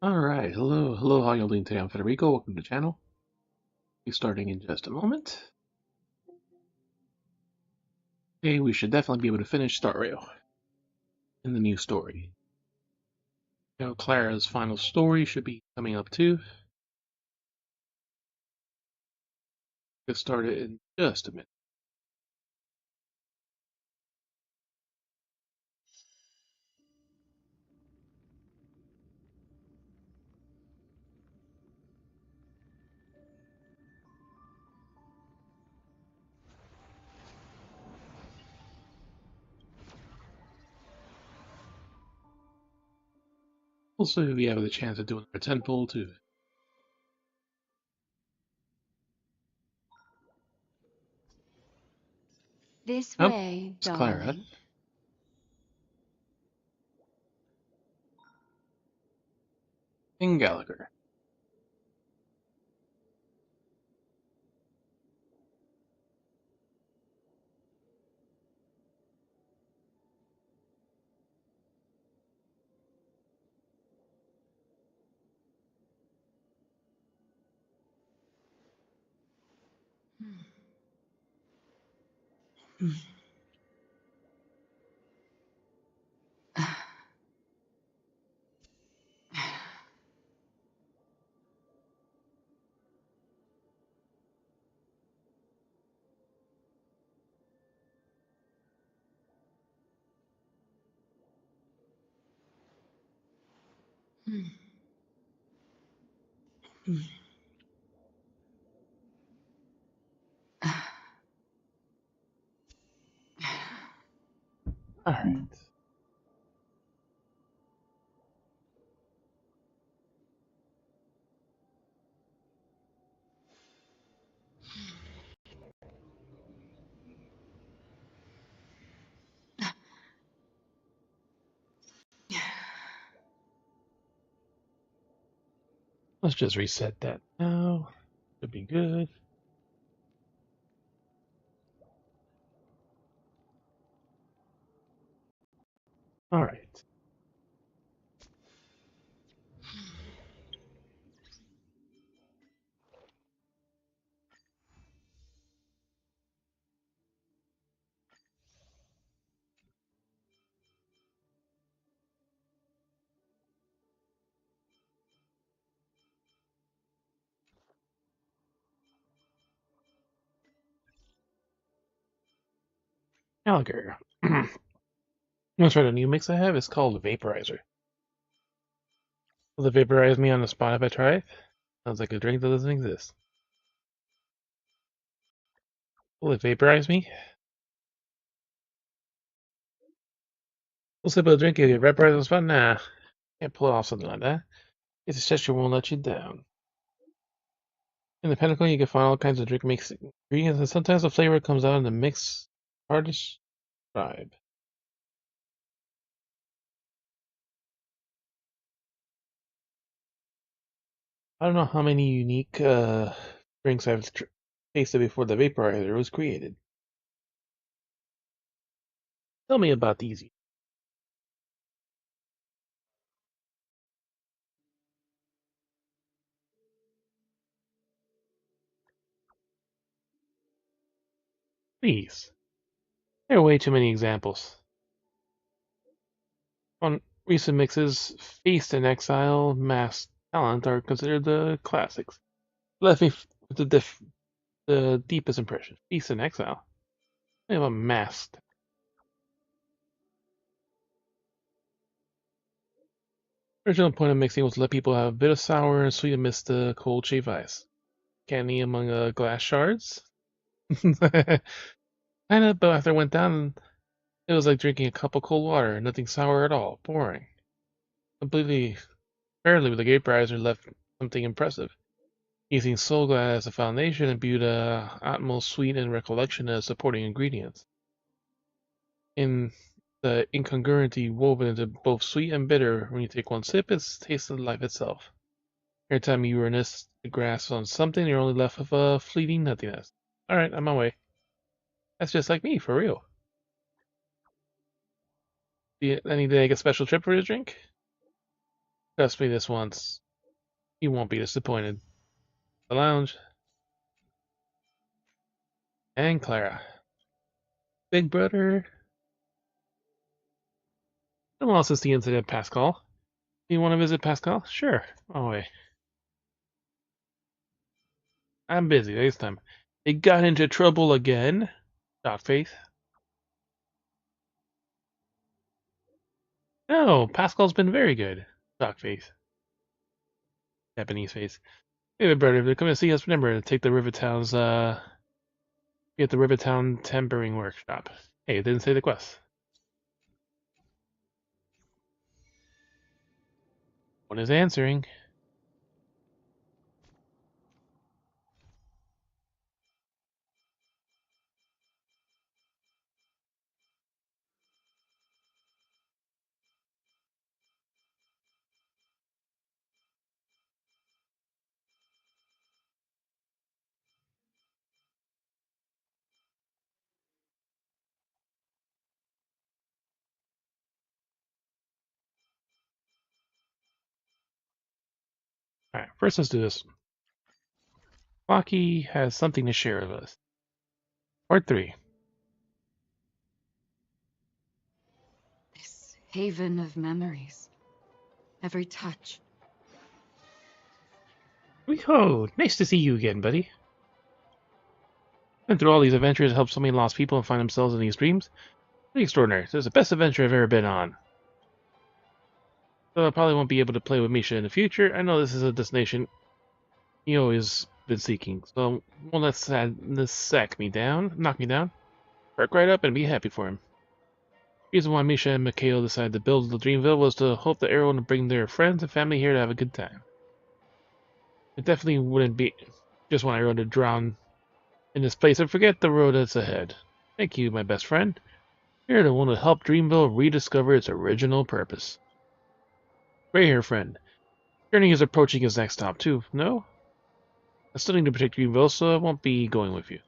Alright, hello, how y'all doing today? I'm Federico, welcome to the channel. Be starting in just a moment. Okay, we should definitely be able to finish Star Rail in the new story. Now, Clara's final story should be coming up too. Get started in just a minute. Also, if you have the chance of doing a tenfold too. This Oh, way, it's Clara. darling. And Gallagher. Alright. Let's just reset that now. Should be good. Alright. Gallagher. Let's try the new mix I have. It's called Vaporizer. Will it vaporize me on the spot if I try it? Sounds like a drink that doesn't exist. Will it vaporize me? We'll sip of a drink if you vaporize on the spot? Nah. Can't pull off something like that. It's a gesture won't let you down. In the Pentacle, you can find all kinds of drink mix ingredients, and sometimes the flavor comes out in the mix. Hard to describe. I don't know how many unique drinks I've tasted before the vaporizer was created. Tell me about these, please. There are way too many examples. On recent mixes, Feast and Exile, Mass Talent are considered the classics. Left me with the deepest impression. Feast and Exile. I have a masked. Original point of mixing was to let people have a bit of sour and sweet amidst the cold shave ice. Candy among glass shards? Kinda, but after it went down, it was like drinking a cup of cold water. Nothing sour at all. Boring. Completely, barely with the vaporizer left something impressive. Using soul glass as a foundation imbued utmost sweet and recollection as supporting ingredients. In the incongruity woven into both sweet and bitter, when you take one sip, it's tasted life itself. Every time you earnest to grasp on something, you're only left with a fleeting nothingness. Alright, I'm on my way. That's just like me, for real. I need to make a special trip for this drink? Trust me this once. You won't be disappointed. The lounge. And Clara. Big brother. And well, since the incident, Pascal. You want to visit Pascal? Sure. Oh, wait. I'm busy this time. They got into trouble again. Dot face. No, Pascal's been very good. Dot face. Japanese face. Hey, brother, if you come and see us, remember to take the Rivertown's, get the Rivertown tempering workshop. Hey, it didn't say the quest. One is answering. Alright, first let's do this. Flocky has something to share with us. Part 3. This haven of memories. Every touch. Weho! Nice to see you again, buddy. Been through all these adventures to help so many lost people and find themselves in these dreams. Pretty extraordinary. This is the best adventure I've ever been on. Though I probably won't be able to play with Misha in the future, I know this is a destination he always been seeking. So won't let this knock me down. Perk right up and be happy for him. The reason why Misha and Mikhail decided to build the Dreamville was to hope that everyone would bring their friends and family here to have a good time. It definitely wouldn't be just want everyone to drown in this place and forget the road that's ahead. Thank you, my best friend. You're the one to help Dreamville rediscover its original purpose. Gray hair friend. Journey is approaching its next stop too, no? I still need to protect Dreamville, so I won't be going with you.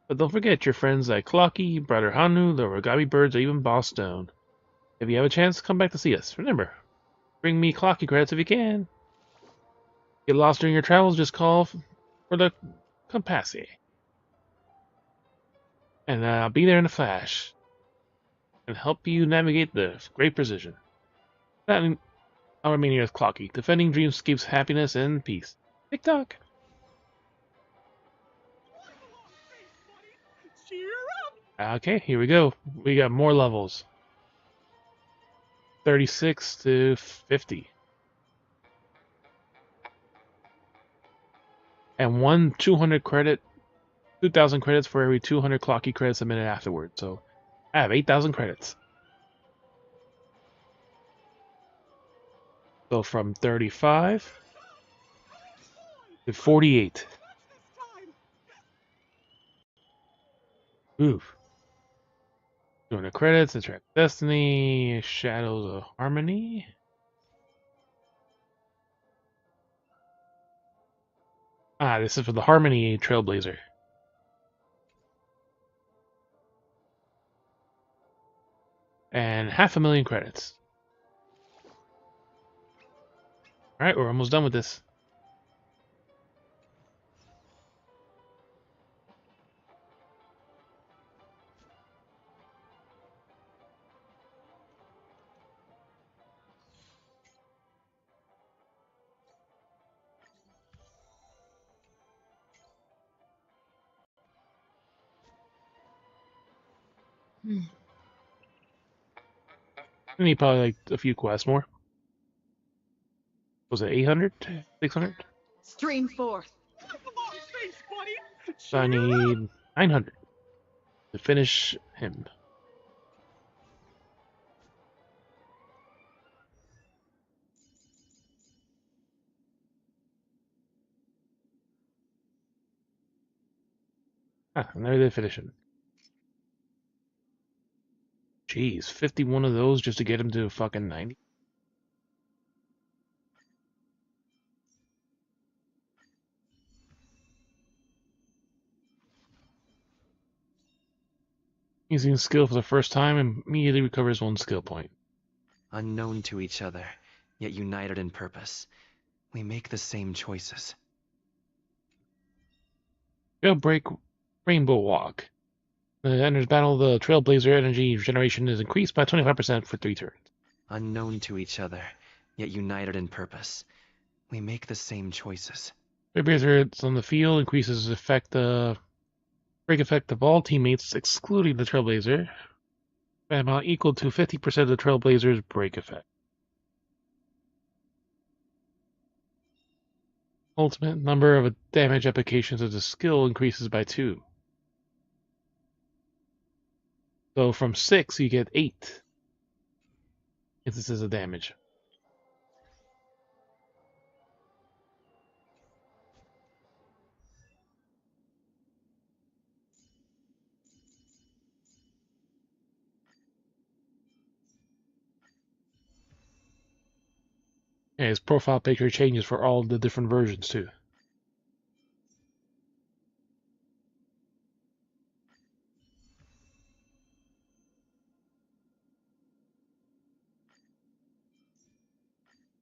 But don't forget your friends like Clocky, Brother Hanu, the Origami Birds, or even Boss Stone. If you have a chance, come back to see us. Remember, bring me Clocky credits if you can. Get lost during your travels, just call for the Compasse. And I'll be there in a flash. And help you navigate the great precision. That I'll remain here as Clocky, defending Dreamscape's happiness and peace. TikTok! Okay, here we go. We got more levels. 36 to 50. And 200 credit, 2,000 credits for every 200 Clocky credits a minute afterward. So I have 8,000 credits. So from 35 to 48. Oof. 200 credits, Attract Destiny, Shadows of Harmony. Ah, this is for the Harmony Trailblazer. And 500,000 credits. Alright, we're almost done with this. I need probably like a few quests more. Was it 800? 600? Stream forth. So I need 900 to finish him. Ah, I never did finish him. Jeez, 51 of those just to get him to fucking 90? Using skill for the first time and immediately recovers 1 skill point. Unknown to each other, yet united in purpose. We make the same choices. Jailbreak Rainbow Walk. Enters battle, the Trailblazer energy generation is increased by 25% for 3 turns. Unknown to each other, yet united in purpose. We make the same choices. Trailblazer on the field increases break effect of all teammates, excluding the Trailblazer, by an amount equal to 50% of the Trailblazer's break effect. Ultimate number of damage applications of the skill increases by 2. So from 6, you get 8 instances of damage. And his profile picture changes for all the different versions too.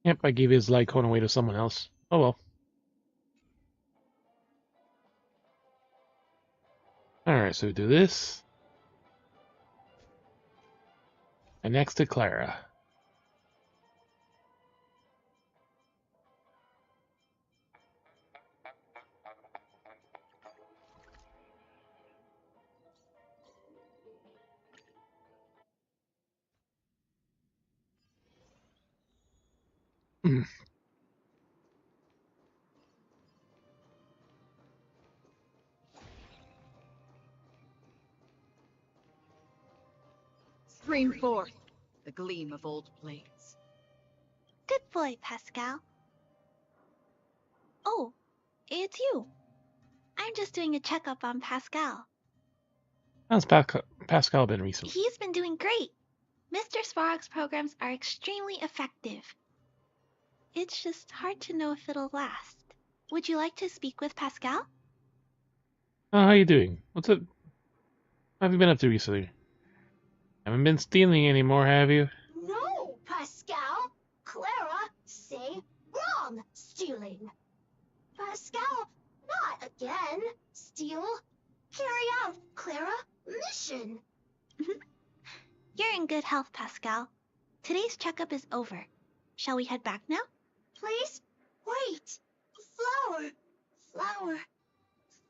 Yep, I gave his Lycone away to someone else. Oh well. Alright, so we do this. And next to Clara. Mm. Stream forth the gleam of old blades. Good boy, Pascal. Oh, it's you. I'm just doing a checkup on Pascal. How's Pascal been recently? He's been doing great. Mr. Svarog's programs are extremely effective. It's just hard to know if it'll last. Would you like to speak with Pascal? How you doing? What's up? What have you been up to recently? Haven't been stealing anymore, have you? No, Pascal. Clara, say wrong. Stealing. Pascal, not again. Steal. Carry out, Clara. Mission. You're in good health, Pascal. Today's checkup is over. Shall we head back now? Please, wait. Flower. Flower.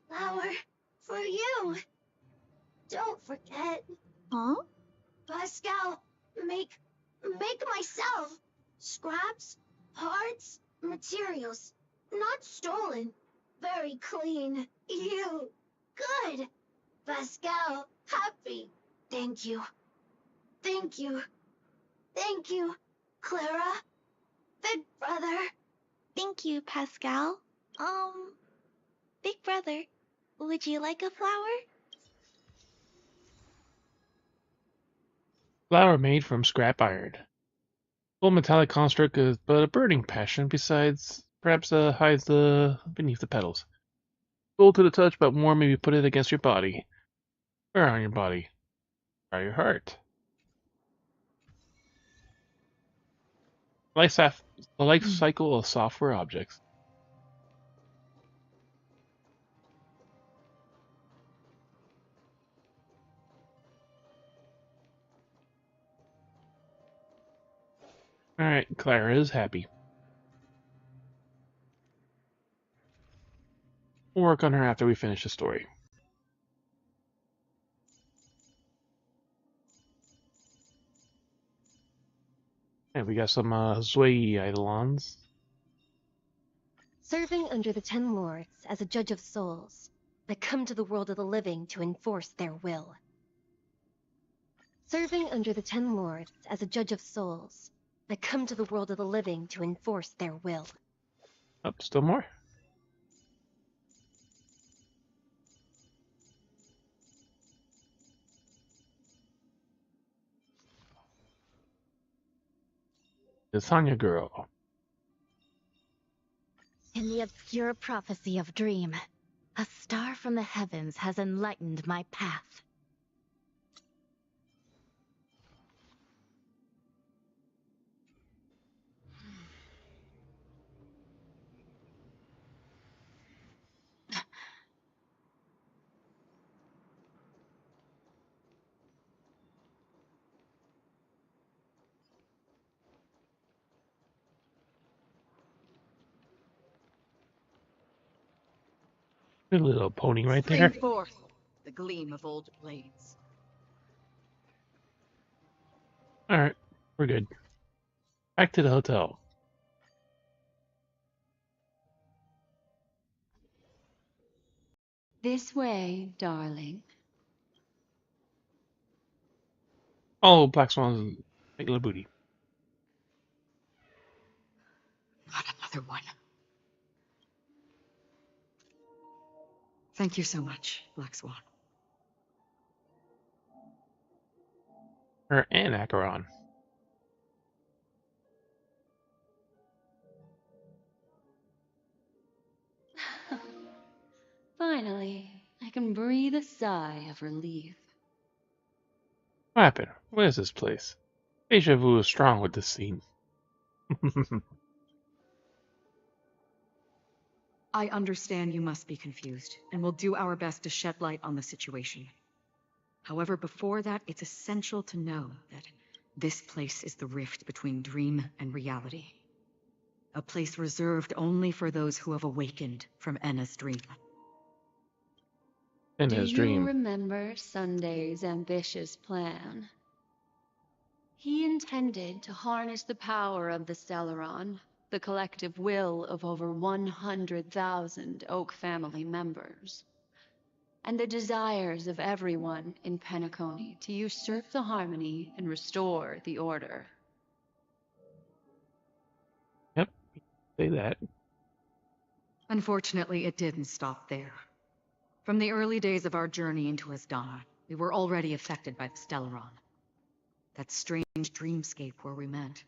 Flower. For you. Don't forget. Huh? Pascal, make myself. Scraps, parts, materials. Not stolen. Very clean. You. Good. Pascal, happy. Thank you. Thank you. Thank you, Clara. Big brother. Thank you, Pascal. Big brother, would you like a flower? Flower made from scrap iron. Full metallic construct is but a burning passion, besides perhaps hides beneath the petals. Cold to the touch, but warm if you put it against your body. Or on your body. Or your heart. The life cycle of software objects. Alright, Clara is happy. We'll work on her after we finish the story. And we got some Zwei Eidolons. Serving under the Ten Lords as a judge of souls that come to the world of the living to enforce their will. Serving under the Ten Lords as a judge of souls that come to the world of the living to enforce their will. Oh, still more? The Sonya girl. In the obscure prophecy of Dream, a star from the heavens has enlightened my path. Good little pony right Bring there. forth the gleam of old blades. Alright, we're good. Back to the hotel. This way, darling. Oh, Black Swan's regular booty. Not another one. Thank you so much, Black Swan. Her and Acheron. Finally, I can breathe a sigh of relief. What happened? What is this place? Deja vu is strong with this scene. I understand you must be confused, and we'll do our best to shed light on the situation. However, before that, it's essential to know that this place is the rift between dream and reality. A place reserved only for those who have awakened from Enna's dream. In Do his you dream. remember Sunday's ambitious plan? He intended to harness the power of the Stellaron, the collective will of over 100,000 Oak family members, and the desires of everyone in Penacony to usurp the harmony and restore the order. Yep, say that. Unfortunately, it didn't stop there. From the early days of our journey into Asdana, we were already affected by the Stellaron. That strange dreamscape where we met.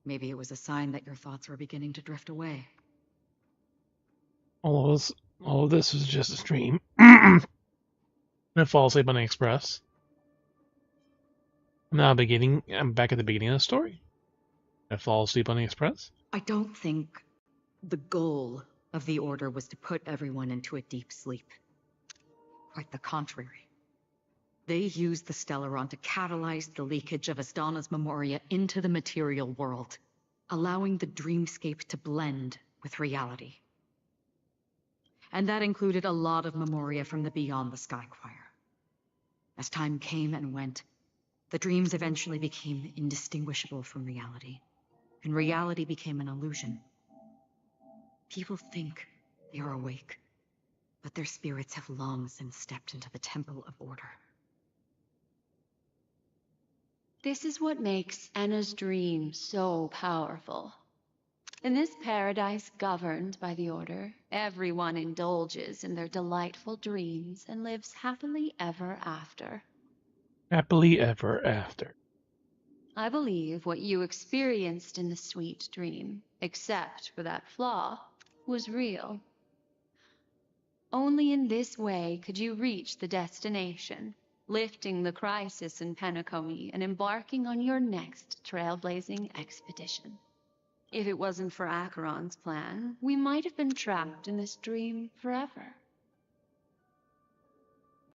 Maybe it was a sign that your thoughts were beginning to drift away. All of this was just a dream. And fall asleep on the express. Now I'm back at the beginning of the story. I fall asleep on the express. I don't think the goal of the Order was to put everyone into a deep sleep. Quite the contrary. They used the Stellaron to catalyze the leakage of Asdana's Memoria into the material world, allowing the dreamscape to blend with reality. And that included a lot of Memoria from the Beyond the Sky Choir. As time came and went, the dreams eventually became indistinguishable from reality, and reality became an illusion. People think they are awake, but their spirits have long since stepped into the Temple of Order. This is what makes Enna's dream so powerful. In this paradise governed by the Order, everyone indulges in their delightful dreams and lives happily ever after. Happily ever after. I believe what you experienced in the sweet dream, except for that flaw, was real. Only in this way could you reach the destination, lifting the crisis in Penacony and embarking on your next trailblazing expedition. If it wasn't for Acheron's plan, we might have been trapped in this dream forever.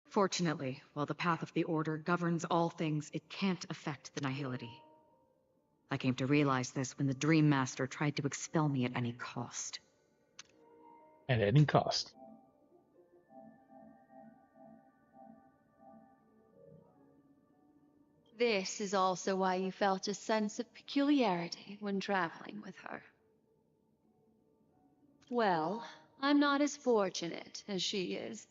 Fortunately, while the path of the Order governs all things, it can't affect the Nihility. I came to realize this when the Dream Master tried to expel me at any cost. At any cost. This is also why you felt a sense of peculiarity when traveling with her. Well, I'm not as fortunate as she is.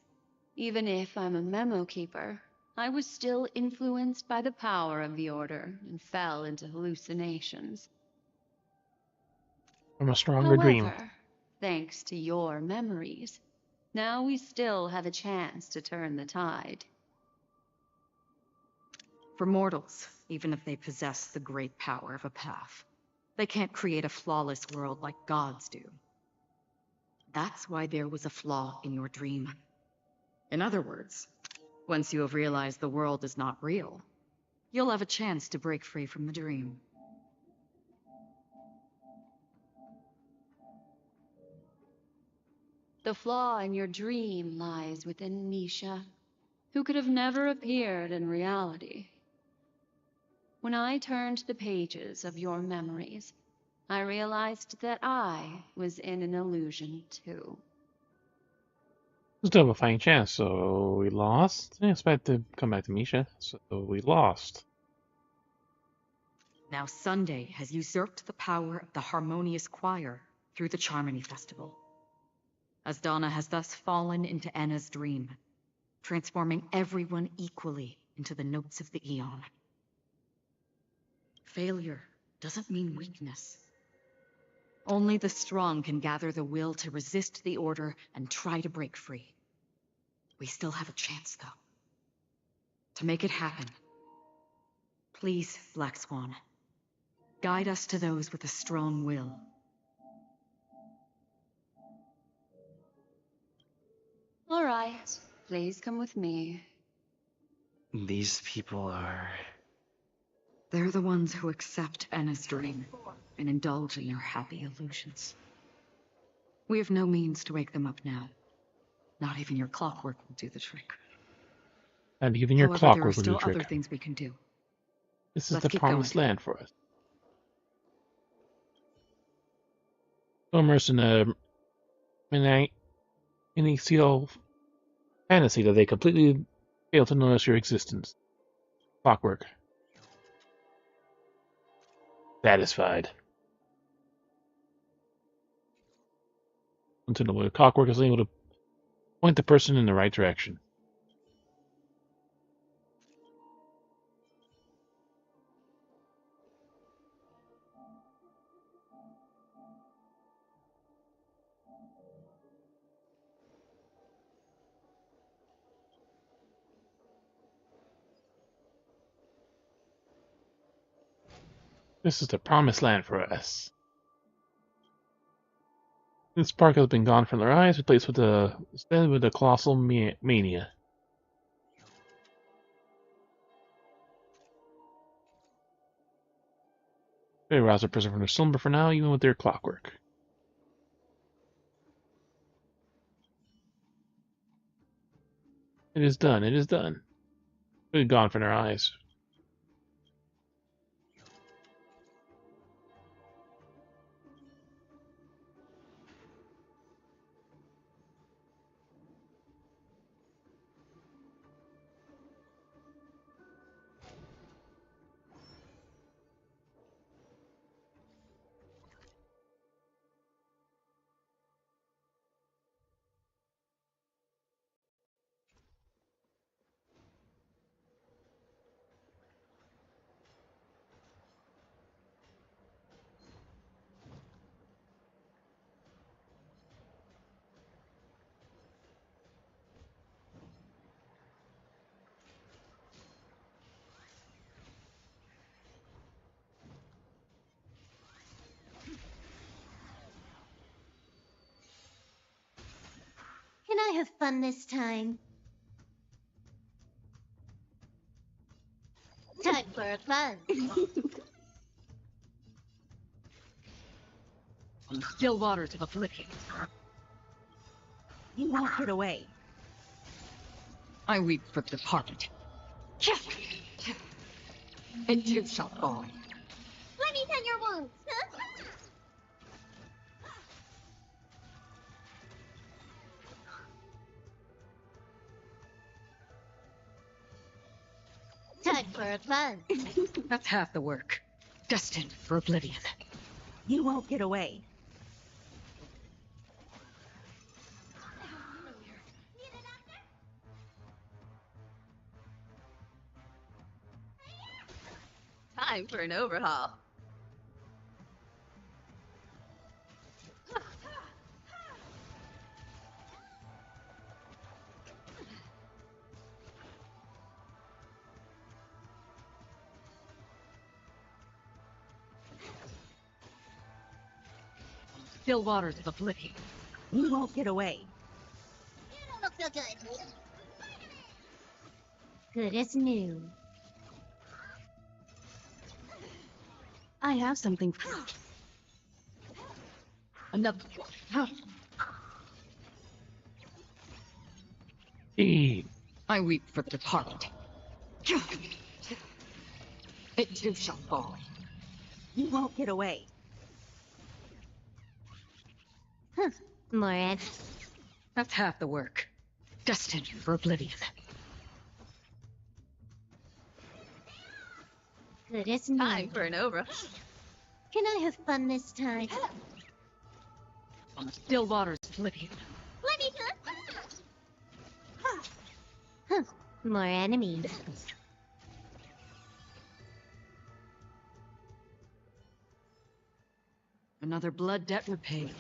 Even if I'm a memo keeper, I was still influenced by the power of the Order and fell into hallucinations. From a stronger dream. However, thanks to your memories, now we still have a chance to turn the tide. For mortals, even if they possess the great power of a path, they can't create a flawless world like gods do. That's why there was a flaw in your dream. In other words, once you have realized the world is not real, you'll have a chance to break free from the dream. The flaw in your dream lies within Misha, who could have never appeared in reality. When I turned the pages of your memories, I realized that I was in an illusion too. Still have a fighting chance, so we lost. I expect to come back to Misha, so we lost. Now Sunday has usurped the power of the harmonious choir through the Charmony Festival. Asdana has thus fallen into Enna's dream, transforming everyone equally into the notes of the Aeon. Failure doesn't mean weakness. Only the strong can gather the will to resist the order and try to break free. We still have a chance, though. To make it happen, please, Black Swan, guide us to those with a strong will. All right, please come with me. These people are... They're the ones who accept Enna's dream and indulge in their happy illusions. We have no means to wake them up now. Not even your clockwork will do the trick. And even your However, clockwork there will are do the still other trick. things we can do. This is Let's the keep promised going. land for us. So immersed in a initial fantasy that they completely fail to notice your existence. Clockwork. Satisfied. Until the clockwork is able to point the person in the right direction. This is the promised land for us. This spark has been gone from their eyes, replaced with a colossal mania. They arouse a person from their slumber for now, even with their clockwork. It is done, it is done. It's gone from their eyes. Can I have fun this time? Time for fun. Still waters of affliction. You won't get away. I weep for the departed. It too shall fall. Let me tend your wounds. Time for fun. That's half the work. Destined for oblivion. You won't get away. Time for an overhaul. Still waters of affliction. You won't get away. You don't look so good. Good as new. I have something for you. Another. Hey, I weep for the departed. It too shall fall. You won't get away. Morad. That's half the work. Destined for oblivion. Good as new. Time for an overhaul. Can I have fun this time? On the still waters of oblivion. Let me Huh. More enemies. Another blood debt repaid.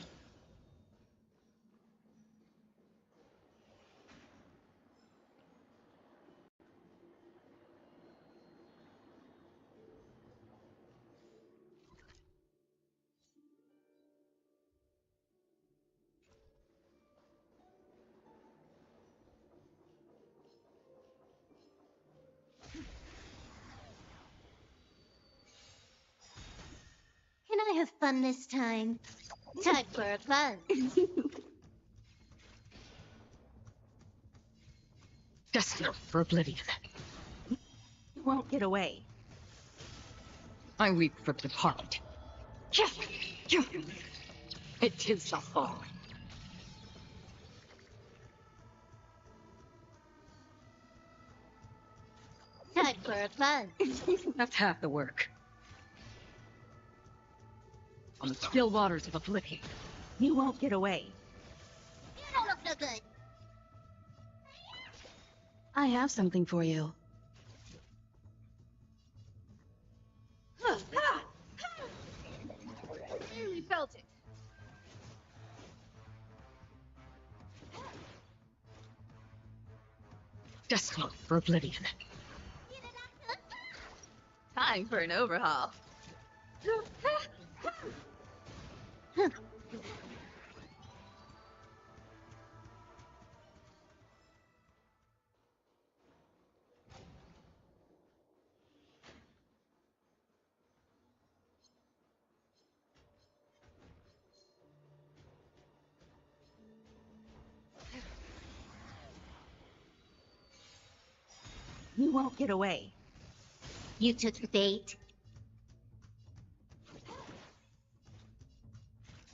Can I have fun this time? Time for fun. Destined for oblivion. You won't get away. I weep for the departed. It too shall fall. Time for fun. That's half the work. On the still waters of oblivion. You won't get away. You don't look so good. I have something for you. Really felt it. Destined for oblivion. Time for an overhaul. You won't get away. You took the bait.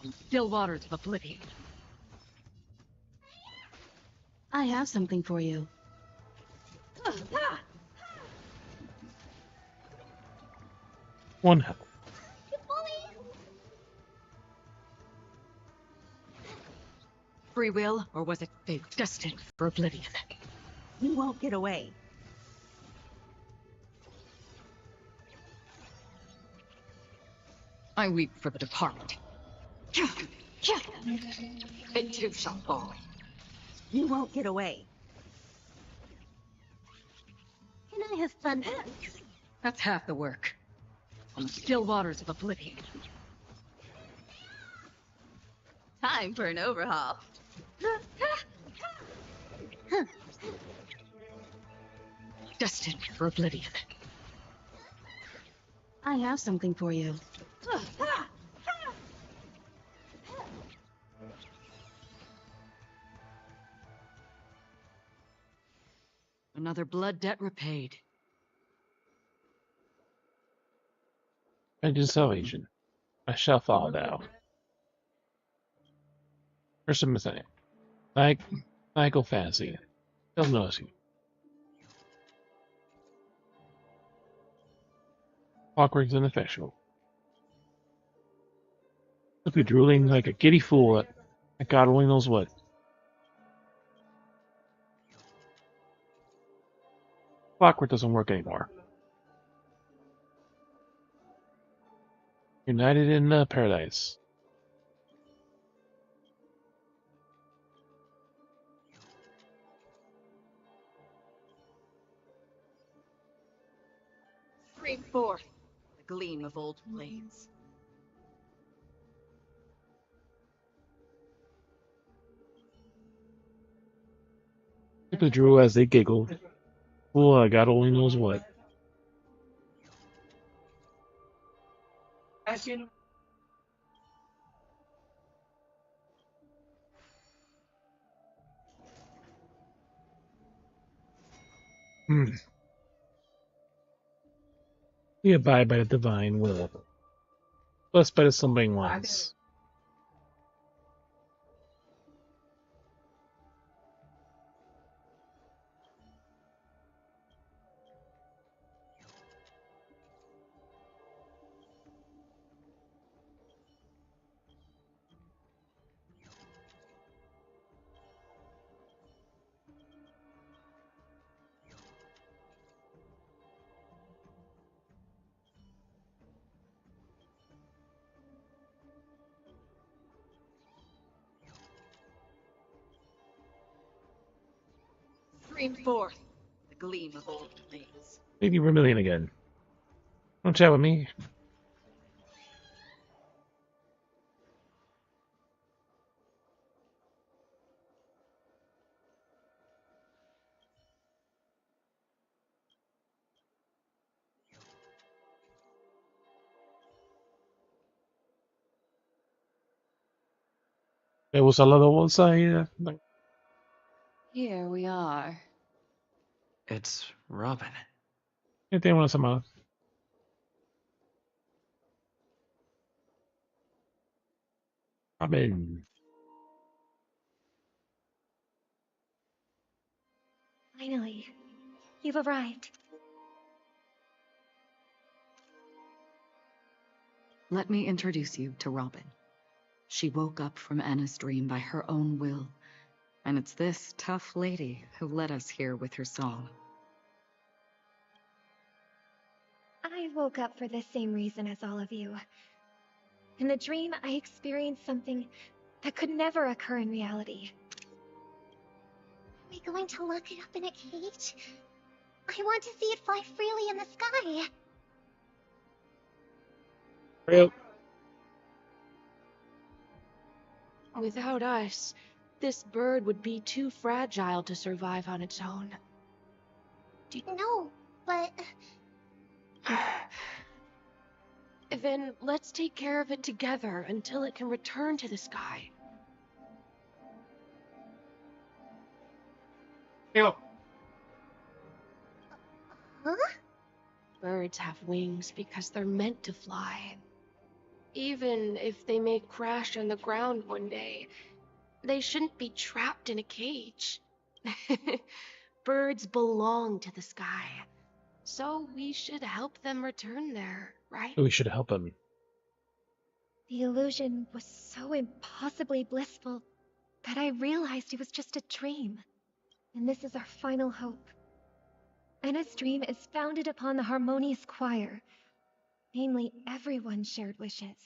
On the still waters of oblivion. I have something for you. One health. Free will, or was it fate? Destined for oblivion. You won't get away. I weep for the departed. It too shall fall. You won't get away. Can I have fun? That's half the work. On the still waters of oblivion. Time for an overhaul. Destined for oblivion. I have something for you. Another blood debt repaid. Vengeance salvation. I shall follow thou. Person missing. Michael Fantasy. Doesn't notice you. Awkward's ineffectual. Simply drooling like a giddy fool at God only knows what. Clockwork doesn't work anymore. United in paradise. Stream forth the gleam of old blades. Simply drew as they giggled. Fool, God only knows what. We abide by the divine will. Blessed by the slumbering ones. Bring forth the gleam of old days. Maybe Vermilion again. Don't chat with me. Me gusta la bolsa. Here we are. It's Robin. ¿Qué tiene una semana? Amen. Finally, you've arrived. Let me introduce you to Robin. She woke up from Anna's dream by her own will, and it's this tough lady who led us here with her song. I woke up for the same reason as all of you. In the dream, I experienced something that could never occur in reality. Are we going to lock it up in a cage? I want to see it fly freely in the sky. Yep. Without us, this bird would be too fragile to survive on its own. No, but... Then let's take care of it together until it can return to the sky. Yep. Huh? Birds have wings because they're meant to fly. Even if they may crash on the ground one day, they shouldn't be trapped in a cage. Birds belong to the sky, so we should help them return there, right? We should help him. The illusion was so impossibly blissful that I realized it was just a dream. And this is our final hope. Anna's dream is founded upon the harmonious choir, namely everyone's shared wishes.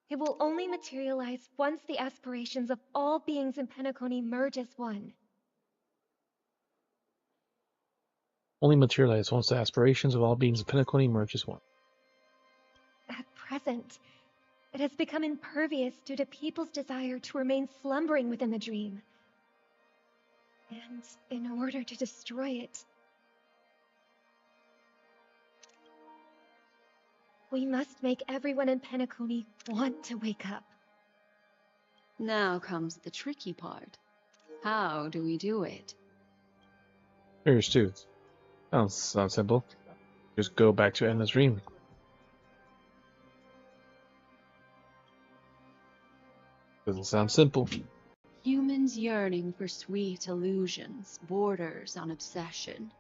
It will only materialize once the aspirations of all beings in Penacony merge as one. Only materialize once the aspirations of all beings of Penacony merge as one. At present, it has become impervious due to people's desire to remain slumbering within the dream. And in order to destroy it, we must make everyone in Penacony want to wake up. Now comes the tricky part. How do we do it? Here's two. Sounds simple. Just go back to Anna's dream. Doesn't sound simple. Humans yearning for sweet illusions borders on obsession,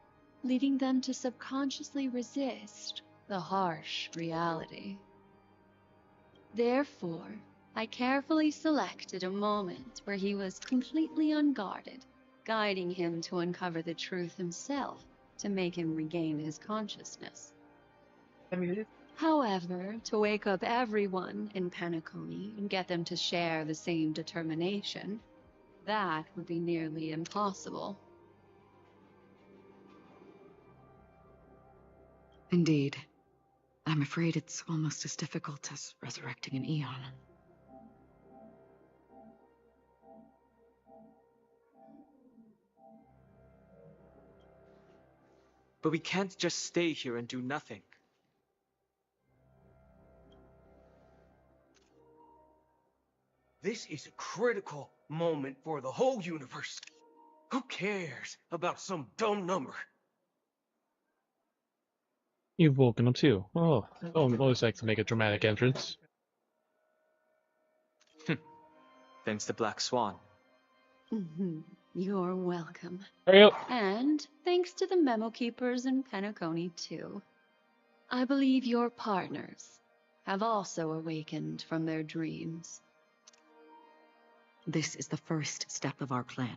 leading them to subconsciously resist the harsh reality. Therefore, I carefully selected a moment where he was completely unguarded, guiding him to uncover the truth himself to make him regain his consciousness. However, to wake up everyone in Penacony and get them to share the same determination, that would be nearly impossible. Indeed. I'm afraid it's almost as difficult as resurrecting an Eon. But we can't just stay here and do nothing. This is a critical moment for the whole universe. Who cares about some dumb number? You've woken up too. Oh, I always like to make a dramatic entrance. Thanks to Black Swan. You're welcome. Hurry up! And thanks to the memo keepers in Penacony too. I believe your partners have also awakened from their dreams. This is the first step of our plan.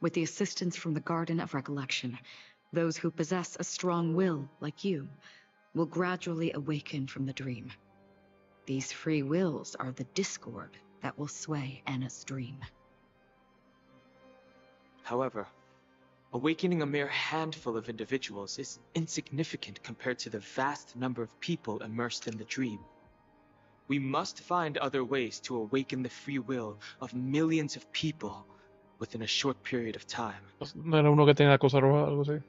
With the assistance from the Garden of Recollection, those who possess a strong will, like you, will gradually awaken from the dream. These free wills are the discord that will sway Anna's dream. However, Awakening a mere handful of individuals is insignificant compared to the vast number of people immersed in the dream. We must find other ways to awaken the free will of millions of people within a short period of time. No era uno que tenía la cosa roja o algo así.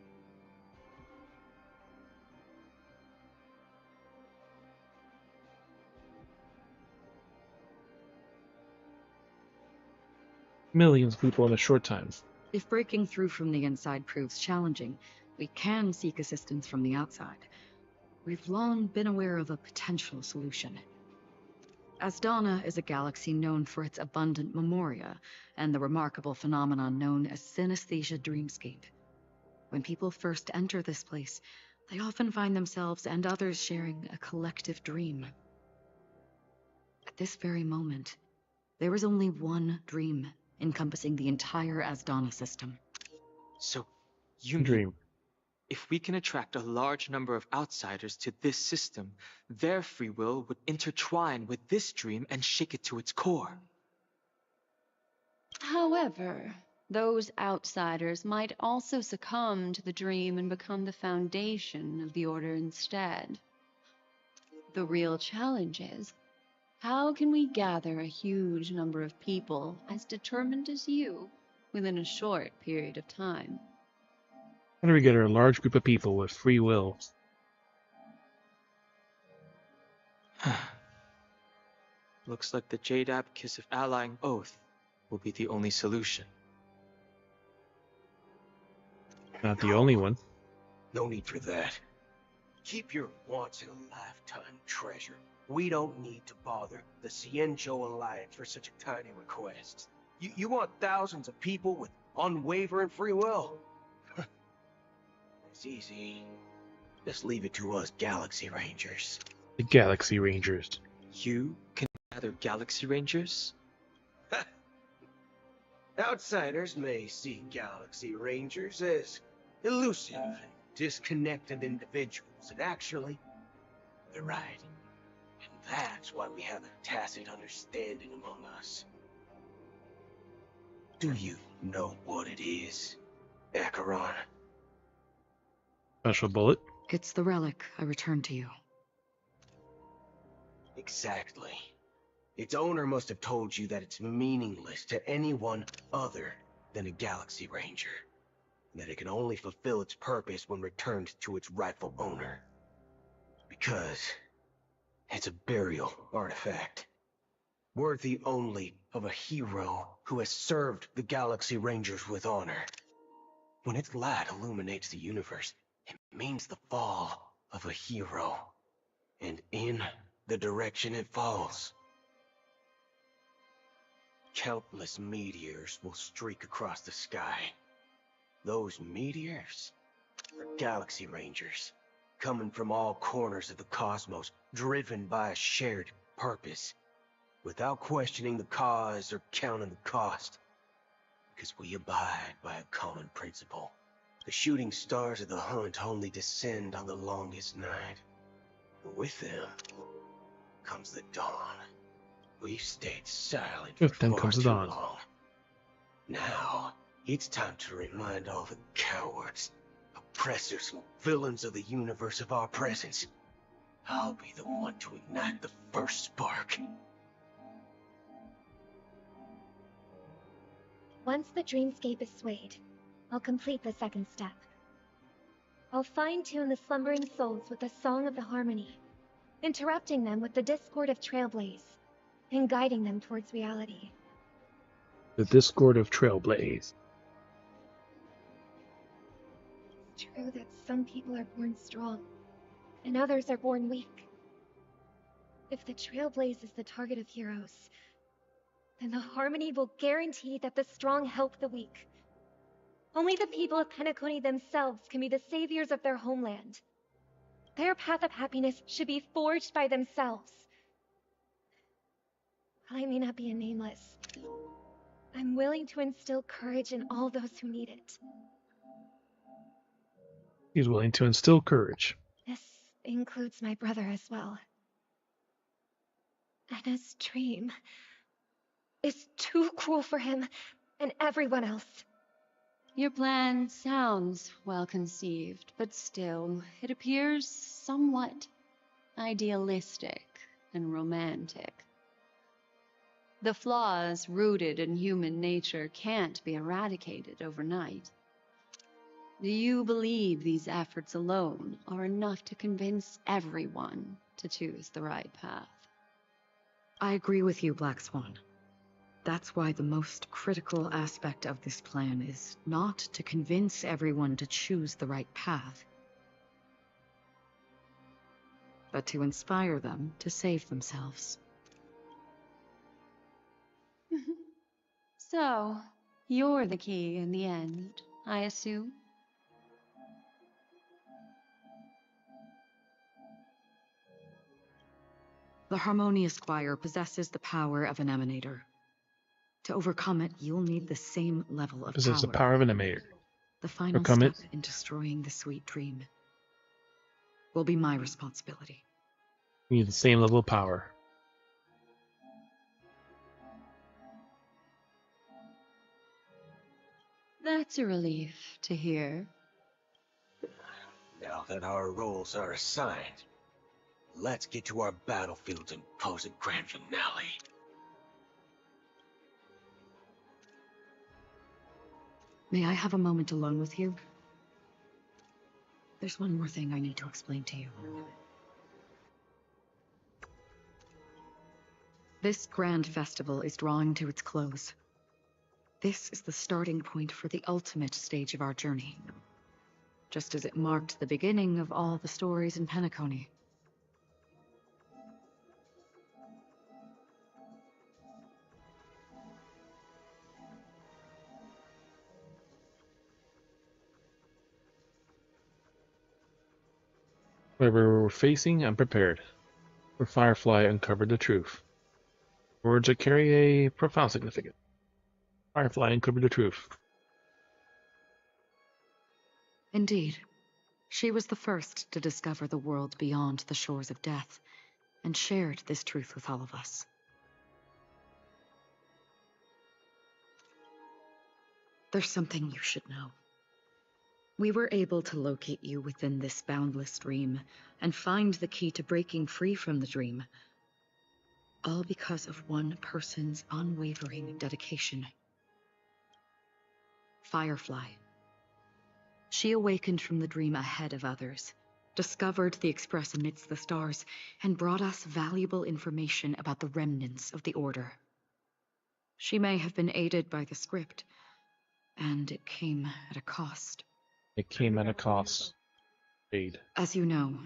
Millions of people in a short time. If breaking through from the inside proves challenging, we can seek assistance from the outside. We've long been aware of a potential solution. Asdana is a galaxy known for its abundant memoria and the remarkable phenomenon known as synesthesia dreamscape. When people first enter this place, they often find themselves and others sharing a collective dream. At this very moment, there is only one dream encompassing the entire Asdana system. So, you mean, if we can attract a large number of outsiders to this system, their free will would intertwine with this dream and shake it to its core. However, those outsiders might also succumb to the dream and become the foundation of the Order instead. The real challenge is, how can we gather a huge number of people as determined as you within a short period of time? How do we get a large group of people with free will? Looks like the Jade Abacus of Allying Oath will be the only solution. Not the only one. No need for that. Keep your once-in-a-lifetime treasure. We don't need to bother the Cienjo Alliance for such a tiny request. You want thousands of people with unwavering free will? It's easy. Just leave it to us Galaxy Rangers. The Galaxy Rangers. You can gather Galaxy Rangers? Outsiders may see Galaxy Rangers as elusive and disconnected individuals, and actually, they're right. And that's why we have a tacit understanding among us. Do you know what it is, Acheron? Special bullet? It's the relic I returned to you. Exactly. Its owner must have told you that it's meaningless to anyone other than a Galaxy Ranger. And that it can only fulfill its purpose when returned to its rightful owner. Because it's a burial artifact. Worthy only of a hero who has served the Galaxy Rangers with honor. When its light illuminates the universe, it means the fall of a hero. And in the direction it falls, countless meteors will streak across the sky. Those meteors are Galaxy Rangers, coming from all corners of the cosmos, driven by a shared purpose, without questioning the cause or counting the cost, because we abide by a common principle. The shooting stars of the hunt only descend on the longest night. With them comes the dawn. We've stayed silent for With them far comes the too dawn. long. Now, it's time to remind all the cowards, oppressors, and villains of the universe of our presence. I'll be the one to ignite the first spark. Once the dreamscape is swayed, I'll complete the second step. I'll fine-tune the slumbering souls with the Song of the Harmony, interrupting them with the discord of Trailblaze, and guiding them towards reality. The Discord of Trailblaze. It's true that some people are born strong, and others are born weak. If the Trailblaze is the target of heroes, then the Harmony will guarantee that the strong help the weak. Only the people of Penacony themselves can be the saviors of their homeland. Their path of happiness should be forged by themselves. While I may not be a nameless, I'm willing to instill courage in all those who need it. He's willing to instill courage. This includes my brother as well. Anna's dream is too cruel for him and everyone else. Your plan sounds well conceived, but still, it appears somewhat idealistic and romantic. The flaws rooted in human nature can't be eradicated overnight. Do you believe these efforts alone are enough to convince everyone to choose the right path? I agree with you, Black Swan. That's why the most critical aspect of this plan is not to convince everyone to choose the right path, but to inspire them to save themselves. So, you're the key in the end, I assume? The Harmonious Choir possesses the power of an emanator. To overcome it, you'll need the same level of Possess the power. power of an emanator. The final Overcome step it. in destroying the sweet dream will be my responsibility. You need the same level of power. That's a relief to hear. Now that our roles are assigned, let's get to our battlefields and pose a grand finale. May I have a moment alone with you? There's one more thing I need to explain to you. This grand festival is drawing to its close. This is the starting point for the ultimate stage of our journey, just as it marked the beginning of all the stories in Penacony. Whatever we're facing, I'm prepared. For Firefly uncovered the truth. Words that carry a profound significance. Firefly uncovered the truth. Indeed. She was the first to discover the world beyond the shores of death, and shared this truth with all of us. There's something you should know. We were able to locate you within this boundless dream, and find the key to breaking free from the dream. All because of one person's unwavering dedication. Firefly. She awakened from the dream ahead of others, discovered the Express amidst the stars, and brought us valuable information about the remnants of the Order. She may have been aided by the script, and it came at a cost. It came at a cost. Aid. As you know,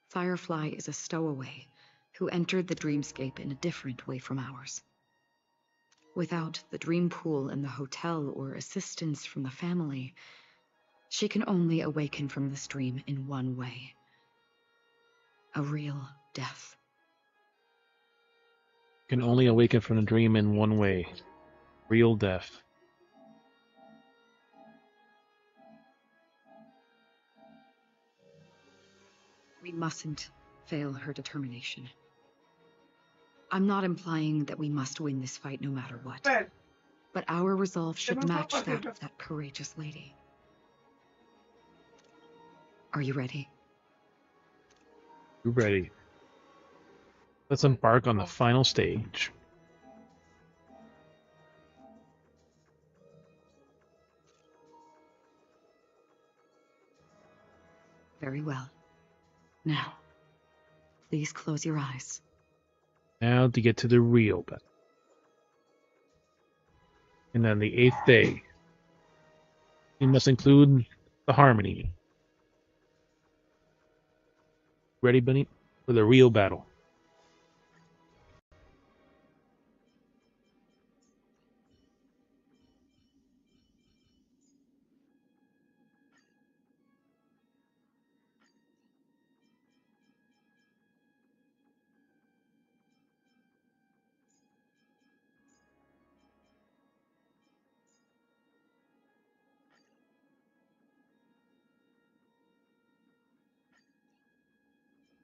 Firefly is a stowaway who entered the dreamscape in a different way from ours. Without the dream pool in the hotel or assistance from the family, she can only awaken from this dream in one way. A real death. Can only awaken from the dream in one way. Real death. We mustn't fail her determination. I'm not implying that we must win this fight no matter what. But our resolve should match that of that courageous lady. Are you ready? You ready? Let's embark on the final stage. Very well. Now, please close your eyes. Now to get to the real battle. And then the 8th day. You must include the harmony. Ready, Bunny? For the real battle.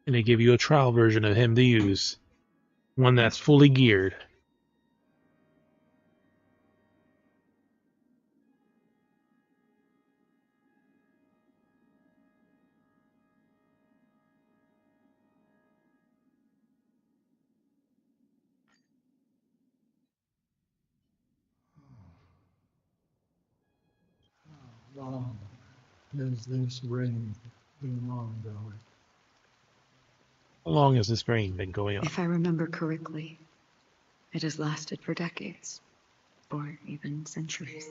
And they give you a trial version of him to use. One that's fully geared. long has this reign been ongoing? How long has this reign been going on? If I remember correctly, it has lasted for decades, or even centuries.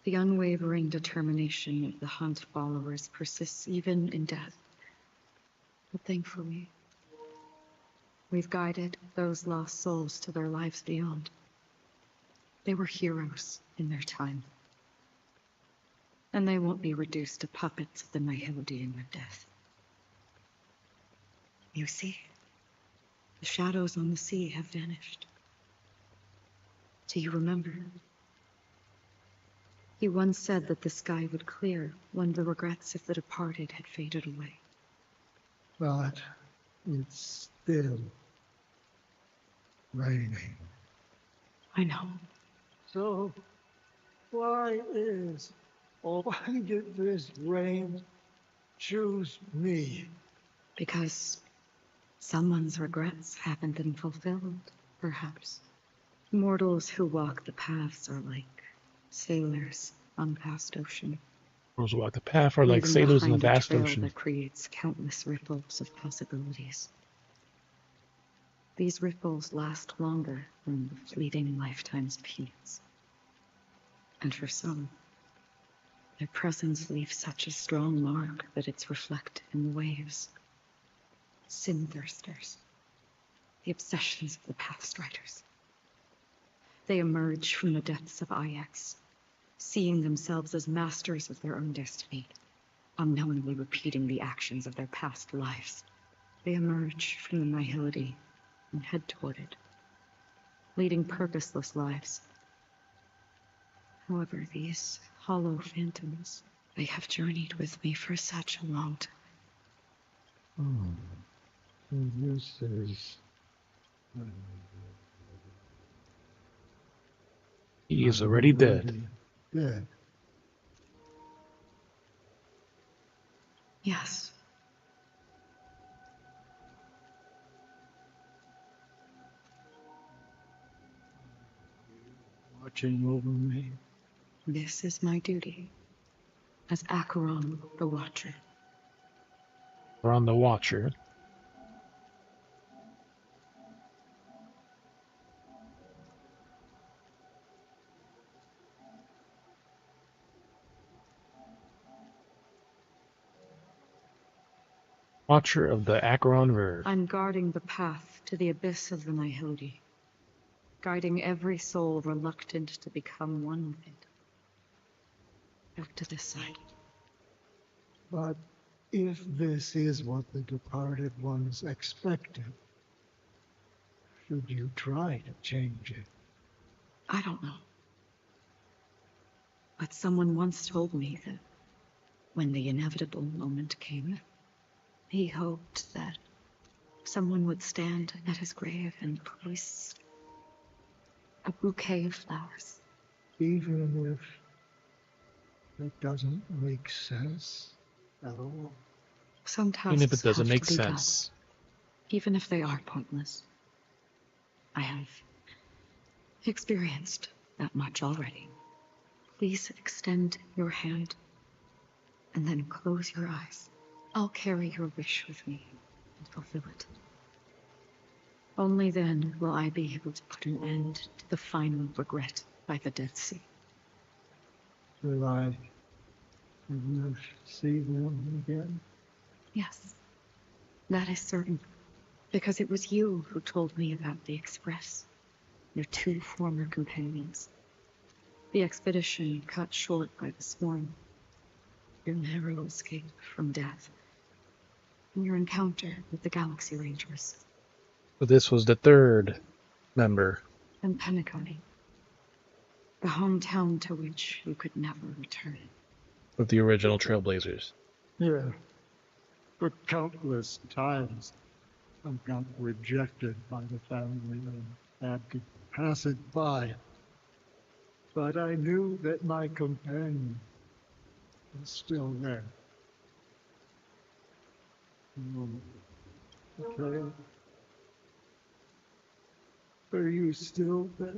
The unwavering determination of the Hunt followers persists even in death. But thankfully, we've guided those lost souls to their lives beyond. They were heroes in their time. And they won't be reduced to puppets of the Nihility in their death. You see, the shadows on the sea have vanished. Do you remember? He once said that the sky would clear when the regrets of the departed had faded away. But it's still raining. I know. So, why did this rain choose me? Because someone's regrets haven't been fulfilled, perhaps. Mortals who walk the paths are like sailors on vast ocean. Those who walk the path are like leaving sailors in the behind a vast trail ocean. that creates countless ripples of possibilities. These ripples last longer than the fleeting lifetime's peaks. And for some, their presence leaves such a strong mark that it's reflected in the waves. Sin-thirsters. The obsessions of the Pathstriders. They emerge from the depths of IX, seeing themselves as masters of their own destiny, unknowingly repeating the actions of their past lives. They emerge from the nihility and head toward it, leading purposeless lives. However, these hollow phantoms, they have journeyed with me for such a long time. And this is... He is already dead. Dead. Yes. Watching over me. This is my duty as Acheron the Watcher. We're on the Watcher. Watcher of the Acheron Verve. I'm guarding the path to the abyss of the nihility, guiding every soul reluctant to become one with it. Back to this side. But if this is what the departed ones expected, should you try to change it? I don't know. But someone once told me that when the inevitable moment came, he hoped that someone would stand at his grave and place a bouquet of flowers. Even if it doesn't make sense at all. Some tasks Even if it doesn't have make to be done, sense. even if they are pointless. I have experienced that much already. Please extend your hand and then close your eyes. I'll carry your wish with me and fulfill it. Only then will I be able to put an end to the final regret by the Dead Sea. Will I never see them again? Yes, that is certain. Because it was you who told me about the Express, your two former companions. The expedition cut short by the swarm. Your narrow escape from death. And your encounter with the Galaxy Rangers. So this was the third member. And Penacony. The hometown to which you could never return. Of the original Trailblazers. Yeah. But countless times I got rejected by the family and had to pass it by. But I knew that my companion was still there. Okay. Are you still there?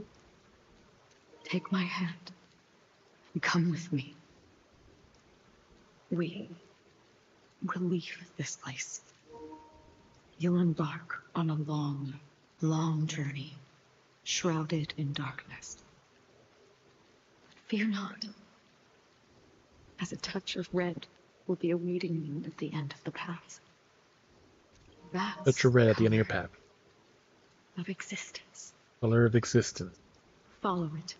Take my hand and come with me. We will leave this place. You'll embark on a long, long journey, shrouded in darkness. Fear not, as a touch of red will be awaiting you at the end of the path. That's Touch of red at the end of your path. of existence. Color of existence. Follow it,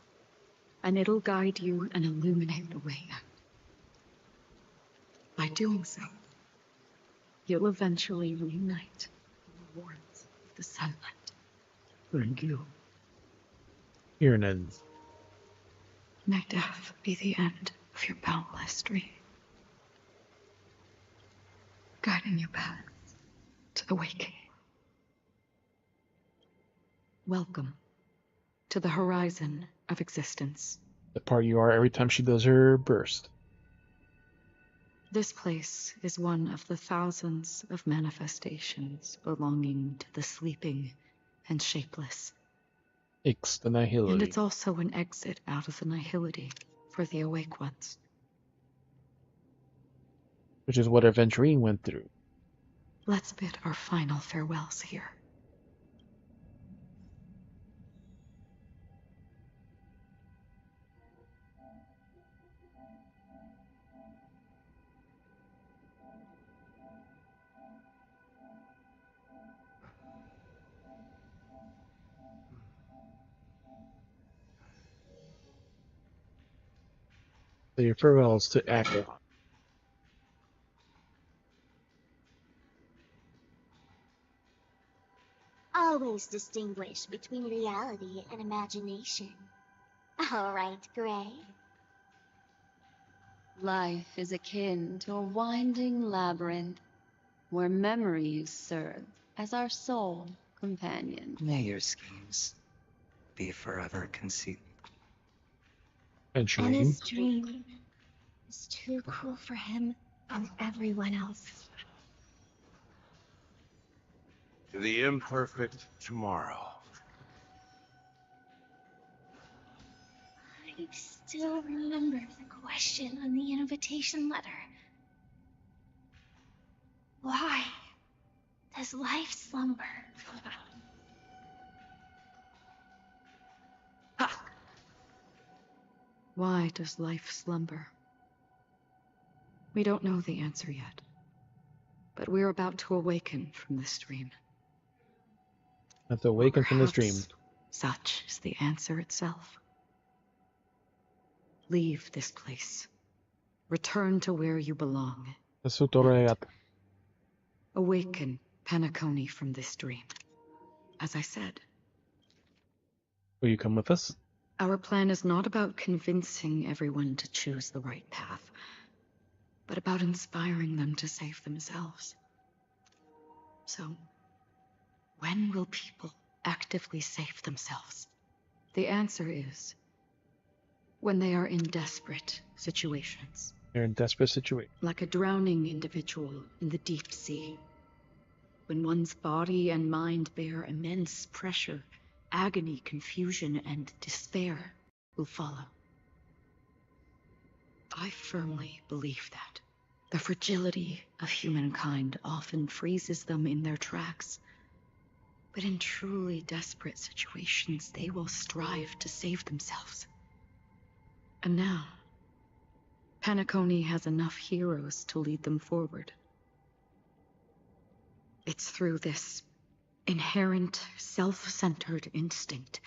and it'll guide you and illuminate the way out. By doing so, you'll eventually reunite in the warmth of the sunlight. Thank you. Here it ends. May death be the end of your boundless dream, guiding you back to the waking. Welcome to the horizon of existence. The part you are every time she does her burst. This place is one of the thousands of manifestations belonging to the sleeping and shapeless. Ix, the nihility. And it's also an exit out of the nihility for the awake ones. Which is what Aventurine went through. Let's bid our final farewells here. So your farewells to Acheron. Always distinguish between reality and imagination. All right, Gray. Life is akin to a winding labyrinth where memories serve as our sole companion. May your schemes be forever concealed. And And his dream is too cruel for him and everyone else. The imperfect tomorrow. I still remember the question on the invitation letter. Why does life slumber? Why does life slumber? We don't know the answer yet, but we're about to awaken from this dream. Have to awaken from this dream. Perhaps such is the answer itself. Leave this place. Return to where you belong. Awaken Penacony from this dream. As I said, will you come with us? Our plan is not about convincing everyone to choose the right path, but about inspiring them to save themselves. So, when will people actively save themselves? The answer is when they are in desperate situations. They're in desperate situations. Like a drowning individual in the deep sea. When one's body and mind bear immense pressure, agony, confusion, and despair will follow. I firmly believe that. The fragility of humankind often freezes them in their tracks. But in truly desperate situations, they will strive to save themselves. And now, Penacony has enough heroes to lead them forward. It's through this inherent, self-centered instinct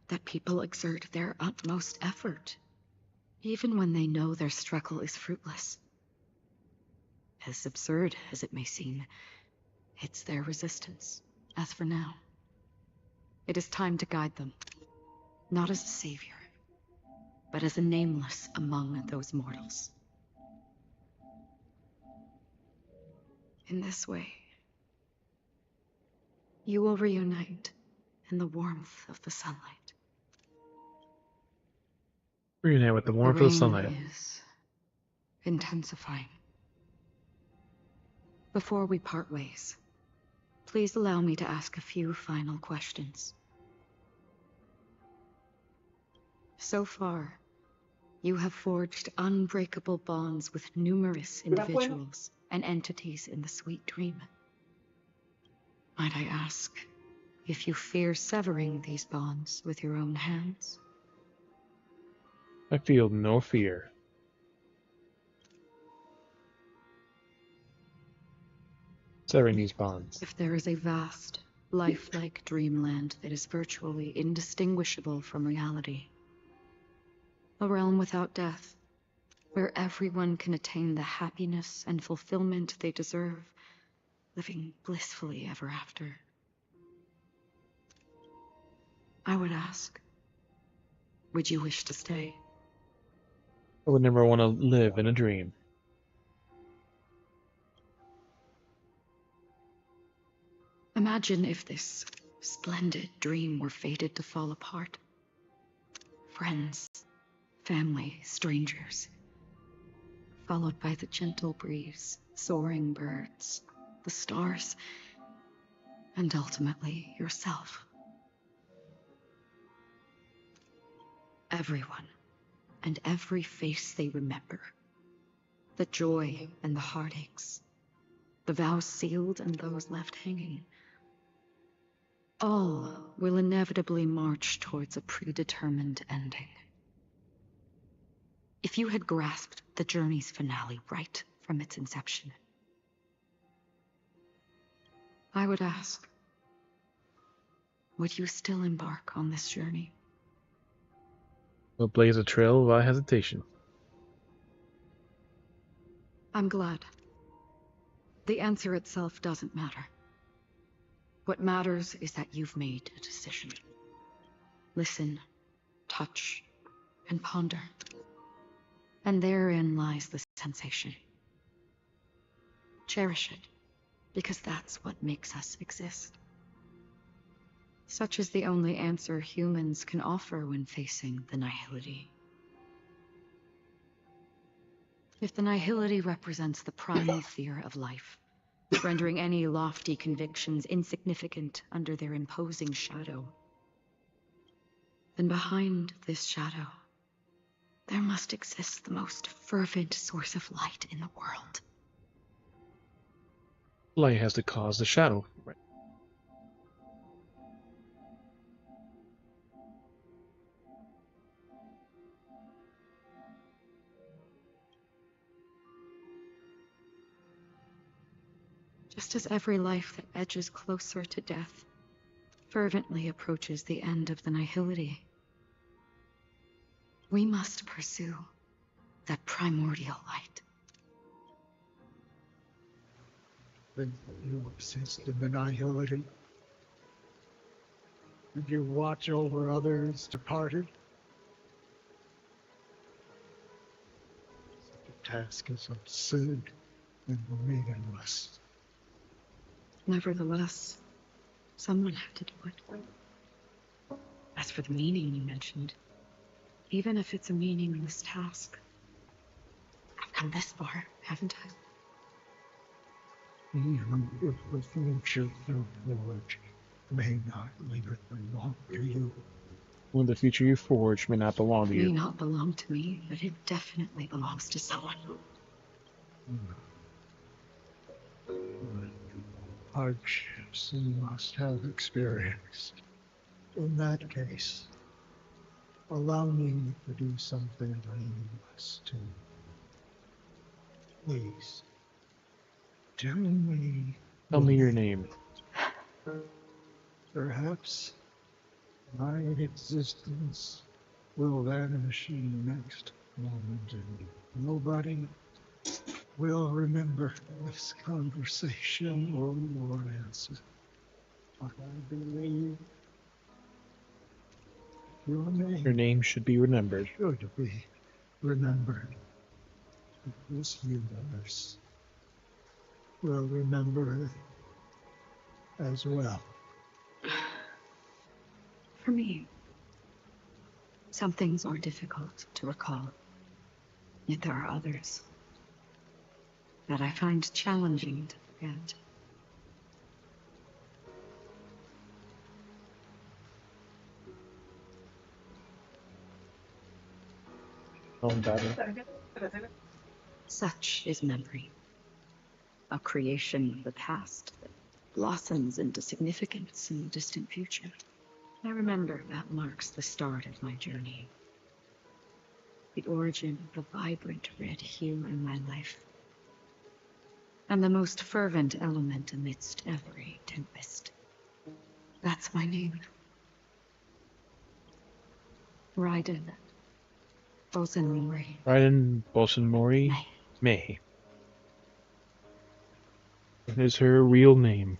that people exert their utmost effort, even when they know their struggle is fruitless. As absurd as it may seem, it's their resistance, as for now. It is time to guide them, not as a savior, but as a nameless among those mortals. In this way, you will reunite in the warmth of the sunlight. Reunite with the warmth of the sunlight. Is intensifying. Before we part ways, please allow me to ask a few final questions. So far, You have forged unbreakable bonds with numerous individuals and entities in the sweet dream. Might I ask if you fear severing these bonds with your own hands? I feel no fear. Severing these bonds. If there is a vast, lifelike dreamland that is virtually indistinguishable from reality, a realm without death, where everyone can attain the happiness and fulfillment they deserve, living blissfully ever after, I would ask, would you wish to stay? I would never want to live in a dream. Imagine if this splendid dream were fated to fall apart. Friends, family, strangers, followed by the gentle breeze, soaring birds, the stars, and ultimately yourself. Everyone and every face they remember, the joy and the heartaches, the vows sealed and those left hanging, all will inevitably march towards a predetermined ending. If you had grasped the journey's finale right from its inception, I would ask, would you still embark on this journey? We'll blaze a trail without hesitation. I'm glad. The answer itself doesn't matter. What matters is that you've made a decision. Listen, touch, and ponder. And therein lies the sensation. Cherish it, because that's what makes us exist. Such is the only answer humans can offer when facing the nihility. If the nihility represents the primal fear of life, rendering any lofty convictions insignificant under their imposing shadow, then behind this shadow, there must exist the most fervent source of light in the world. Light has to cause the shadow. Right. Just as every life that edges closer to death fervently approaches the end of the nihility, we must pursue that primordial light. Think that you exist in the nihility? Did you watch over others departed? Such a task is absurd and meaningless. Nevertheless, someone had to do it. As for the meaning you mentioned, even if it's a meaningless task, I've come this far, haven't I? Even if the future you forge may not later belong to you. When the future you forge may not belong to It may you. not belong to me, but it definitely belongs to someone. Hardships you must have experienced. In that case, allow me to do something meaningless too. Please, tell me. Tell me your name. Perhaps my existence will vanish in the next moment, and nobody will remember this conversation or your answer. But I believe Your name should be remembered. should be remembered. This universe will remember it as well. For me, some things are difficult to recall, yet there are others that I find challenging to forget. Oh, better. Such is memory, a creation of the past that blossoms into significance in the distant future. I remember that marks the start of my journey, the origin of the vibrant red hue in my life, and the most fervent element amidst every tempest. That's my name. Raiden Bosenmori. Raiden Bosenmori May. That is her real name.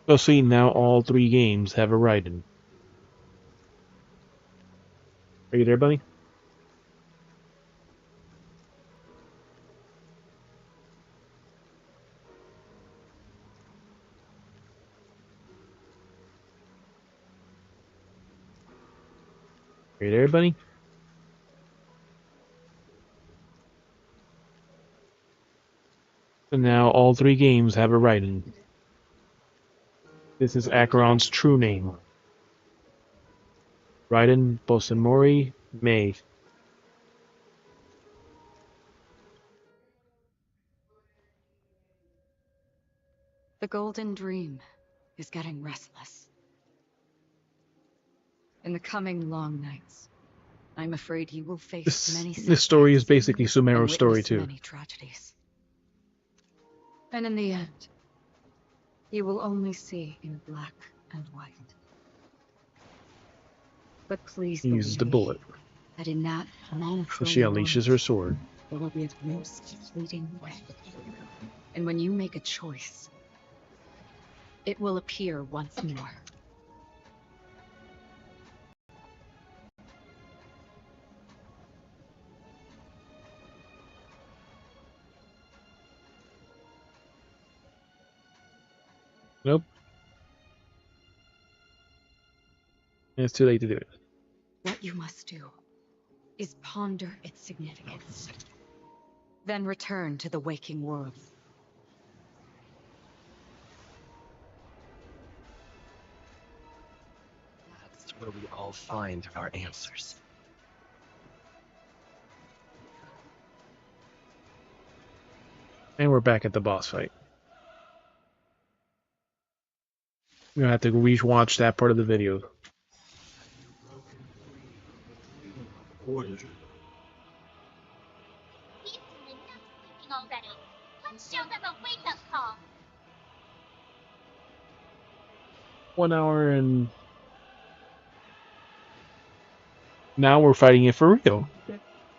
So see, now all 3 games have a Raiden. Are you there, buddy? Are you there, buddy? So now all 3 games have a Raiden. This is Acheron's true name. Raiden Bosenmori May. The Golden Dream is getting restless. In the coming long nights, I'm afraid you will face many setbacks. This story is basically Sumeru's and story witness too. many tragedies. And in the end, you will only see in black and white. But please He uses the bullet. that in that And she unleashes her sword. there will be a most fleeting red. And when you make a choice, it will appear once more. Nope. It's too late to do it. What you must do is ponder its significance. Then return to the waking world. That's where we all find our answers. And we're back at the boss fight. We're gonna have to re-watch that part of the video. Already. Let's show them a wake-up call. 1 hour and... Now we're fighting it for real.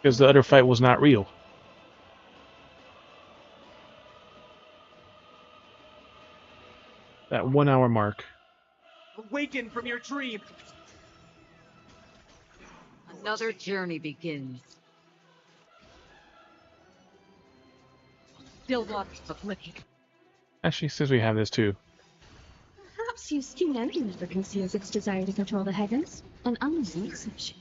Because the other fight was not real. That 1 hour mark. Awaken from your dream! Another journey begins. Still lots of licking. Actually, since we have this too. Perhaps you still never conceals its desire to control the heavens, an unusual exception.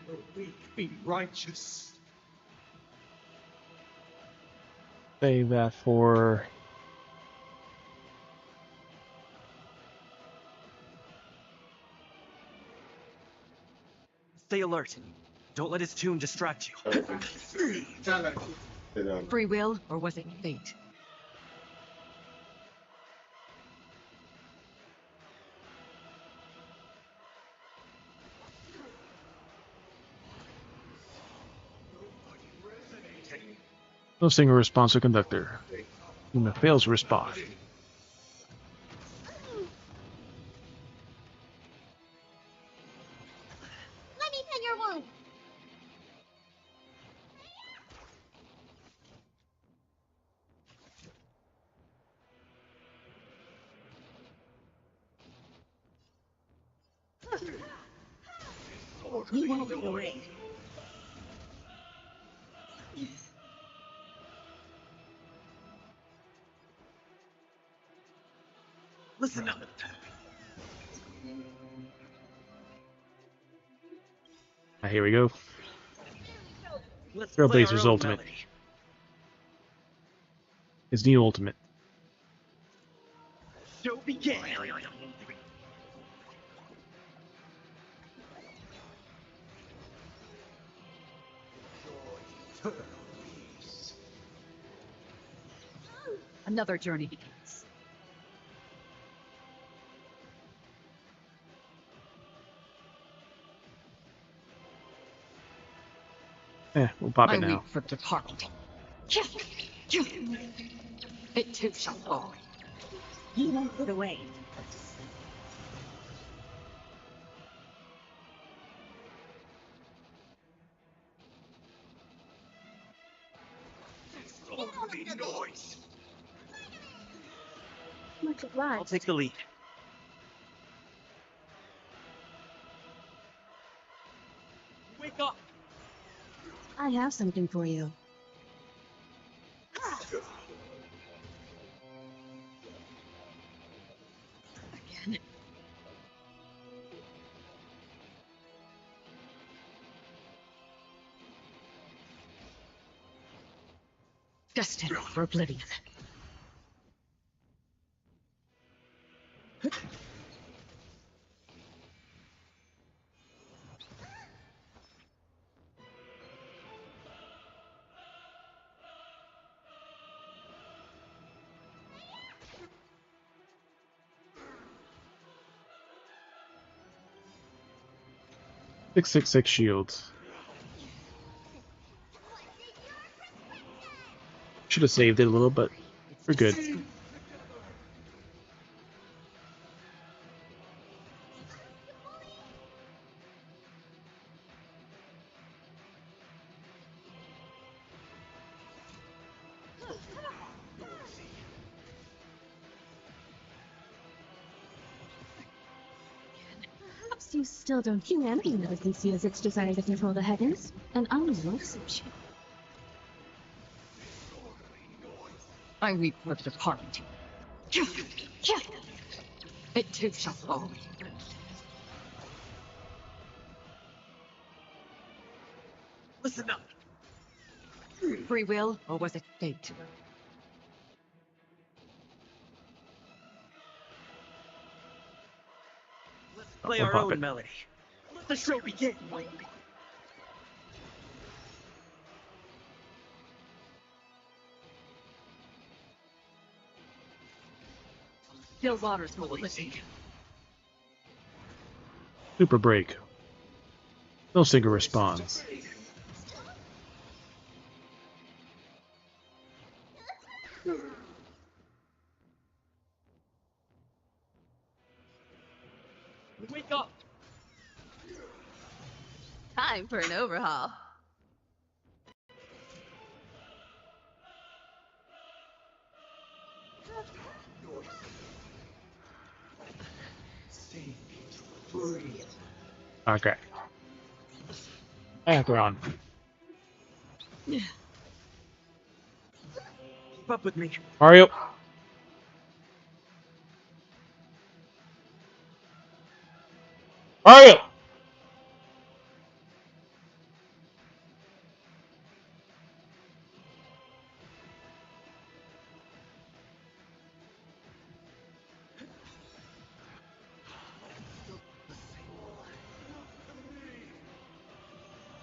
The weak be righteous. Save that for... Stay alert. Don't let his tune distract you. Free will, or was it fate? No singer responds to conductor. When it fails to respond. Let me pin your wound. You won't get away. Listen up. Here we go. Let's play our Trailblazer's own ultimate. melody. His new ultimate. Show begin. Another journey begins. We'll pop I it now. weep for departing. It too shall fall. You won't get away. Noise. Much I'll obliged. take the lead. Wake up. I have something for you. Again. Destined for oblivion. Six shields. Should have saved it a little, but we're good. Perhaps you still don't. Humanity never conceals its desire to control the heavens, and only worship you. I weep for departing. It too shall fall. Listen up. Free will, or was it fate? Let's play We'll our pop own it. melody. Let the show begin. Still waters coalition. Super break. No single response. Wake up. Time for an overhaul. Okay. Background. Keep up with me. Mario. Mario.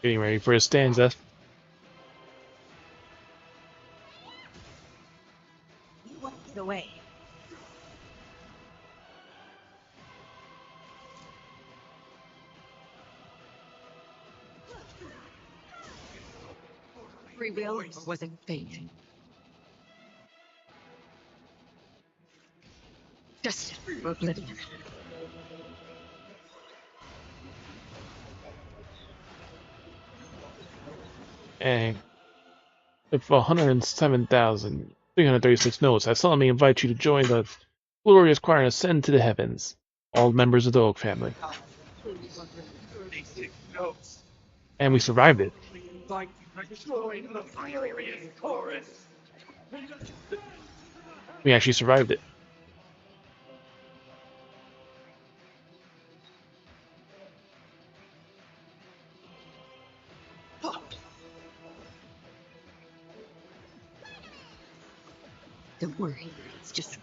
Getting ready for his stanza. You won't get away. Free will, or was it fate? Destined for oblivion. And with 107,336 notes, I solemnly invite you to join the glorious choir and ascend to the heavens. All members of the Oak family. 36 notes. And we survived it. Like destroying the furious chorus. We actually survived it. Don't worry, it's just...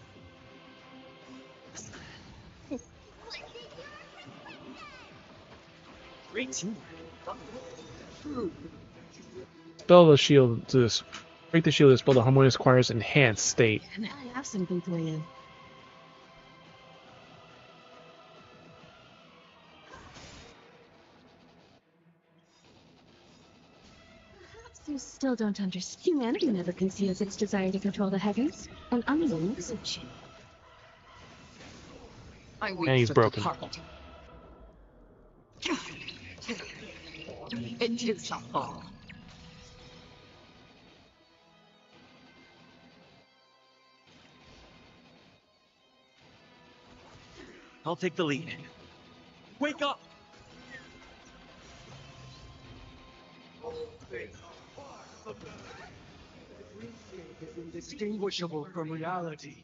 Great teamwork. Spell the shield to this. Break the shield to spell the harmonious choir's enhanced state. And I have something for you. You still don't understand. Humanity never conceals its desire to control the heavens, and unwilling to suit. I And he's broken. It is not all. I'll take the lead. Wake up! Is indistinguishable from reality.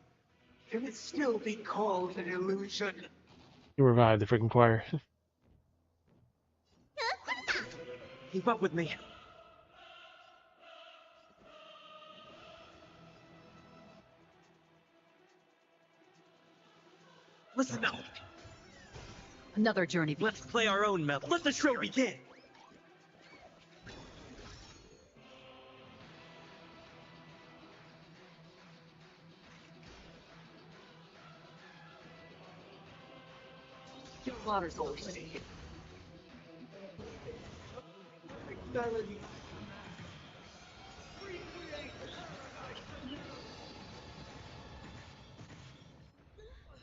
Can it still be called an illusion? He revived the freaking choir. Keep up with me. Listen up. Another journey. Let's play our own melody. Let the show begin. Your water's already.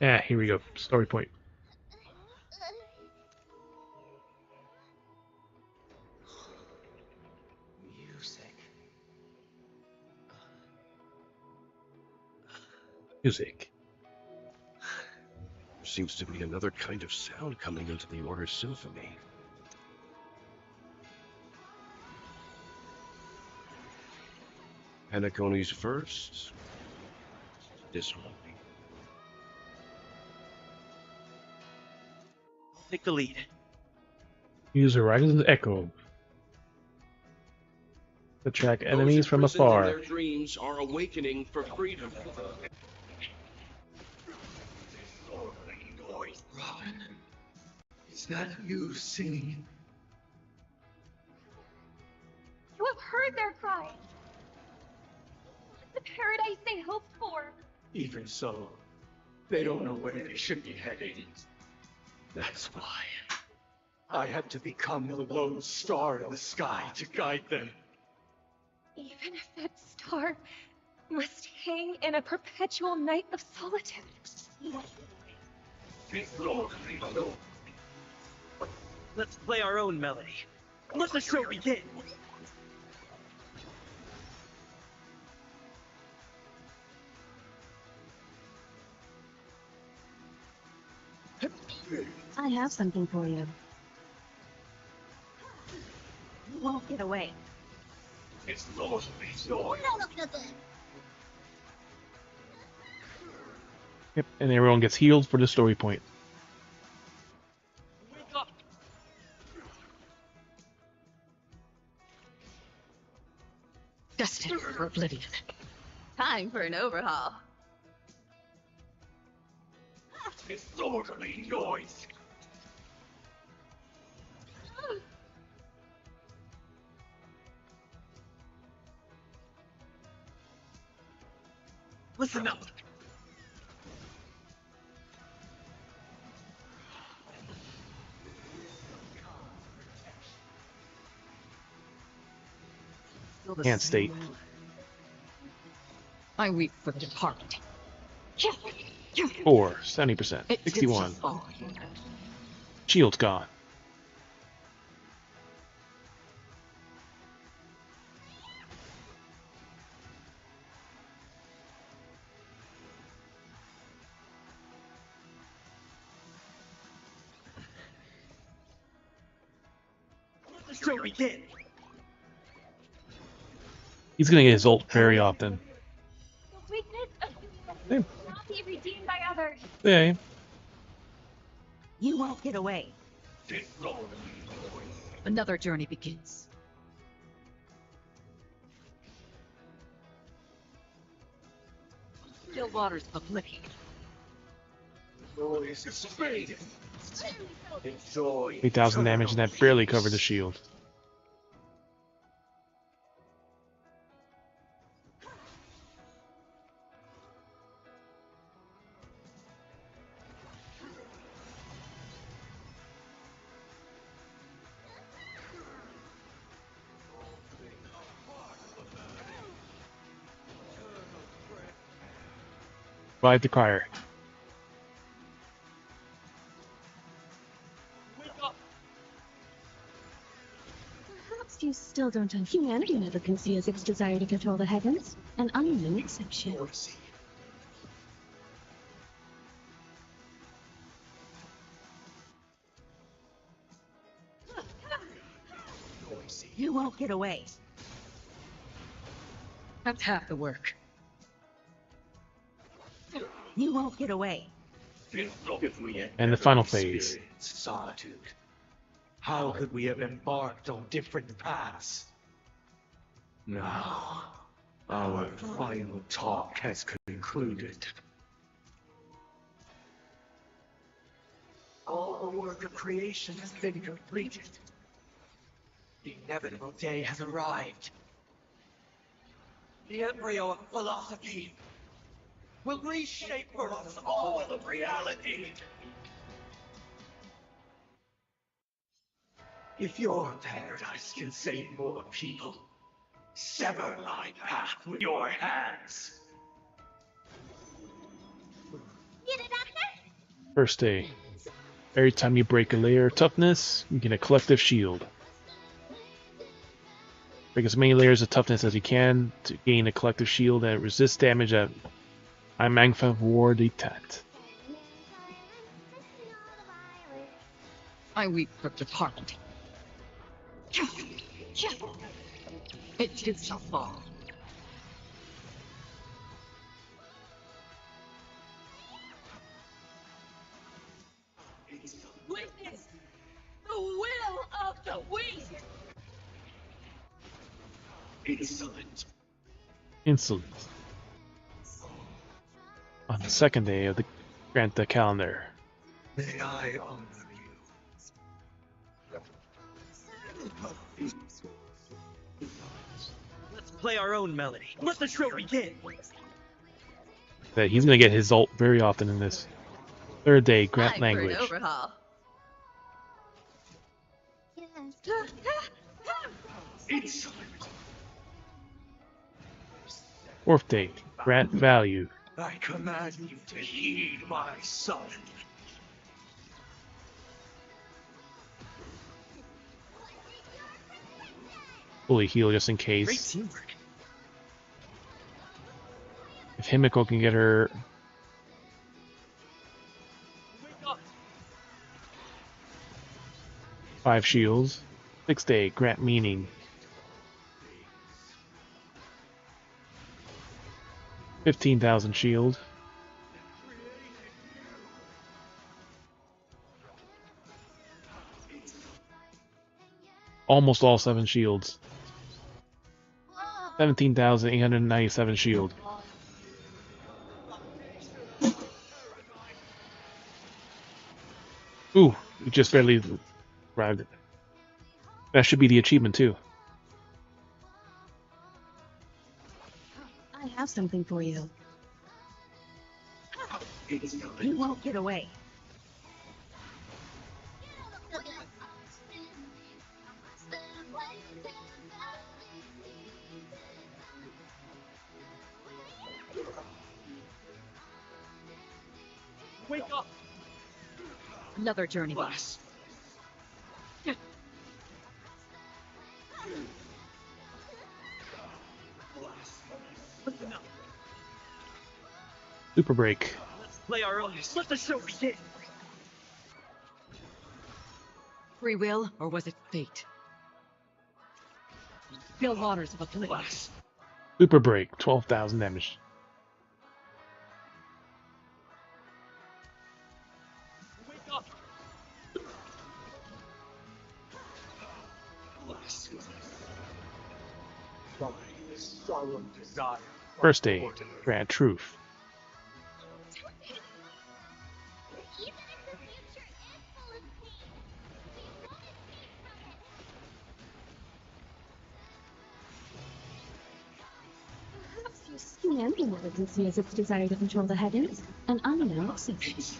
Yeah, here we go. Story point. Music. There seems to be another kind of sound coming into the Order's symphony. Hanakoni's first. This one. Take the lead. Use Horizon's Echo to track enemies from afar. Their dreams are awakening for freedom. Robin, is that you singing? You have heard their cry. The paradise they hoped for. Even so, they don't know where they should be heading. That's why I had to become the lone star in the sky to guide them. Even if that star must hang in a perpetual night of solitude. Let's play our own melody. Let the show begin. I have something for you. You won't get away. It's lost me, joy. Yep, and everyone gets healed for the story point. Wake up! Destined for oblivion. Time for an overhaul. Disorderly noise. Listen up. Can't state. I weep for the departed. 4, 70%, 61. Shield's gone. Let the show begin. He's gonna get his ult very often. The weakness of Same. will not be redeemed by others. Yeah. You won't get away. Another journey begins. Still waters of living. Noise is fading. Enjoy. 8,000 damage, and that barely covered the shield. Revive the crier. Perhaps you still don't understand. Humanity never conceals its desire to control the heavens, an unknown exception. You won't get away. That's half the work. You won't get away. And the final phase. Solitude. How could we have embarked on different paths? Now, our final talk has concluded. All the work of creation has been completed. The inevitable day has arrived. The embryo of philosophy will reshape for us all of reality. If your paradise can save more people, sever my path with your hands. Get it, Doctor? First day. Every time you break a layer of toughness, you get a collective shield. Break as many layers of toughness as you can to gain a collective shield that resists damage at I Magnified War Detect. I weep for department. It too shall fall. Witness the will of the weak. Insolent. On the second day of the grant the calendar. May I honor you. Let's play our own melody. Let the show begin. That he's gonna get his ult very often in this. Third day, grant Time for an language. overhaul. Fourth day, grant value. I command you to heed my son. Fully heal just in case. Great teamwork. If Himiko can get her 5 shields. 6th day, grant meaning. 15,000 shield. Almost all 7 shields. 17,897 shield. Ooh, we just barely grabbed it. That should be the achievement too. I have something for you. You won't get away. Wake up! Another journey. Bless. Super break. Let's play our own. Let the show begin. Free will, or was it fate? Still waters of oblivion. Super break. 12,000 damage. Wake up! Solemn desire. First day, grant truth. Humanity never conceals its desire to control the heavens, and I know exists.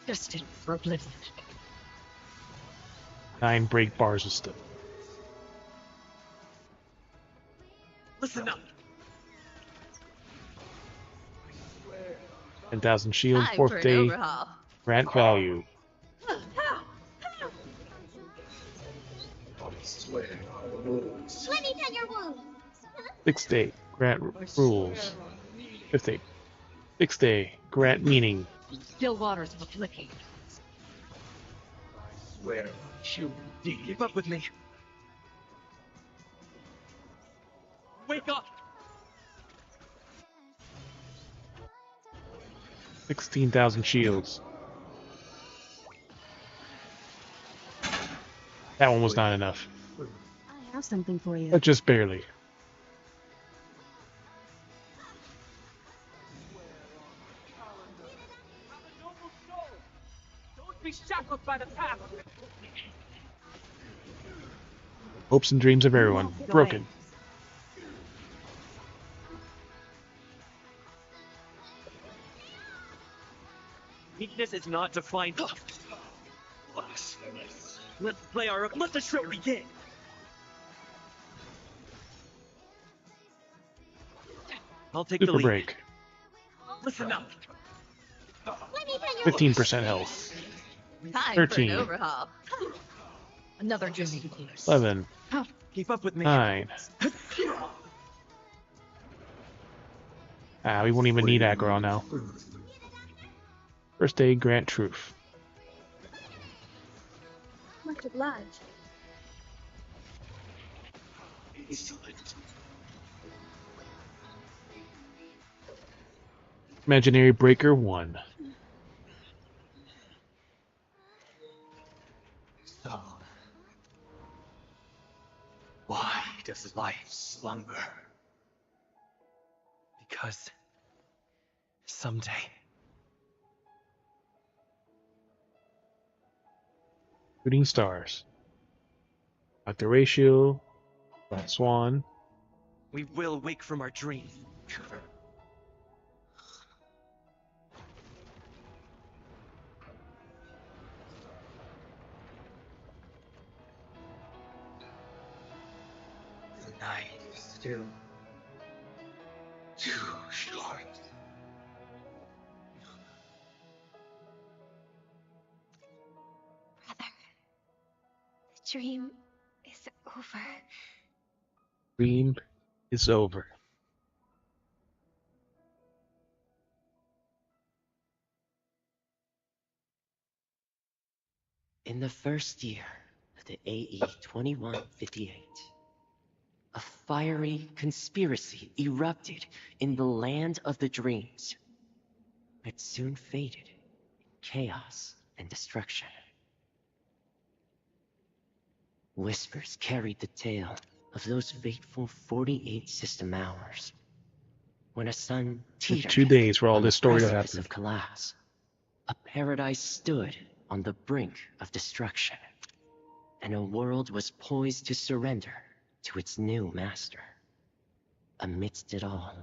Destined for oblivion. 9 break bars of stuff. Listen up. 10,000 shield, Time 4th for an day, overhaul. grant value. Let me tell your wounds. 6th day, grant rules. 5th day, 6th day, grant meaning. Still waters of affliction. Swear, she'll dig. Keep up with me. Wake up! 16,000 shields. That one was not enough. I have something for you. But just barely. Don't be shackled by the past. Hopes and dreams of everyone broken. Weakness is not defined. Let's play our. Let the show begin. I'll take the Super lead. break. Listen up. 15% health. Time 13. for an overhaul. Another journey begins. 11. Keep up with me. 9. We won't even need aggro now. 1st day, grant truth. Much obliged. Imaginary breaker 1. So, why does life slumber? Because someday Shooting stars. Dr. Ratio. Black Swan. we will wake from our dream. The night is still too short. Brother, the dream is over. Dream is over. In the first year of the AE 2158, a fiery conspiracy erupted in the land of the dreams. It soon faded in chaos and destruction. Whispers carried the tale of those fateful 48 system hours, when a sun teetered 2 days for all on the this story to precipice happen. of collapse. A paradise stood on the brink of destruction, and a world was poised to surrender to its new master. Amidst it all,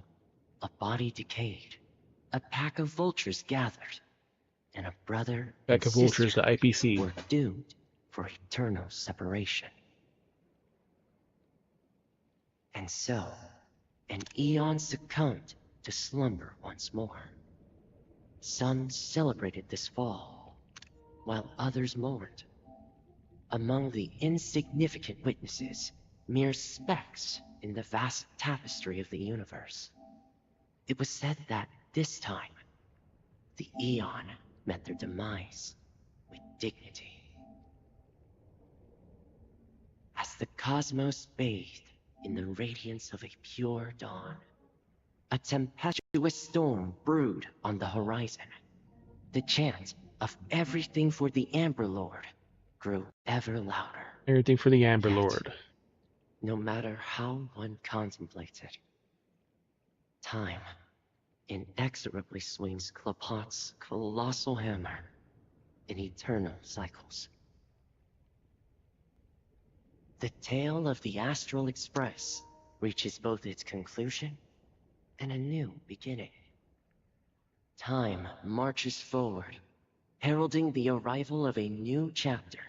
a body decayed, a pack of vultures gathered, and a brother Pack and of vultures, sister the IPC. were doomed for eternal separation. And so, an eon succumbed to slumber once more. Some celebrated this fall, while others mourned. Among the insignificant witnesses, mere specks in the vast tapestry of the universe. It was said that this time, the Eon met their demise with dignity. As the cosmos bathed in the radiance of a pure dawn, a tempestuous storm brewed on the horizon. The chant of everything for the Amber Lord grew ever louder. Everything for the Amber Lord. No matter how one contemplated, time inexorably swings Klapot's colossal hammer, in eternal cycles. The tale of the Astral Express reaches both its conclusion and a new beginning. Time marches forward, heralding the arrival of a new chapter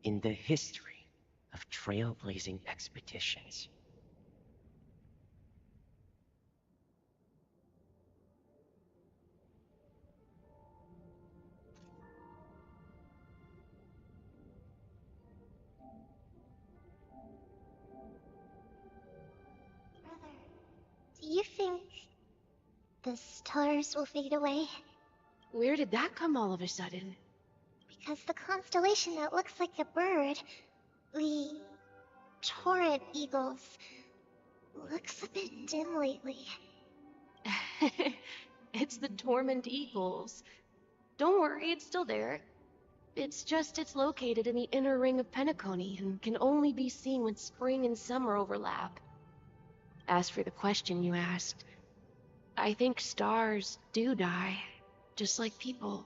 in the history of trailblazing expeditions. Brother, do you think the stars will fade away? Where did that come all of a sudden? Because the constellation that looks like a bird, the torrent eagles, looks a bit dim lately. It's the Torment Eagles. Don't worry, it's still there. It's just it's located in the inner ring of Penacony and can only be seen when spring and summer overlap. As for the question you asked, I think stars do die, just like people.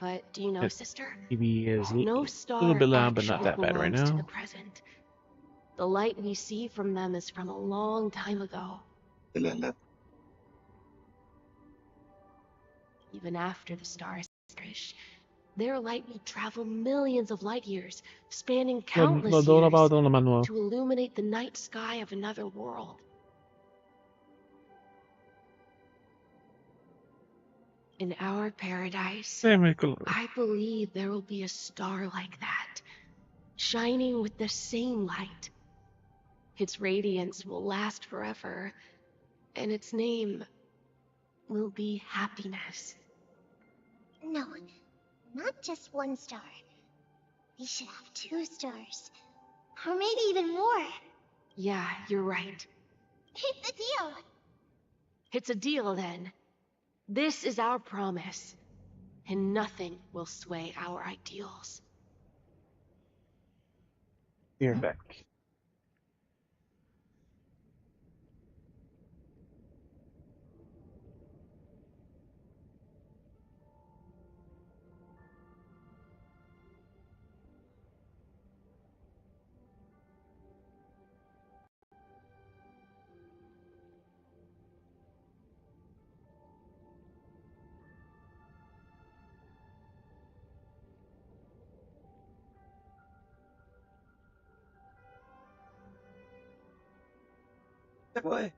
But do you know, sister? TV is a No little star bit loud, but not actually that bad right belongs to the now. present. The light we see from them is from a long time ago. Even after the stars perish, their light will travel millions of light years, spanning countless Lo years, lavato la mano. to illuminate the night sky of another world. In our paradise, I believe there will be a star like that, shining with the same light. Its radiance will last forever, and its name will be happiness. No, not just one star. We should have 2 stars. Or maybe even more. Yeah, you're right. It's a deal. It's a deal then. This is our promise, and nothing will sway our ideals. You're back. What?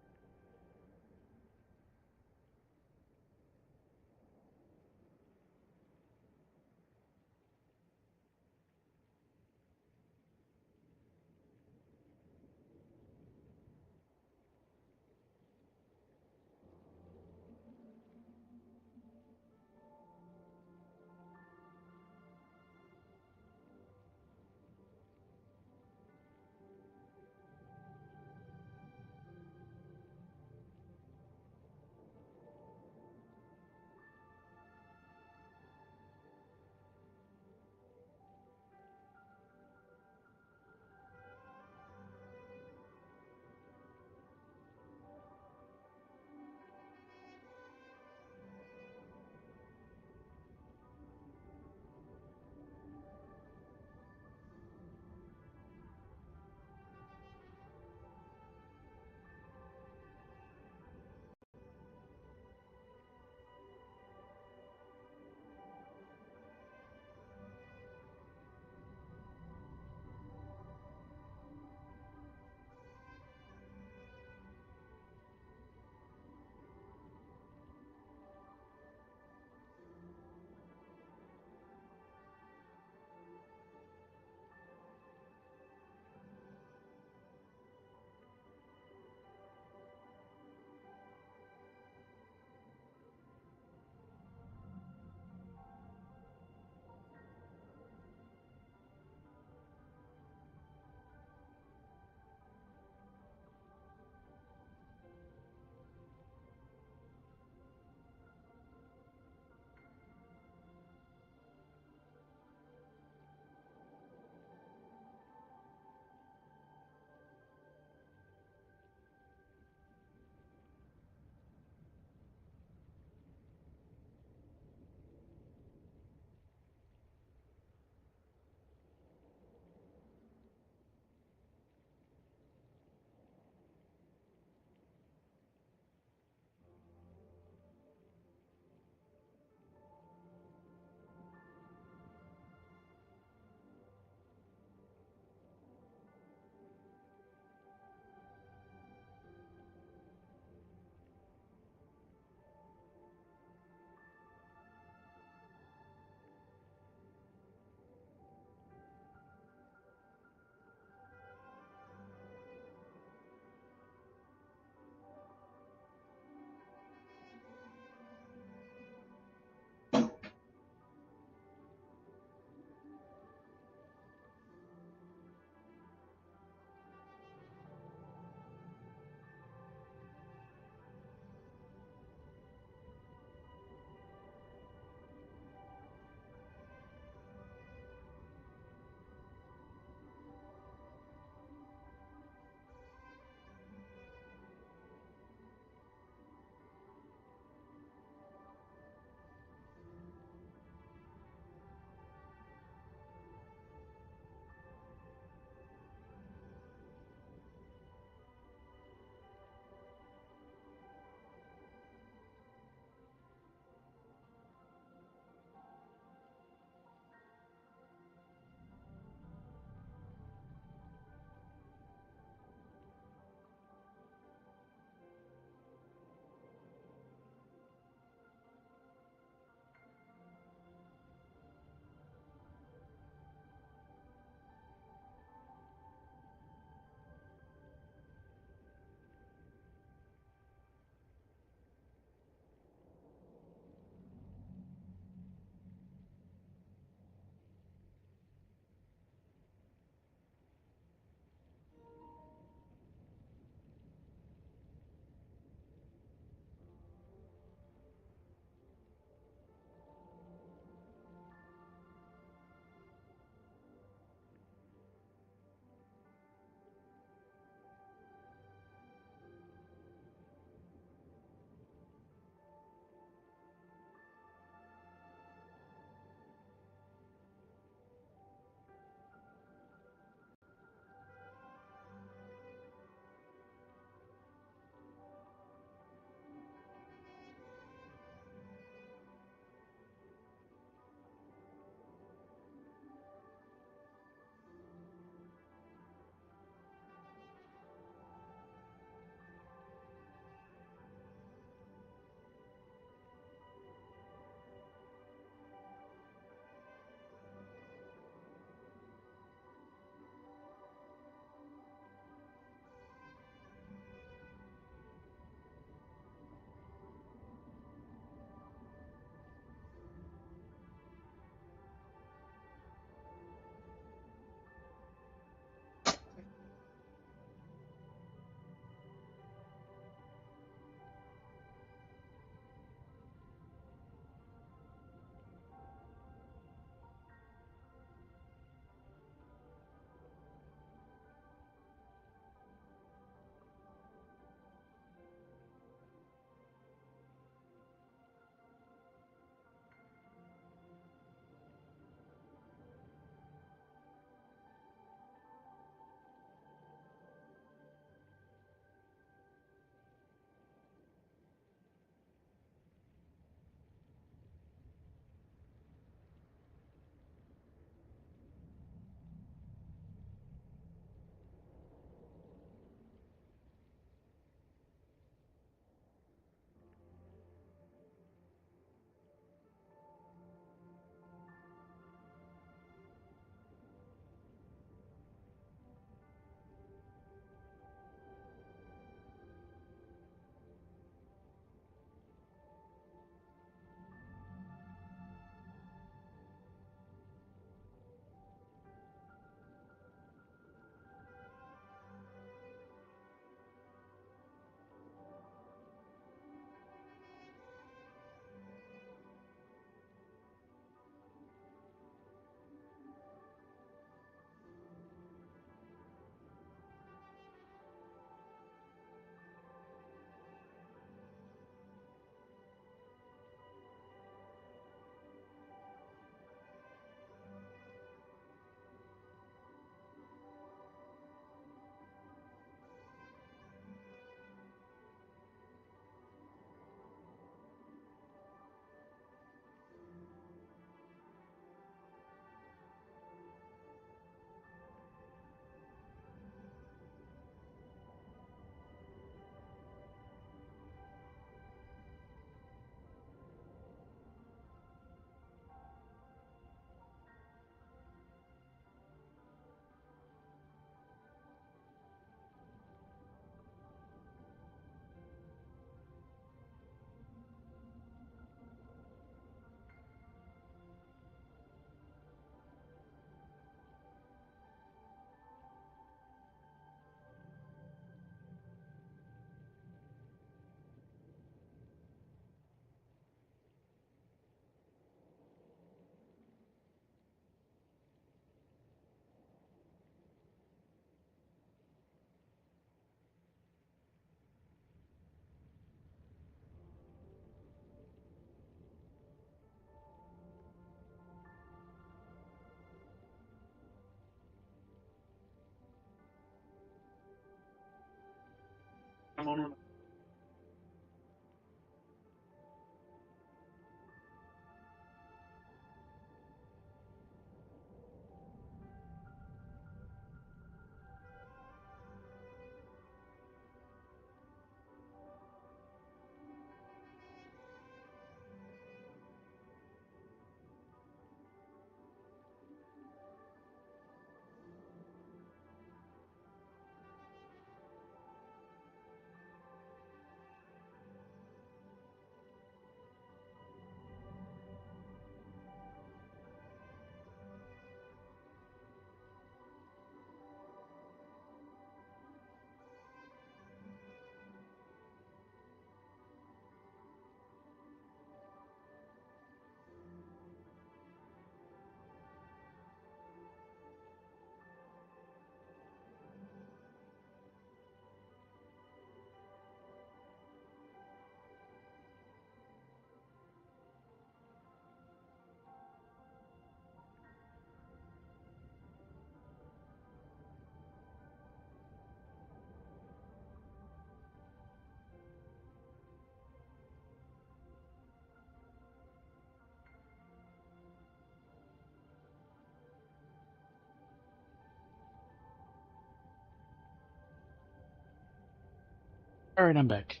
Alright, I'm back.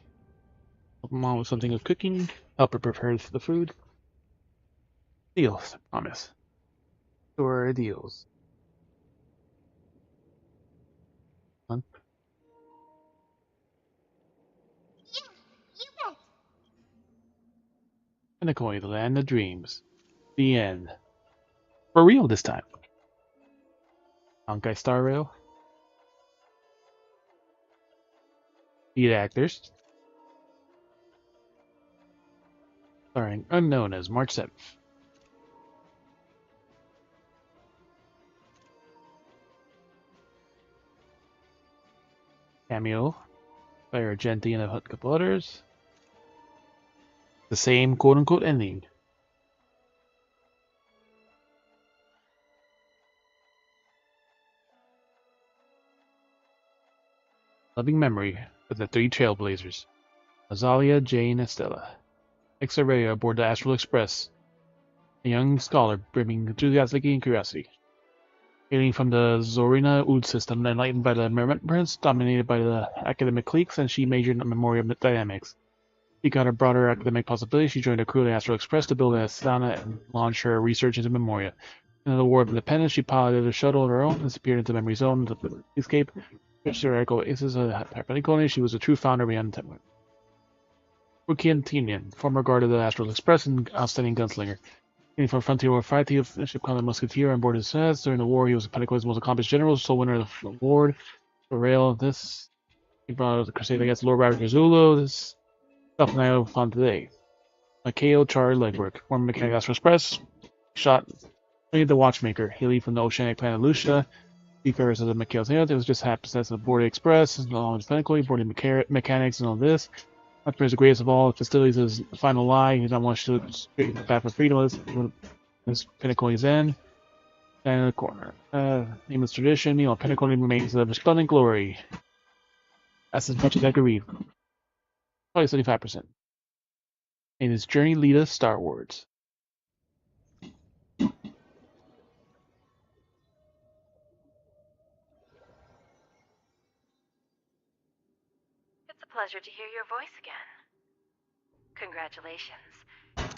Help mom with something of cooking. Help her prepare the food. Deals, I promise. Store deals. Huh? You bet. Pinnacle, the land of dreams. The end. For real this time. Honkai Star Rail. Lead actors. Starring unknown as March 7th. Cameo by Argenti and a couple others. The same quote-unquote ending. Loving memory with the three trailblazers. Azalia, Jane, and Stella. Ex-Array aboard the Astral Express. A young scholar brimming enthusiasm and curiosity. Hailing from the Zorina Ood system, enlightened by the remembrance, dominated by the academic cliques, and she majored in memory dynamics. She got a broader academic possibilities. She joined the crew of the Astral Express to build a Asana and launch her research into Memoria. In the War of Independence, she piloted a shuttle of her own and disappeared into the Memory Zone, the escape. Theoretical aces of the Hypercolony, she was a true founder behind the Temple. Rukian Tinian, former guard of the Astral Express and outstanding gunslinger. From Frontier War 5, he was ship commander Musketeer on board his SAS. During the war, he was Pentagon's most accomplished general, sole winner of the award. For rail, this he brought out the crusade against Lord Rabbit Zulu. This stuff now found today. Makeo Charred Legwork, former mechanic Astral Express, shot the Watchmaker, hailing from the oceanic planet Lucia. Seafarers of the Makeo's Hilt, it was just happenstance of boarding express, along with Pinnacle, boarding mechanics and all this. Not the greatest of all, facilities is the final lie. He doesn't want to straight back for freedom. This Pinnacle is in. And in the corner. Nameless tradition, Pinnacle remains of stunning glory. That's as much as I could read. Probably 75%. And his journey lead us Star Wars. It's a pleasure to hear your voice again. Congratulations.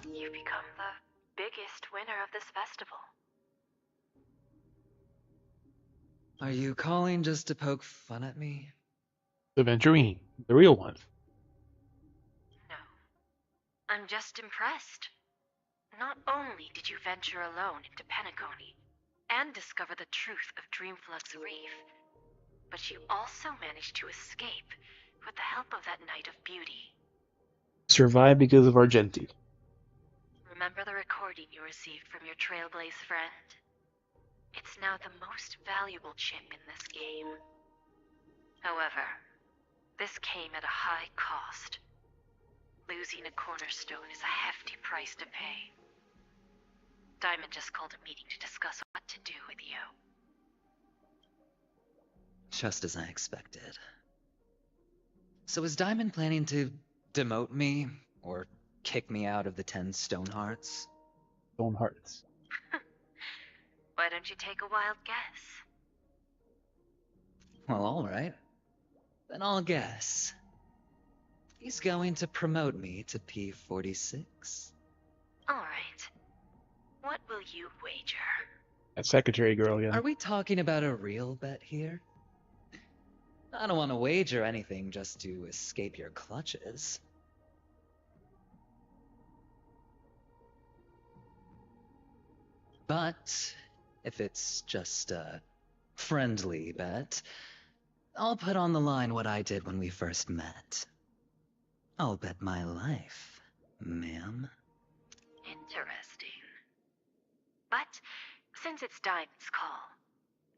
You've become the biggest winner of this festival. Are you calling just to poke fun at me? The Venturine, the real one. No. I'm just impressed. Not only did you venture alone into Penacony and discover the truth of Dreamflux Reef, but you also managed to escape with the help of that Knight of Beauty. Survived because of Argenti. Remember the recording you received from your Trailblaze friend? It's now the most valuable chip in this game. However, this came at a high cost. Losing a cornerstone is a hefty price to pay. Diamond just called a meeting to discuss what to do with you. Just as I expected. So is Diamond planning to demote me or kick me out of the 10 Stonehearts? Stonehearts. Why don't you take a wild guess? Well, alright. Then I'll guess. He's going to promote me to P46. Alright. What will you wager? That secretary girl again. Are we talking about a real bet here? I don't want to wager anything just to escape your clutches. But if it's just a friendly bet, I'll put on the line what I did when we first met. I'll bet my life, ma'am. Interesting. But since it's Diamond's call,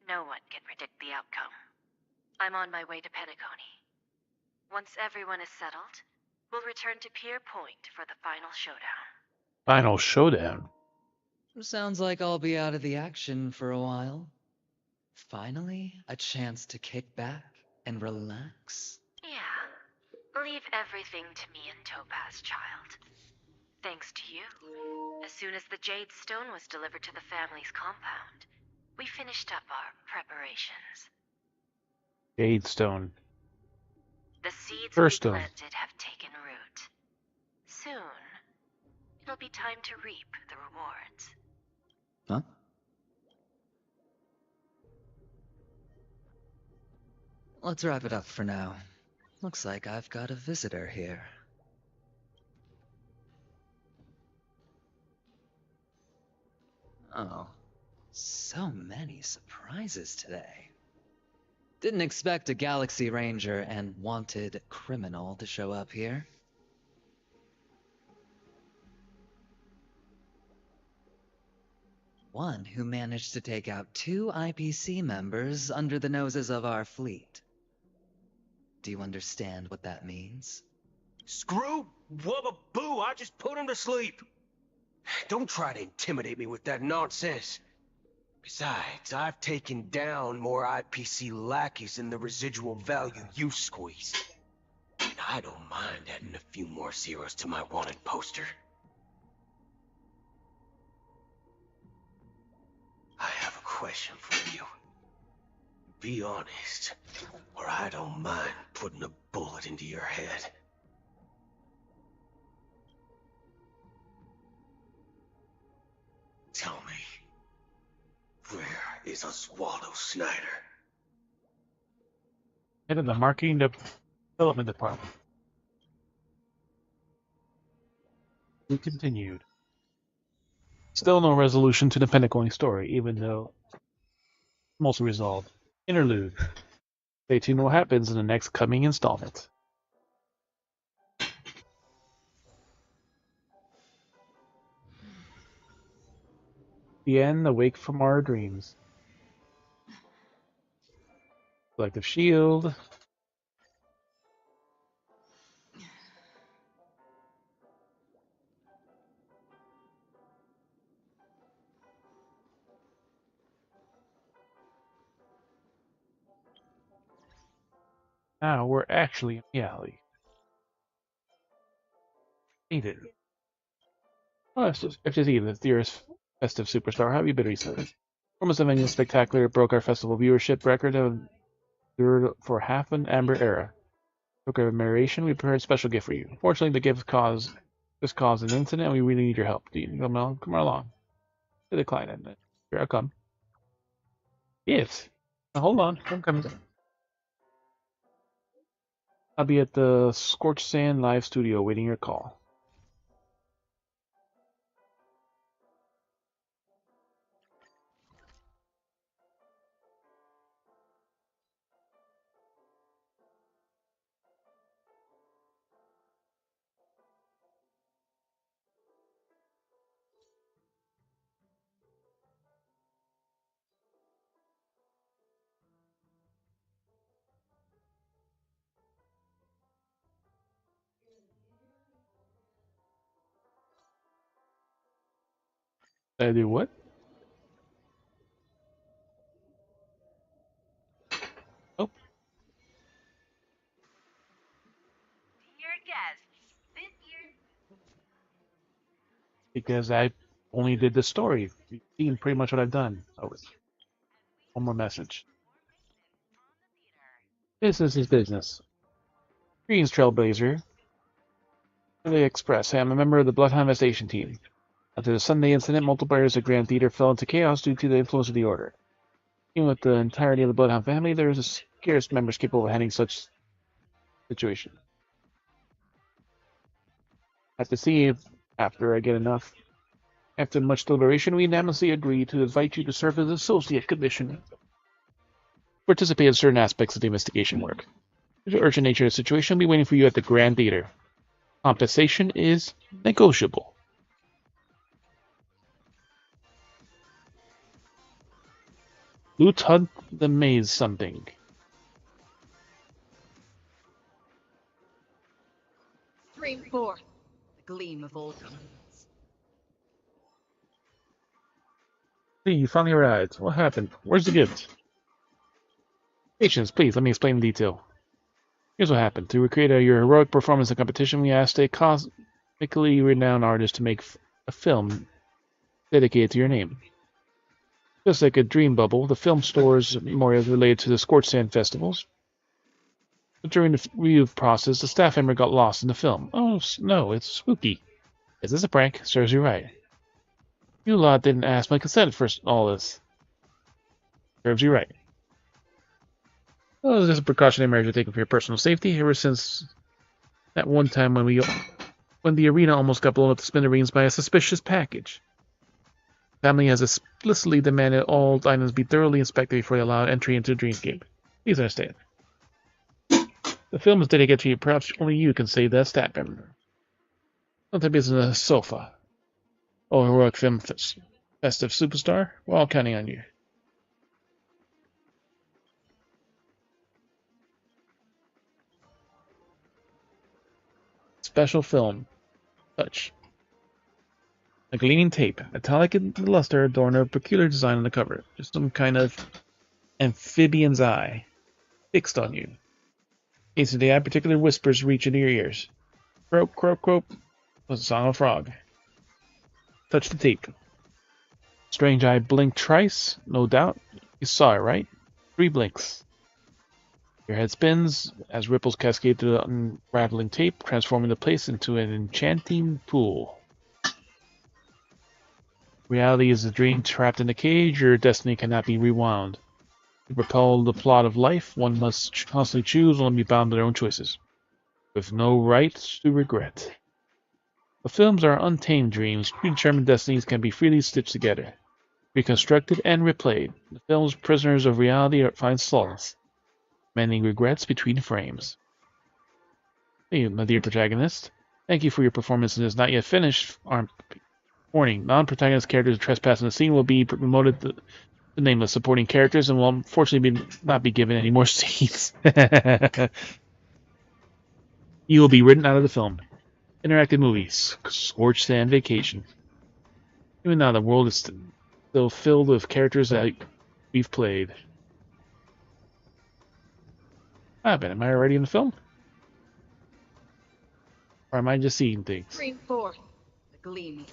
no one can predict the outcome. I'm on my way to Penacony. Once everyone is settled, we'll return to Pier Point for the final showdown. Final showdown? Sounds like I'll be out of the action for a while. Finally, a chance to kick back and relax. Yeah. Leave everything to me and Topaz, child. Thanks to you, as soon as the Jade Stone was delivered to the family's compound, we finished up our preparations. Jade Stone. The seeds Her we stone. planted have taken root. Soon, it'll be time to reap the rewards. Huh? Let's wrap it up for now. Looks like I've got a visitor here. Oh, so many surprises today. Didn't expect a Galaxy Ranger and wanted criminal to show up here. One who managed to take out 2 IPC members under the noses of our fleet. Do you understand what that means? Screw wubba boo, I just put him to sleep. Don't try to intimidate me with that nonsense. Besides, I've taken down more IPC lackeys than the residual value you squeezed. And I don't mind adding a few more zeros to my wanted poster. I have a question for you. Be honest, or I don't mind putting a bullet into your head. Tell me, where is Oswaldo Snyder? Head of the marketing development department. We continued. Still no resolution to the Penacony story, even though mostly resolved. Interlude. Stay tuned what happens in the next coming installment. The end, awake from our dreams. Selective shield. Now we're actually in the alley. Ain't it? Oh, it's just FGZ, the dearest festive superstar. How have you been recently? Almost a spectacular broke our festival viewership record of endured for half an amber era. Took our admiration, we prepared a special gift for you. Fortunately, the gift caused an incident, and we really need your help. Do you come along? To decline it. Here I come. Gift. Now, hold on, I'm coming. I'll be at the Scorched Sand Live Studio waiting your call. I do what? Oh. because I only did the story. You've seen pretty much what I've done. So one more message. Business is business. Greetings, Trailblazer. Relay Express. I am a member of the Bloodhound Investigation team. After the Sunday incident, multiple players at Grand Theater fell into chaos due to the influence of the Order. Even with the entirety of the Bloodhound family, there is a scarce members capable of handling such situation. I have to see if, after I get enough. After much deliberation, we unanimously agree to invite you to serve as Associate Commissioner. Participate in certain aspects of the investigation work. Due to the urgent nature of the situation, we'll be waiting for you at the Grand Theater. Compensation is negotiable. Loot Hunt the Maze something. Stream 4. The gleam of old times. Hey, you finally arrived. What happened? Where's the gift? Patience, please, let me explain in detail. Here's what happened. To recreate your heroic performance in competition, we asked a cosmically renowned artist to make a film dedicated to your name. Just like a dream bubble, the film stores memorials related to the Scorched Sand festivals. But during the review process, the staff member got lost in the film. Oh, no, it's spooky. Is this a prank? Serves you right. You lot didn't ask my consent for all this. Serves you right. Well, this is a precautionary measure taken for your personal safety ever since that one time when the arena almost got blown up to smithereens by a suspicious package. The family has explicitly demanded all items be thoroughly inspected before they allow entry into Dreamscape. Please understand. The film is dedicated to you. Perhaps only you can save that staff member. Don't take business on a sofa. Oh, heroic film festive superstar. We're all counting on you. Special film. Touch. A gleaming tape, metallic in the luster, adorned a peculiar design on the cover. Just some kind of amphibian's eye. Fixed on you. Hasten the eye, particular whispers reach into your ears. Croak, croak, croak. Was the song of a frog. Touch the tape. Strange eye blinked thrice, no doubt. You saw it, right? 3 blinks. Your head spins as ripples cascade through the unraveling tape, transforming the place into an enchanting pool. Reality is a dream trapped in a cage. Your destiny cannot be rewound. To propel the plot of life, one must constantly choose and be bound by their own choices, with no right to regret. The films are untamed dreams. Predetermined destinies can be freely stitched together, reconstructed, and replayed. The film's prisoners of reality find solace, mending regrets between frames. Hey, my dear protagonist. Thank you for your performance in this not yet finished. Warning, non-protagonist characters trespassing the scene will be promoted to nameless supporting characters and will unfortunately not be given any more scenes. You will be written out of the film. Interactive movies. Scorched Sand Vacation. Even now, the world is still filled with characters that we've played. Am I already in the film? Or am I just seeing things? Stream 4. The gleam.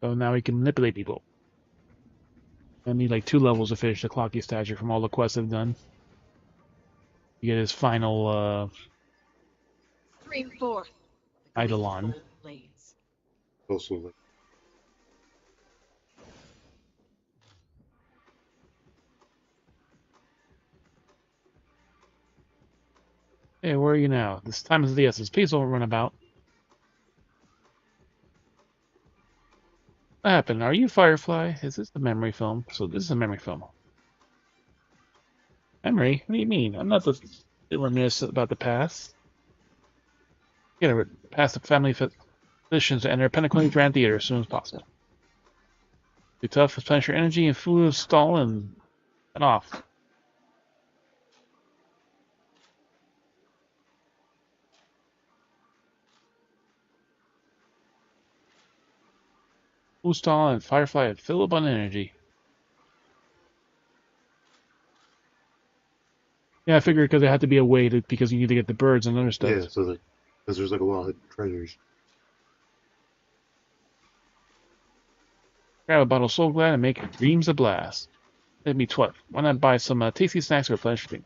So now we can manipulate people. I need like 2 levels to finish the clocky stature from all the quests I've done. You get his final Stream 4. Eidolon. Also, Hey, where are you now? This time is of the essence. Please don't run about. What happened? Are you Firefly? Is this a memory film? So this is a memory film. Memory? What do you mean? I'm not the reminiscent about the past. You gotta pass the family physicians to enter Pentaconi Grand Theater as soon as possible. Be tough, replenish your energy and food stall and off. Boost on and Firefly and fill up on energy. Yeah, I figured because it had to be a way to, because you need to get the birds and other stuff. Yeah, so because there's like a lot of treasures. Grab a bottle of Soul Glad and make dreams a blast. Let me twat. Why not buy some tasty snacks or replenish thing?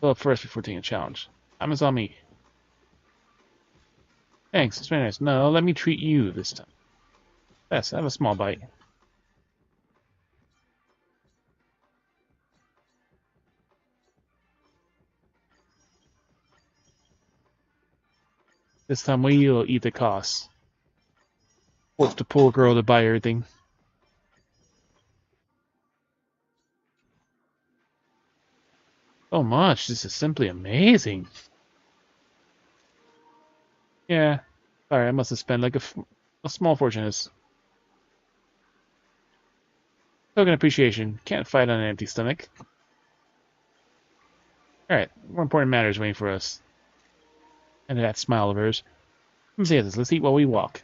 Fill up first before taking a challenge. Time is on me. Thanks, it's very nice. No, let me treat you this time. Yes, have a small bite. This time we'll eat the cost. Force the poor girl to buy everything. So much. This is simply amazing. Yeah. Sorry, I must have spent like a small fortune. Is token appreciation. Can't fight on an empty stomach. Alright, more important matters waiting for us. And that smile of hers. Let's say this. Let's eat while we walk.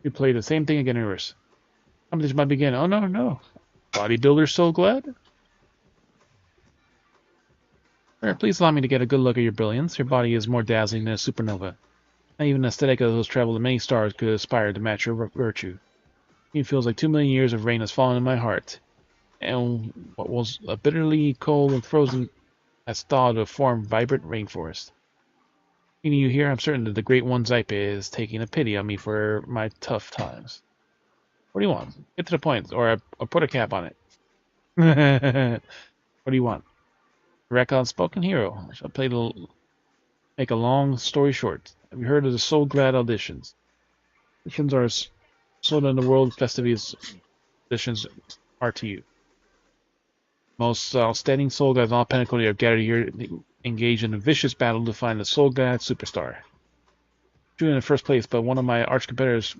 We play the same thing again in reverse. Competition might begin. Oh no, no. Bodybuilder's so glad. Alright, please allow me to get a good look at your brilliance. Your body is more dazzling than a supernova. Not even an aesthetic of those traveled to many stars could aspire to match your virtue. It feels like 2 million years of rain has fallen in my heart. And what was a bitterly cold and frozen has thawed to form vibrant rainforest. Meeting you here, I'm certain that the Great One Zaipe is taking a pity on me for my tough times. What do you want? Get to the point, or I'll put a cap on it. What do you want? Direct unspoken hero. I shall make a long story short. Have you heard of the Soul Glad auditions? Auditions are sold in the world festivities. Auditions are to you. Most outstanding Soul Glads in all Penacony are gathered here, engaged in a vicious battle to find the Soul Glad superstar. Shooting in first place, but one of my arch competitors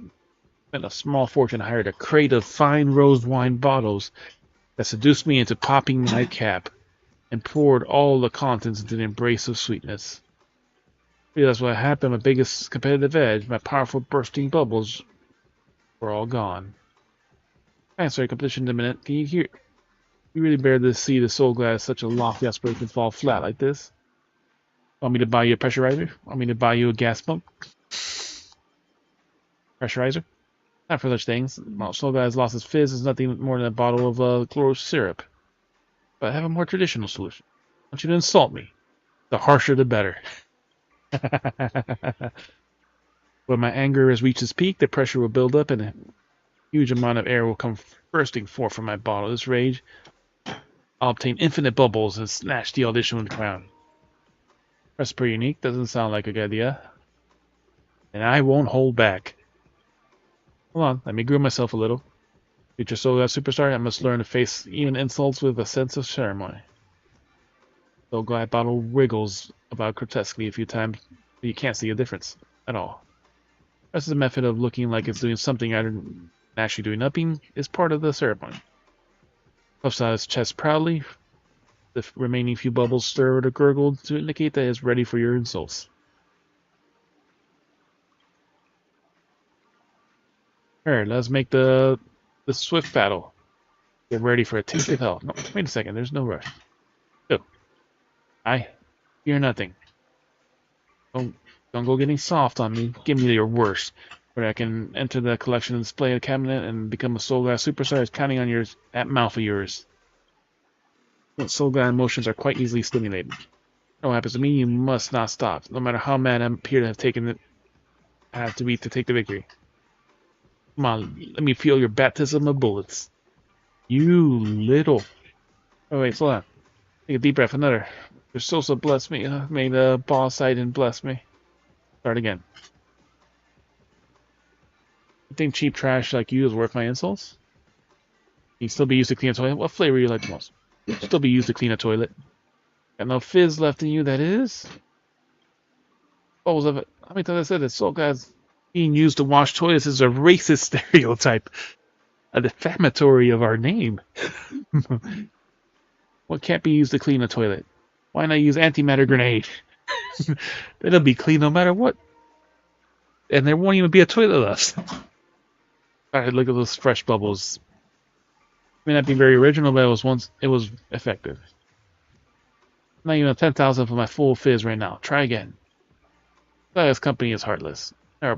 spent a small fortune and hired a crate of fine rose wine bottles that seduced me into popping my cap and poured all the contents into an embrace of sweetness. Realized what happened, my biggest competitive edge, my powerful bursting bubbles were all gone. Sorry, competition in a minute. Can you hear? You really bear to see the Soul Glad such a lofty aspiration fall flat like this? Want me to buy you a pressurizer? Want me to buy you a gas pump? Pressurizer? Not for such things. Well, Soul Glad has lost his fizz is nothing more than a bottle of chloro syrup. But I have a more traditional solution. I want you to insult me. The harsher the better. When my anger has reached its peak, the pressure will build up and a huge amount of air will come bursting forth from my bottle. This rage, I'll obtain infinite bubbles and snatch the audition from the ground. Recipe unique, doesn't sound like a good idea. And I won't hold back. Hold on, let me groom myself a little. Future Soul Glad superstar, I must learn to face even insults with a sense of ceremony. Soul Glad bottle wriggles about grotesquely a few times, but you can't see a difference at all. This is a method of looking like it's doing something rather than actually doing nothing is part of the ceremony. Puffs out his chest proudly. The remaining few bubbles stir or gurgle to indicate that it's ready for your insults. Alright, let's make the swift battle. Get ready for a taste of hell. No, wait a second, there's no rush. Go. I fear nothing. Don't go getting soft on me. Give me your worst. Where I can enter the collection and display a cabinet and become a Soul Glad superstar is counting on that mouth of yours. Soul Glad emotions are quite easily stimulated. What happens to me, you must not stop. No matter how mad I appear to have taken it, I have to be to take the victory. Come on, let me feel your baptism of bullets. You little. Oh wait, slow down. Take a deep breath. Another. Your Sosa bless me. May the boss Sidon bless me. Start again. You think cheap trash like you is worth my insults? You still be used to clean a toilet? What flavor you like the most? Still be used to clean a toilet. Got no fizz left in you, that is? Bowls of it. How many times I said that Soul Glad's being used to wash toilets is a racist stereotype? a defamatory of our name. What can't be used to clean a toilet? Why not use antimatter grenade? It'll be clean no matter what. And there won't even be a toilet left. Alright, look at those fresh bubbles. May not be very original, but it was effective. Not even a 10,000 for my full fizz right now. Try again. This company is heartless. I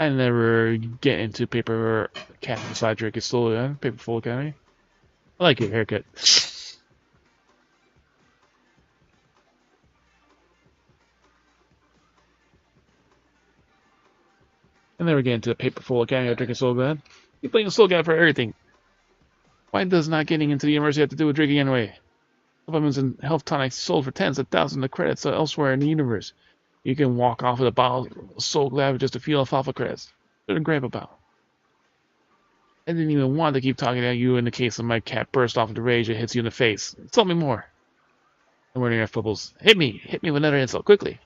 never get into paper cat beside drink. It's still paper full academy. I like your haircut. I never get into the paper full academy. I drink a soul glad. You playing a soul glad for everything. Why does not getting into the university have to do with drinking anyway? Supplements and health tonics sold for tens of thousands of credits elsewhere in the universe. You can walk off with a bottle of soul glad with just a few alfalfa credits. What to grab about? I didn't even want to keep talking to you in the case of my cat burst off into rage and hits you in the face. Tell me more. I'm running out of bubbles. Hit me with another insult, quickly.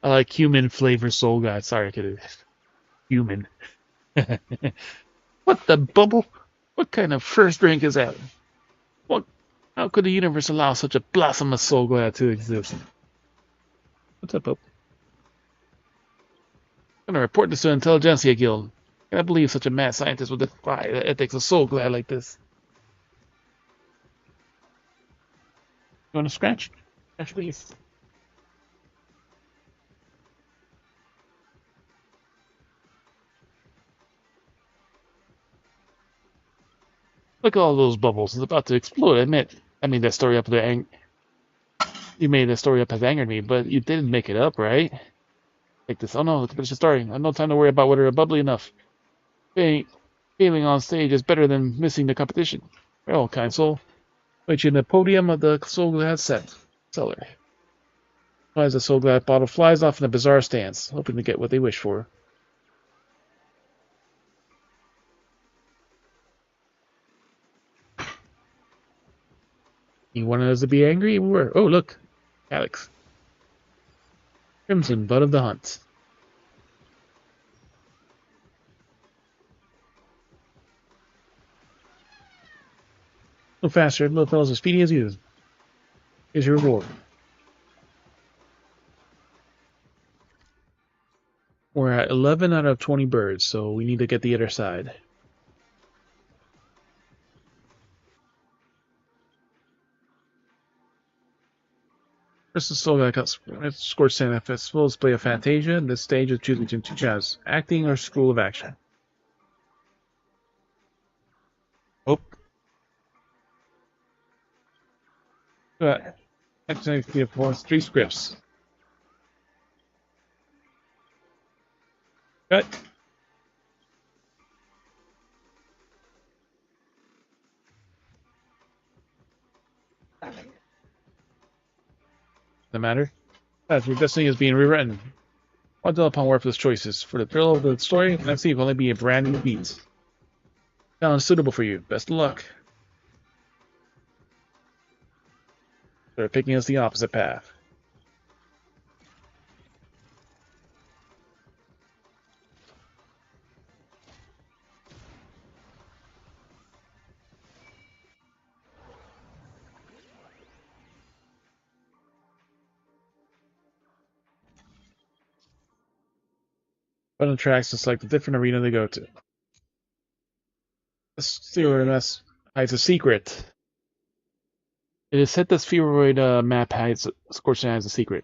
I like human flavor soul god. Sorry, I could human. What the bubble? What kind of first drink is that? What? How could the universe allow such a blasphemous soul god to exist? What's up, Pope? I'm gonna report this to the Intelligentsia Guild. I can't believe such a mad scientist would defy the ethics of soul glad like this. You wanna scratch? Scratch, please. Look at all those bubbles. It's about to explode. I made that story up there. You made that story up has angered me, but you didn't make it up, right? Like this. Oh no, let's finish the story. I have no time to worry about whether it's bubbly enough. Failing on stage is better than missing the competition. Well, kind soul. Wait you in the podium of the Soul Glad set. Cellar. As the Soul Glad bottle flies off in a bizarre stance, hoping to get what they wish for. You wanted us to be angry? We were. Oh, look. Alex. Crimson, butt of the hunt. A little faster, little fellas as speedy as you. Here's your reward. We're at 11 out of 20 birds, so we need to get the other side. First, the Soul Glad scored Santa Festival display of Fantasia. This stage is choosing between two jobs, acting or school of action. Oh. Accidentally performs 3 scripts. Cut. The matter? As your destiny is being rewritten. I'll dwell upon worthless choices. For the thrill of the story, next week will only be a brand new beat. Sounds suitable for you. Best of luck. They're picking us the opposite path. Button tracks to select a different arena to go to. This mess hides a secret. It is said the spheroid map hides Scorching as a secret.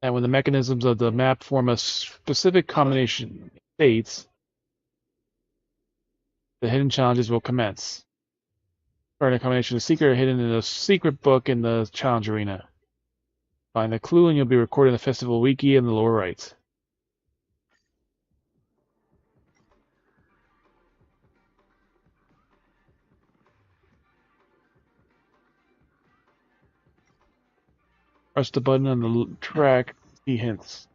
And when the mechanisms of the map form a specific combination of states, the hidden challenges will commence. Starting a combination of secret hidden in a secret book in the challenge arena. Find the clue and you'll be recording the festival wiki in the lower right. Press the button on the track to see hints.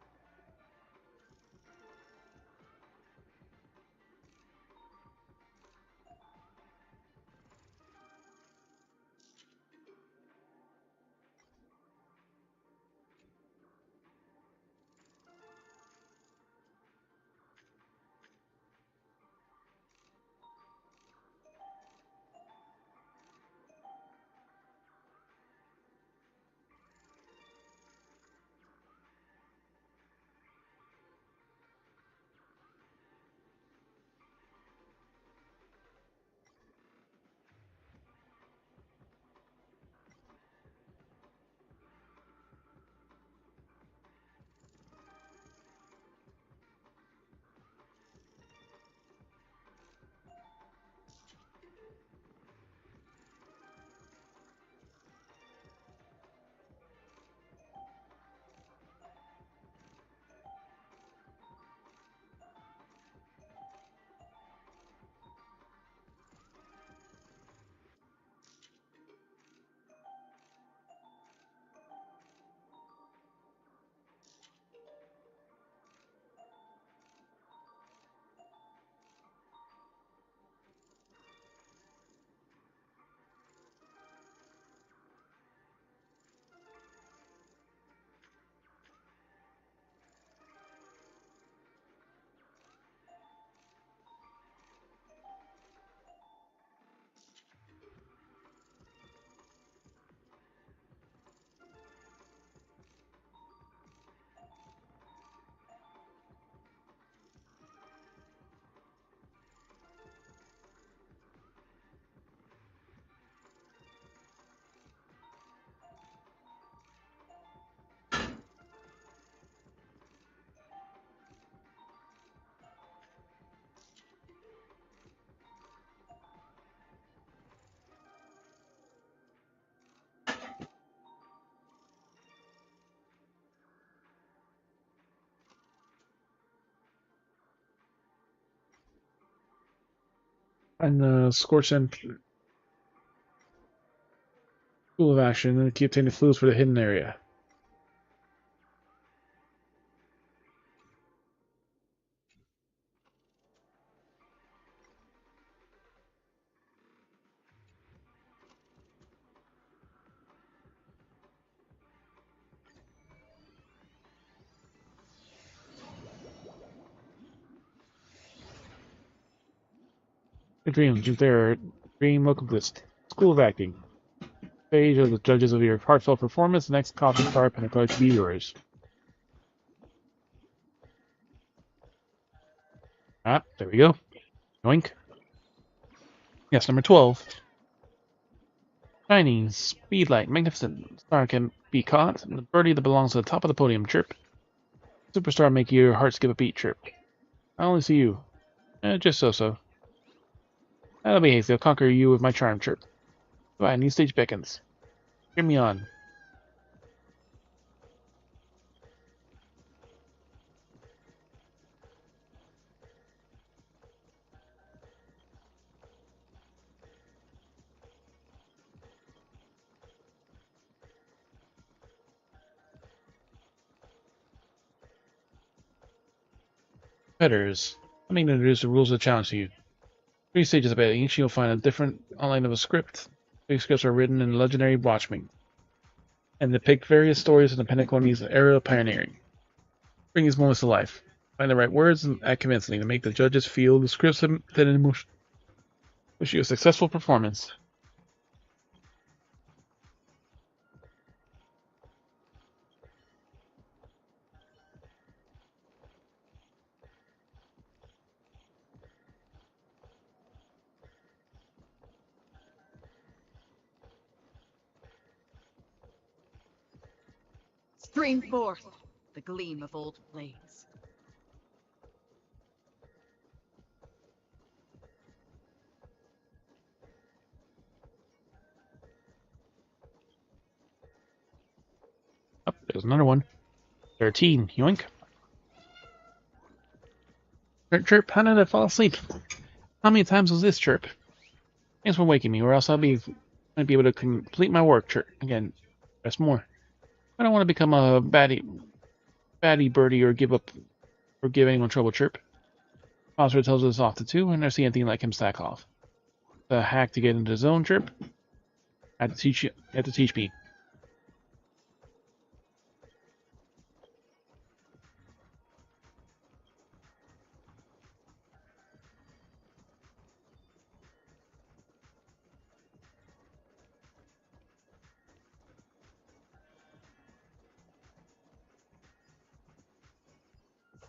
And Scorch and Pool of Action, and keep obtaining clues for the hidden area. Your dreams, there. Dream, welcome to the School of Acting. Page of the judges of your heartfelt performance. Next coffee star Pinnacle to be yours. Ah, there we go. Yoink. Yes, number 12. Shining, speedlight, magnificent. Star can be caught. The birdie that belongs to the top of the podium. Chirp. Superstar make your heart skip a beat. Chirp. I only see you. Just so. That'll be hasty. I'll conquer you with my charm. Chirp. Goodbye, new stage beckons. Hear me on. Headers. Let me introduce the rules of the challenge to you. 3 stages of it. Each you'll find a different outline of a script. These scripts are written in legendary Watchmen and depict various stories in the Penacony's era of pioneering. Bring these moments to life. Find the right words and act convincingly to make the judges feel the script's that emotion. Wish you a successful performance. Stream forth the gleam of old blades. Oh, there's another one. 13. Yoink. Chirp, chirp. How did I fall asleep? How many times was this, chirp? Thanks for waking me, or else might be able to complete my work. Chirp. Again, rest more. I don't want to become a batty birdie or give anyone trouble. Chirp. Foster tells us off to 2, and never see anything like him stack off. The hack to get into the zone. Chirp. I have to teach you. You have to teach me.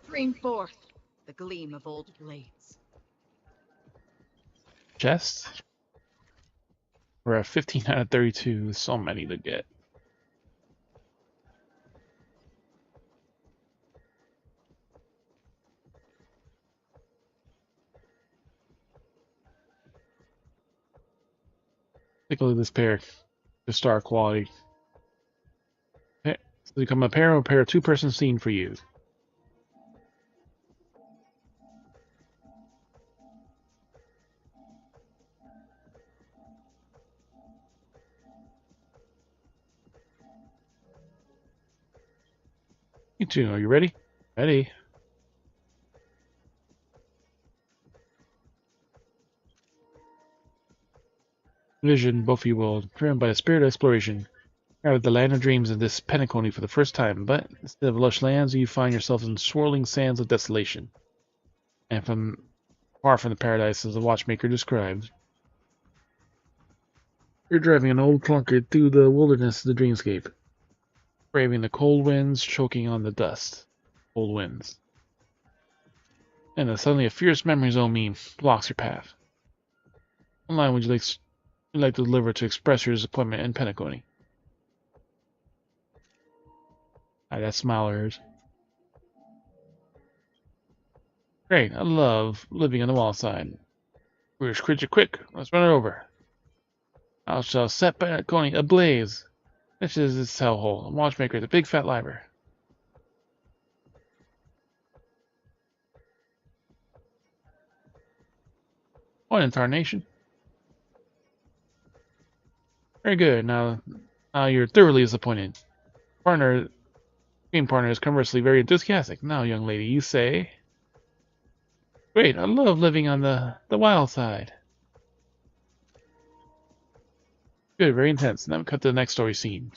Stream forth the gleam of old blades. Chest. We're at 15 out of 32. So many to get. Take a look at this pair. The star quality. Okay. So become a pair of 2-person scene for you. You two, are you ready? Ready. Vision, both of you will, driven by the spirit of exploration. Out of the land of dreams in this Penacony for the first time, but instead of lush lands, you find yourself in swirling sands of desolation. And far from the paradise as the watchmaker described. You're driving an old clunker through the wilderness of the dreamscape, braving the cold winds, choking on the dust. Cold winds. And then suddenly a fierce memory zone meme blocks your path. What line would you like to deliver to express your disappointment in Penacony? That smile of hers. Great, I love living on the wall side. British creature, quick, let's run it over. I shall set Penacony ablaze. This is this hellhole. A watchmaker is a big fat liar. One incarnation. Very good. Now you're thoroughly disappointed. Game partner is conversely very enthusiastic. Now, young lady, you say, "Great, I love living on the wild side." Good, very intense. Now cut to the next story scene.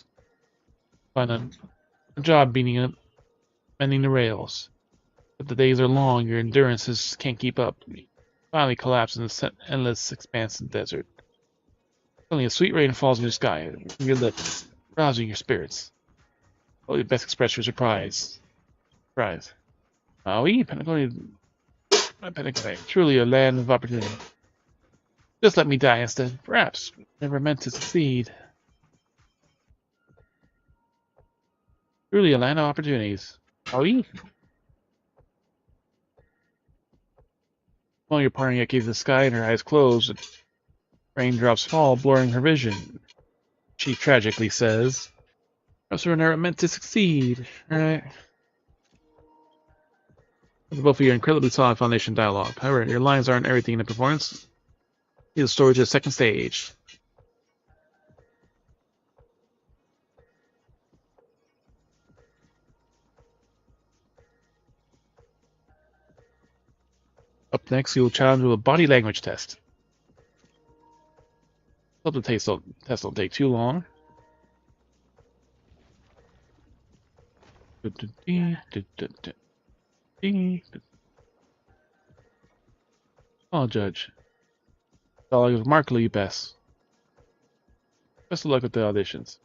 Find a job mending the rails. But the days are long, your endurances can't keep up. You finally collapse in the endless expanse of the desert. Suddenly a sweet rain falls from the sky, from your lips, rousing your spirits. Oh, you best express your surprise. Surprise. Ah oui, Penacony, truly a land of opportunity. Just let me die instead. Perhaps. Never meant to succeed. Truly a land of opportunities. Ah oui. While your partner yet keeps the sky and her eyes closed, raindrops fall, blurring her vision. She tragically says, "Perhaps we were never meant to succeed." Alright. Both of you are incredibly solid foundation dialogue. However, your lines aren't everything in the performance. See the story to the second stage. Up next, you will challenge with a body language test. Hope the test don't take too long. Oh, Judge. Dialogue is remarkably best. Best of luck with the auditions.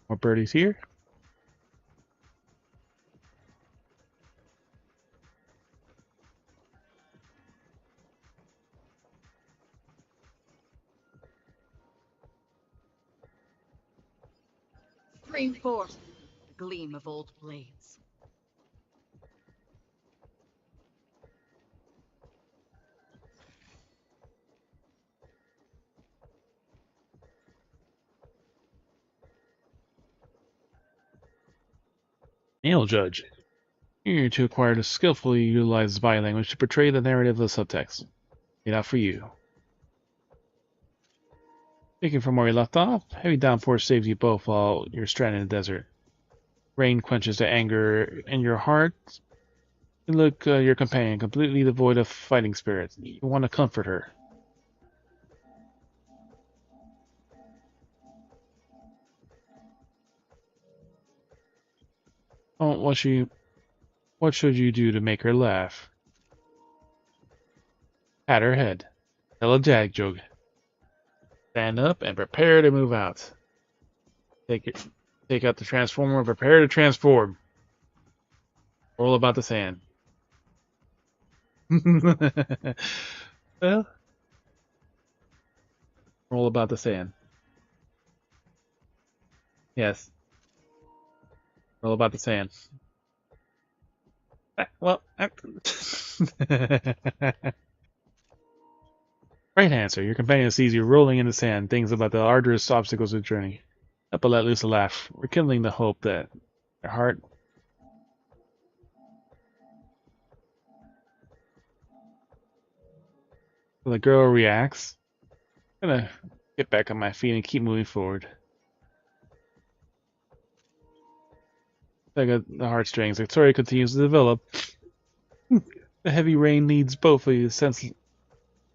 More birdies here. Spring forth, the gleam of old blades. Nail Judge. You're to acquire to skillfully utilize body language to portray the narrative of the subtext. Made out for you. Taking from where we left off, heavy downpour saves you both while you're stranded in the desert. Rain quenches the anger in your heart. You look your companion, completely devoid of fighting spirit. You want to comfort her. Oh, what should you do to make her laugh? Pat her head. Tell a jag joke. Stand up and prepare to move out. Take out the transformer and prepare to transform. Roll about the sand. Well, roll about the sand. Yes. Roll about the sand. Well, right answer. Your companion sees you rolling in the sand, thinks about the arduous obstacles of the journey. Up and let loose a laugh, rekindling the hope that their heart. The girl reacts. I'm gonna get back on my feet and keep moving forward. I got the heartstrings. The story continues to develop. The heavy rain leads both of you to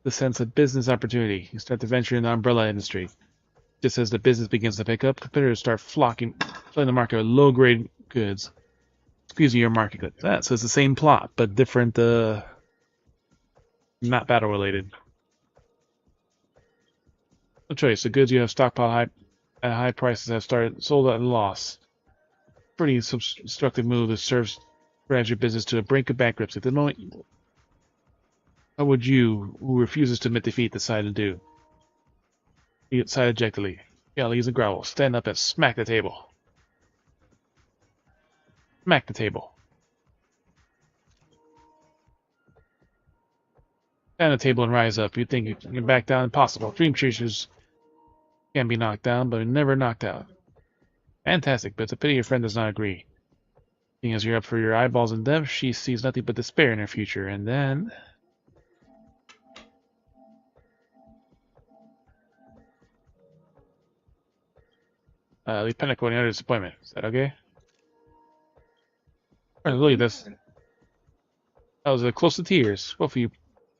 the sense of business opportunity. You start to venture in the umbrella industry. Just as the business begins to pick up, competitors start flooding the market with low-grade goods. Excuse me, your market goods. So it's the same plot, but different, not battle-related. No choice. The goods you have stockpiled at high prices have sold at a loss. Pretty destructive move that drives your business to the brink of bankruptcy. At the moment, what would you, who refuses to admit defeat, decide to do? He sighed dejectedly. Yells and growls. Stand up and smack the table. Smack the table. Stand on the table and rise up. You think you can back down? Impossible. Dream chasers can be knocked down, but never knocked out. Fantastic, but it's a pity your friend does not agree. Seeing as you're up for your eyeballs in depth, she sees nothing but despair in her future, and then... leave Pinnacle under disappointment. Is that okay? Alright, look at this. That was close to tears. Both of you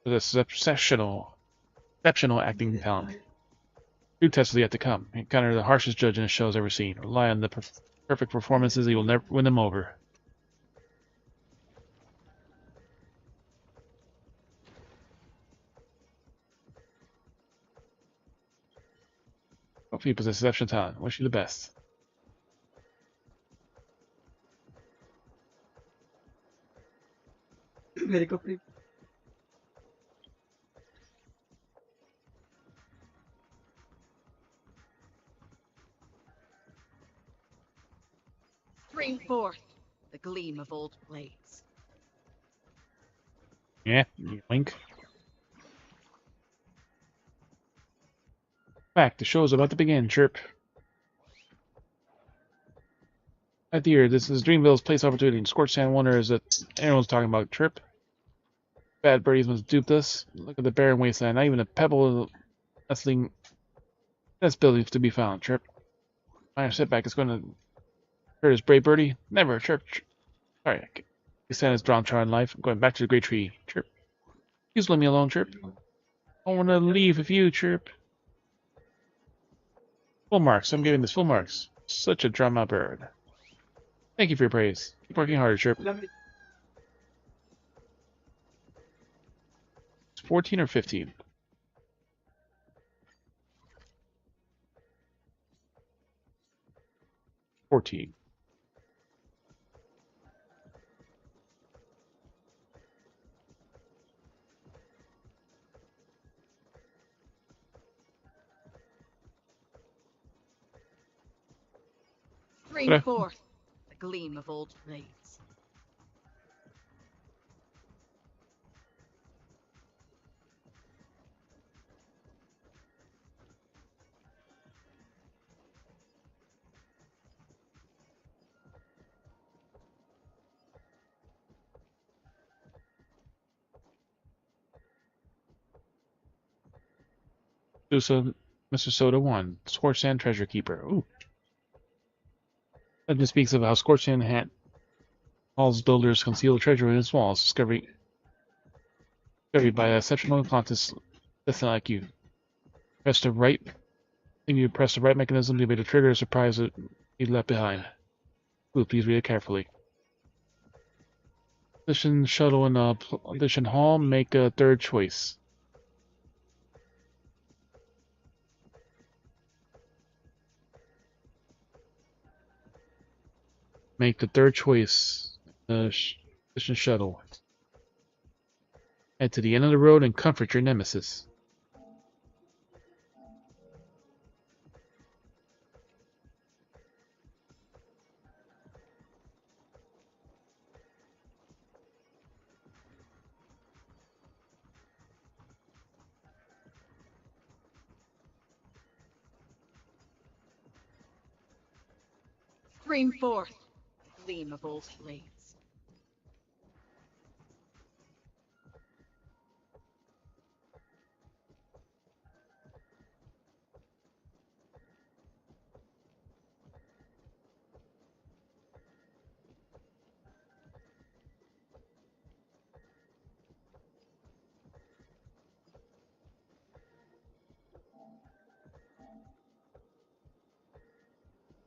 possess exceptional acting talent. True test is yet to come. Encounter the harshest judge in the show's ever seen. Rely on the perfect performances, you will never win them over. Both of you possess exceptional talent. Wish you the best. Medical free. Stream forth the gleam of old blades. Yeah, yoink. Back, the show's about to begin, Chirp. At the year, this is Dreamville's place opportunity. Scorch Sand wonders that everyone's talking about Chirp. Bad birdies must duped us. Look at the barren wasteland. Not even a pebble of nestling nest buildings to be found. Chirp. Minor setback is going to hurt his brave birdie. Never. Chirp. Sorry. His sand is drawn in life. I'm going back to the great tree. Chirp. Please let me alone, Chirp. I want to leave with you, Chirp. Full marks. I'm giving this full marks. Such a drama bird. Thank you for your praise. Keep working harder, Chirp. It's 14 or 15? 14. Stream forth the gleam of old blades. So, Mr. Soda 1, Scorch Sand Treasure Keeper. Ooh. Legend speaks of how Scorch Sand Hall's builders conceal treasure within its walls, discovered by an exceptional contest destined like you. If you press the right mechanism, you'll be able to trigger a surprise that you left behind. Ooh, please read it carefully. Audition shuttle and audition hall, make a third choice. Make the third choice. Audition shuttle. Head to the end of the road and comfort your nemesis. Stream forth the gleam of old blades.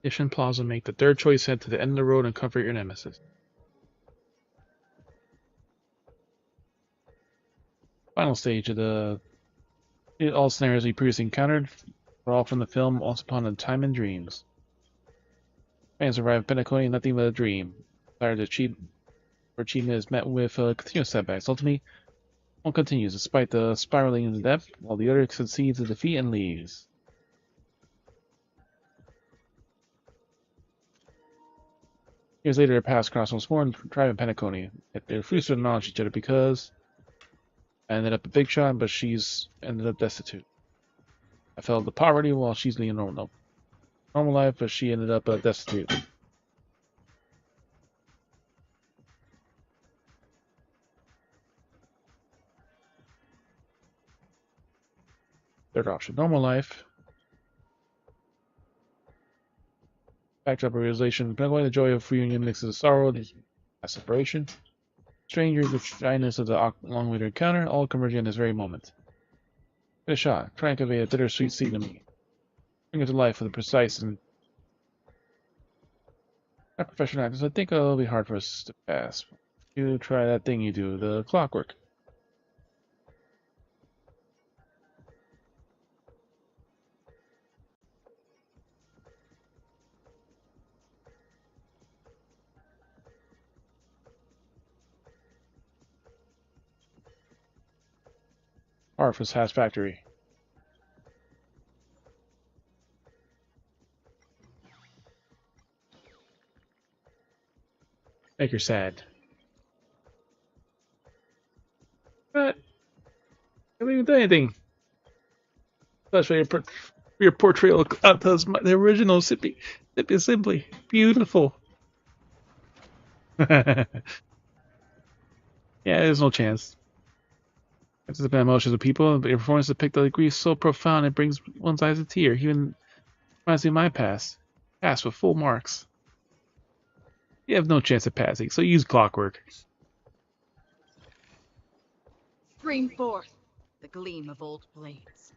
Audition Plaza, make the third choice, head to the end of the road and comfort your nemesis. Final stage of all scenarios we previously encountered were all from the film Once Upon a Time in Dreams. Fans arrive at Pinnacle, nothing but a dream. Desire to achievement is met with continuous setbacks. Ultimately, one continues despite the spiraling into depth, while the other concedes the defeat and leaves. Years later, their paths cross once more and drive in Penacony. They refuse to acknowledge each other because I ended up a big shot, but she's ended up destitute. I fell into poverty while she's leading a normal normal life, but she ended up destitute. Third option, normal life. Backdrop realization. Penguin, the joy of reunion mixes with sorrow, the separation. Strangers, the shyness of the long-awaited encounter, all converging in this very moment. Get a shot. Try and convey a bittersweet scene to me. Bring it to life with a precise and not professional actors. I think it'll be hard for us to pass. You try that thing you do, the clockwork. Harf's Hatch Factory. Make her sad. But I haven't even done anything. That's your portrayal of the original simply beautiful. Yeah, there's no chance. It's the emotions of people, but your performance depicts the grief so profound it brings one's eyes a tear. Even reminds me of my past. Past with full marks. You have no chance of passing, so use clockwork. Stream forth the gleam of old blades.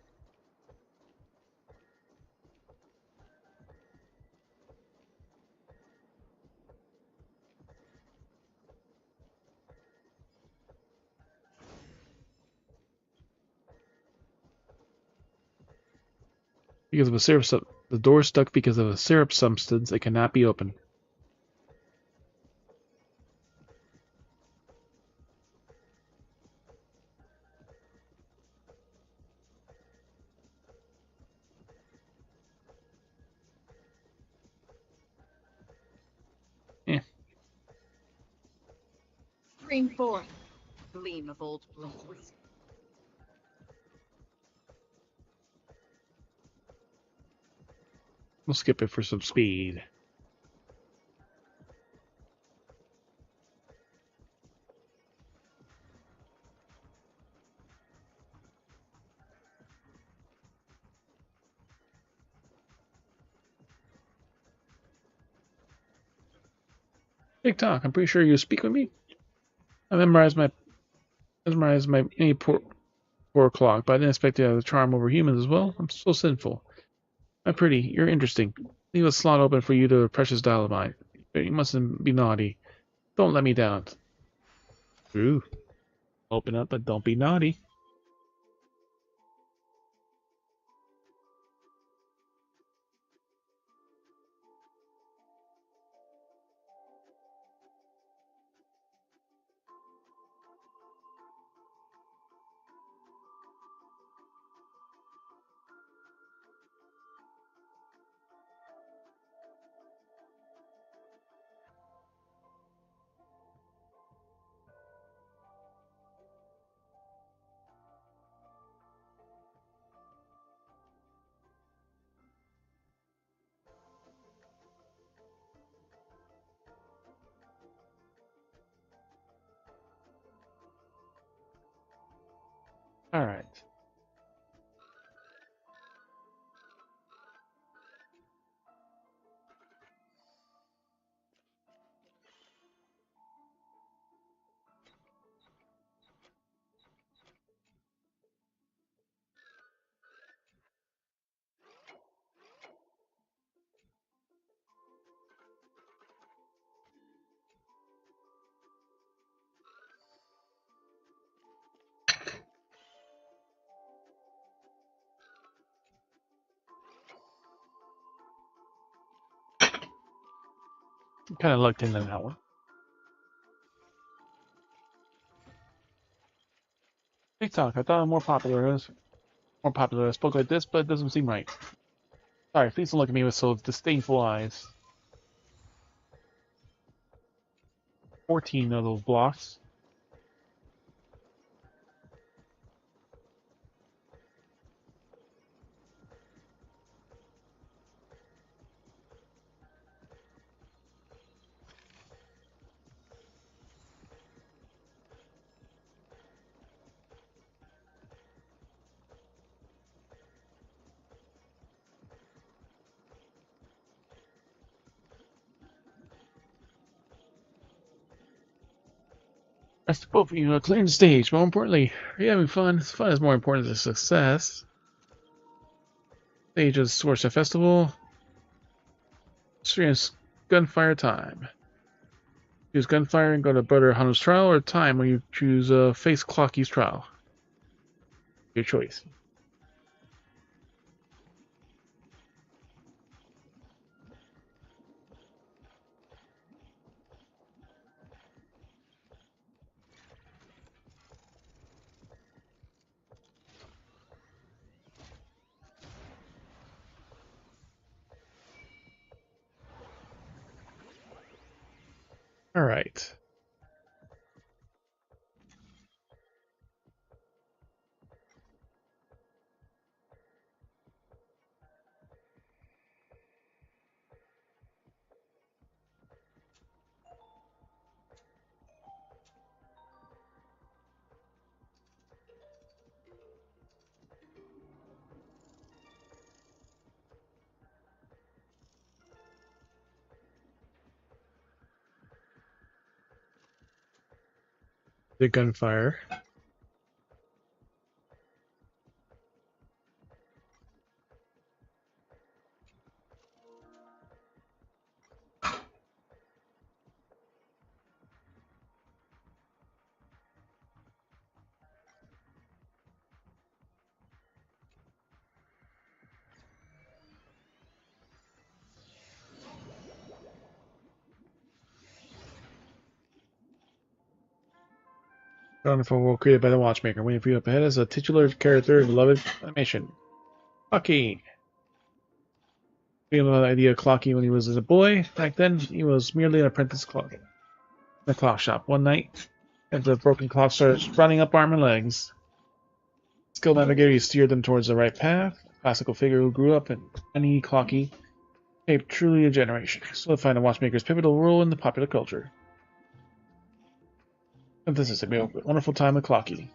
Because of a syrup, the door is stuck because of a syrup substance. It cannot be opened. Yeah. Stream forth gleam of old blades. We'll skip it for some speed. TikTok, I'm pretty sure you speak with me. I memorized my any poor clock, but I didn't expect to have the charm over humans as well. I'm so sinful. My pretty, you're interesting. Leave a slot open for you to precious dial of mine. You mustn't be naughty. Don't let me down. True. Open up, but don't be naughty. All right. I'm kind of lucked into that one. TikTok, I thought it was more popular. It was more popular. I spoke like this, but it doesn't seem right. Sorry, please don't look at me with so disdainful eyes. 14 of those blocks. That's both of you clearing the stage. More importantly, are you having fun? Fun is more important than success. Stage of the Swordsman Festival. Experience gunfire time. Choose gunfire and go to Brother Hano's trial, or time when you choose face Clocky's trial. Your choice. All right. The gunfire. Wonderful world created by the Watchmaker. Waiting for you up ahead is a titular character, beloved animation. Clocky. We have an idea of Clocky when he was a boy. Back then, he was merely an apprentice clock. In the clock shop. One night, as the broken clock started running up arm and legs, skilled navigator, he steered them towards the right path. A classical figure who grew up in any Clocky, shaped truly a generation, solidifying the Watchmaker's pivotal role in the popular culture. And this is a wonderful time with Clocky.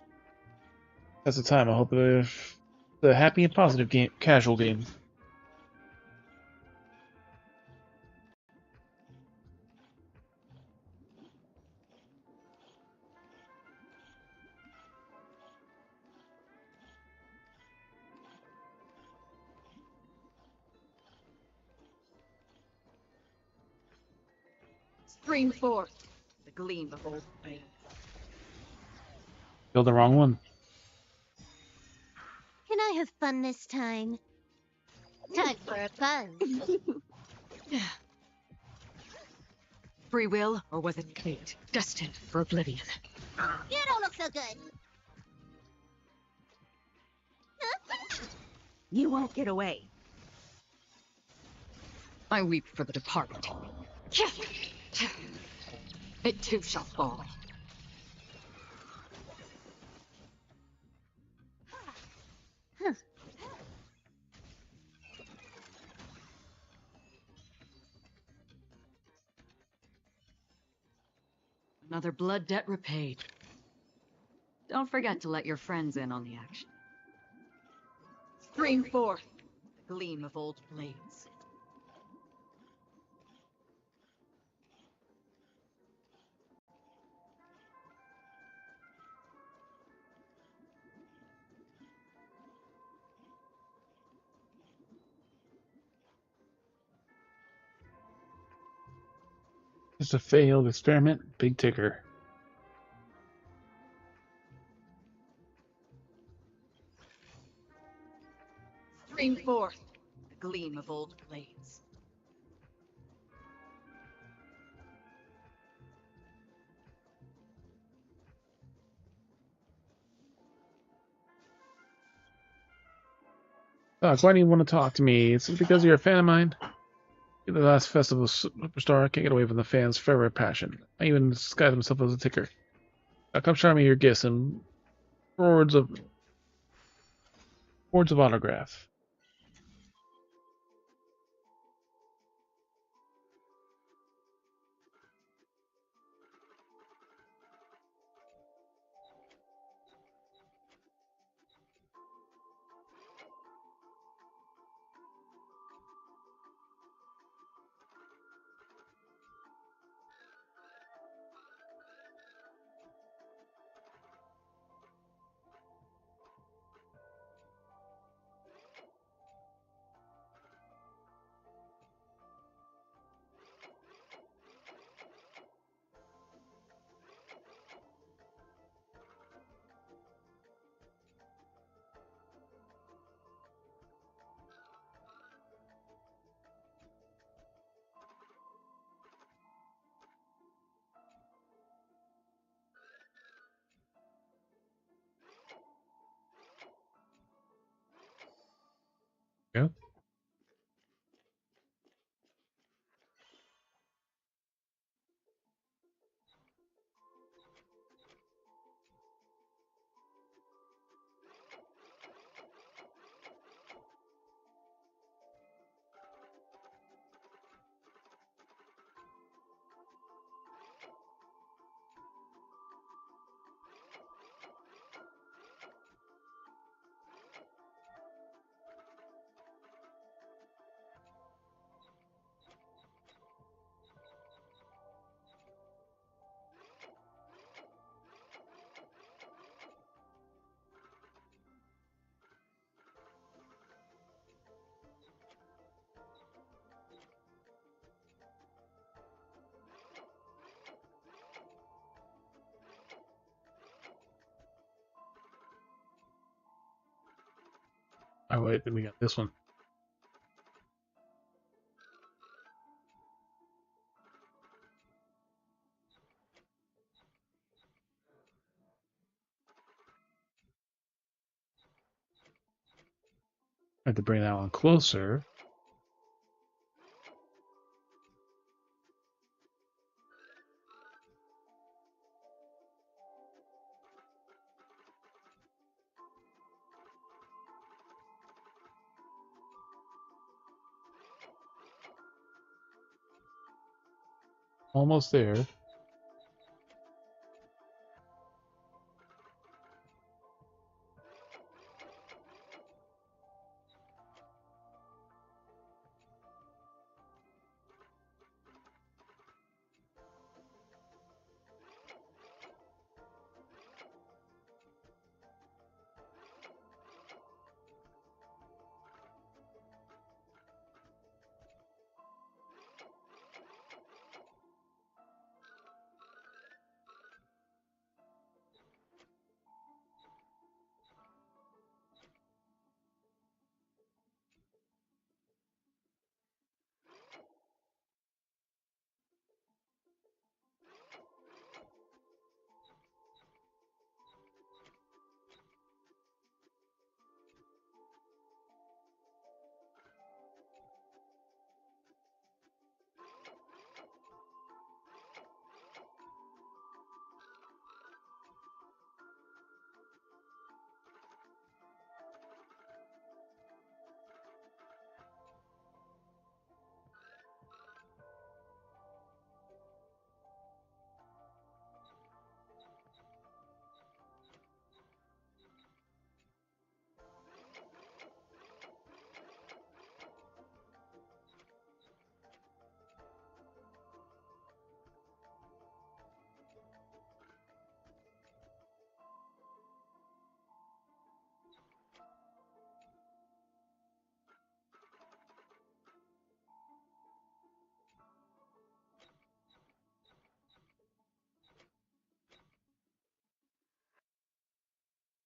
That's the time. I hope it's a happy and positive game, casual game. Stream forth the gleam of old fame. Killed the wrong one. Can I have fun this time? Time for a buzz. Free will, or was it fate, destined for oblivion? You don't look so good. You won't get away. I weep for the departed. It too shall fall. Another blood debt repaid. Don't forget to let your friends in on the action. Stream forth the gleam of old blades. It's a failed experiment. Big ticker. Stream forth the gleam of old blades. Doc, why do you want to talk to me? Is it because you're a fan of mine? You're the last festival superstar. I can't get away from the fans' fervent passion. I even disguised myself as a ticker. Now come show me your gifts and words of autograph. Oh wait, then we got this one. I have to bring that one closer. Almost there.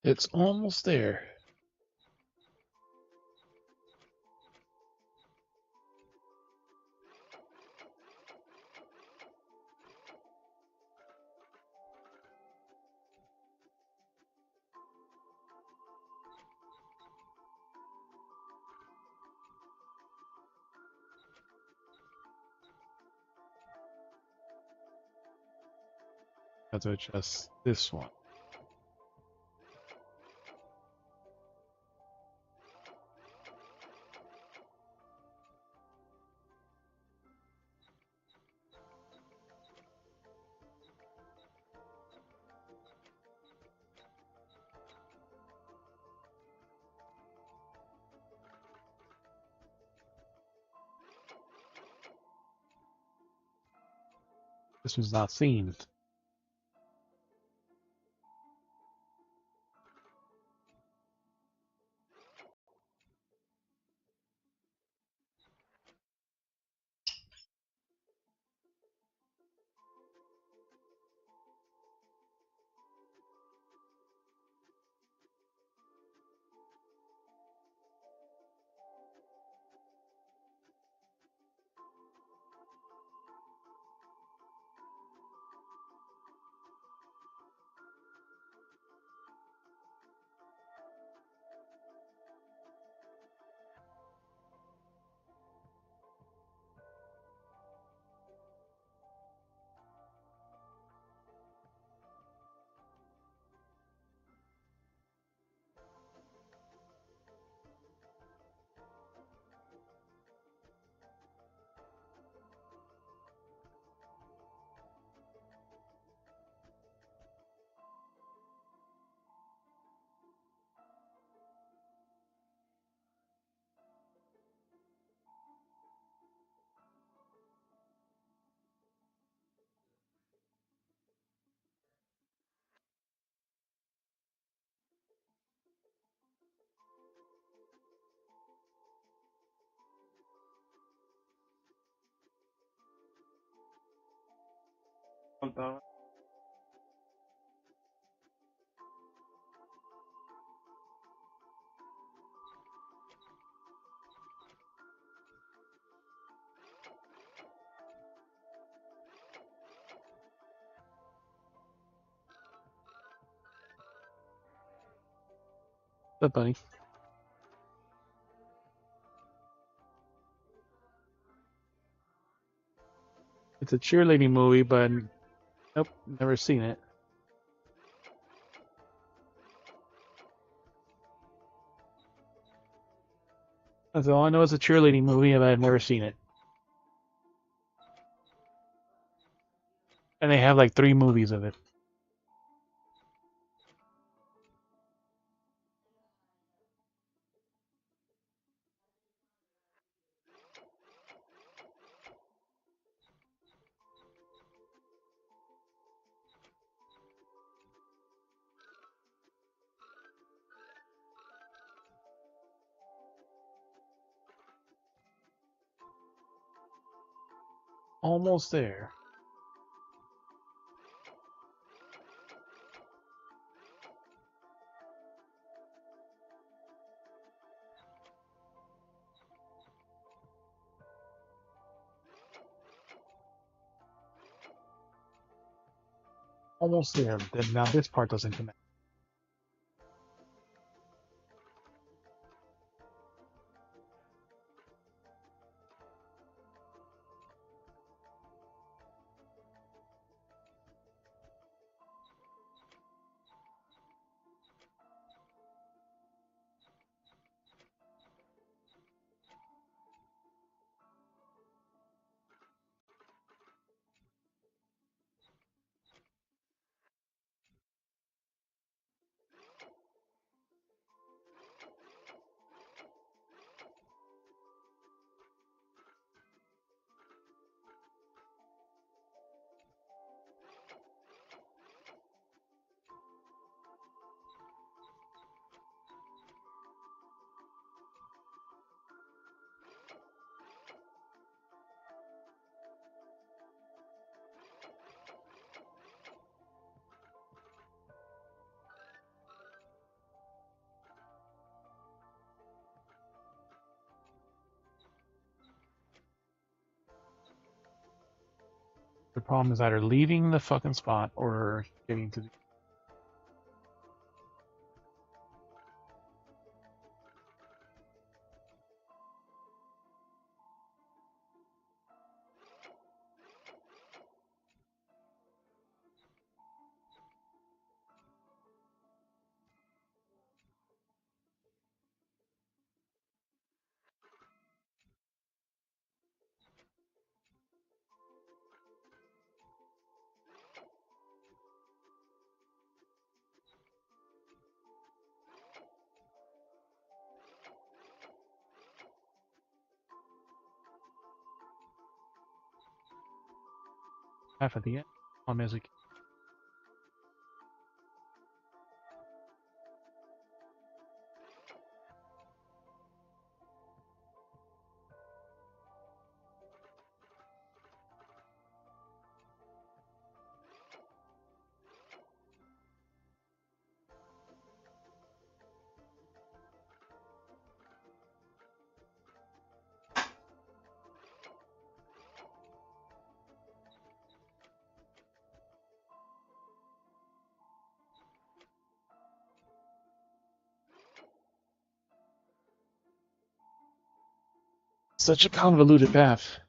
It's almost there. Have to adjust this one. This one's not themed. What's up, buddy? It's a cheerleading movie, but nope, never seen it. That's all I know. It's a cheerleading movie, but I've never seen it. And they have like 3 movies of it. Almost there. Almost there. Then now this part doesn't connect. The problem is either leaving the fucking spot or getting to the. Half at the end. On music. Such a convoluted path.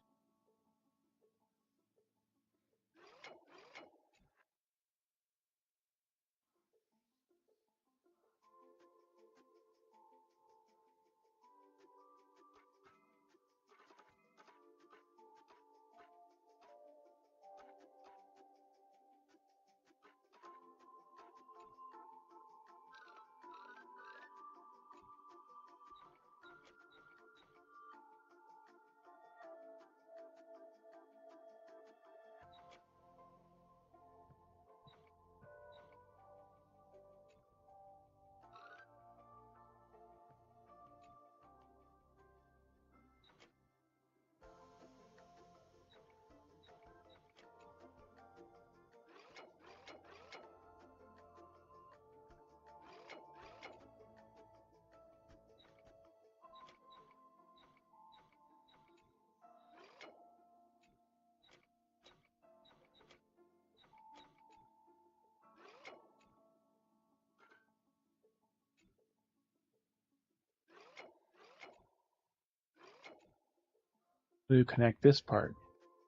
to connect this part,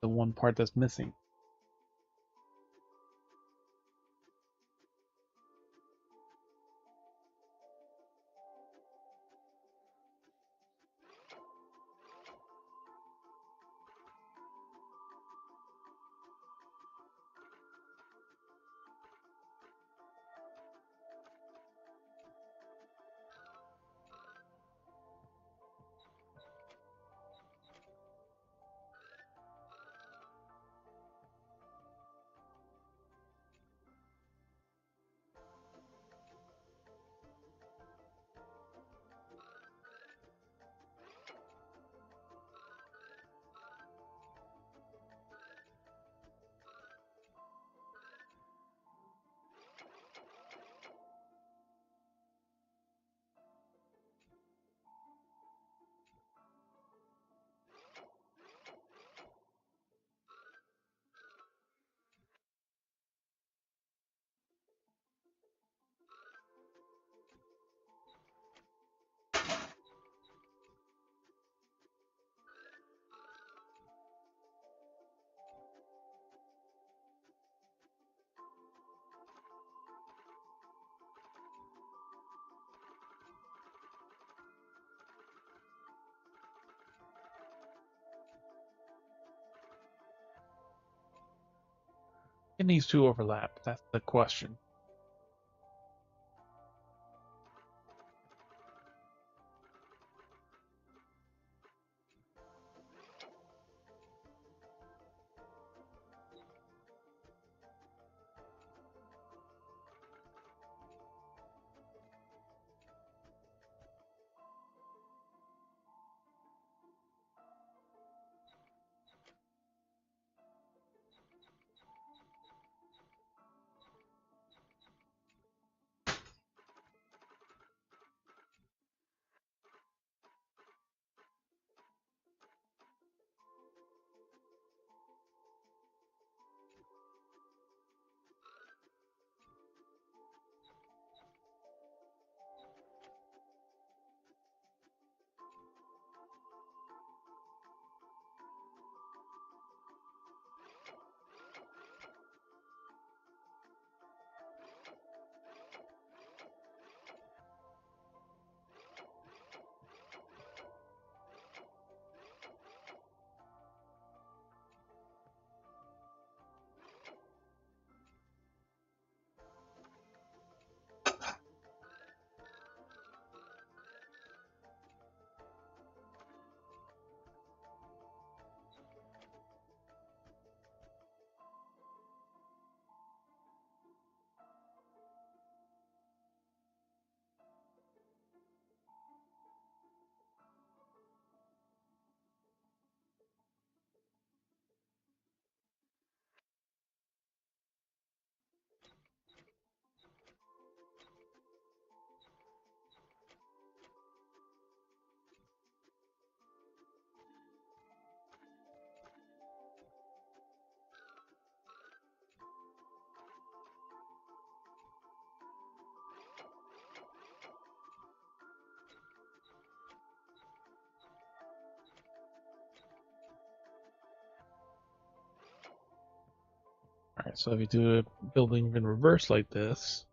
the one part that's missing. Can these two overlap? That's the question. Alright, so if you do a building in reverse like this,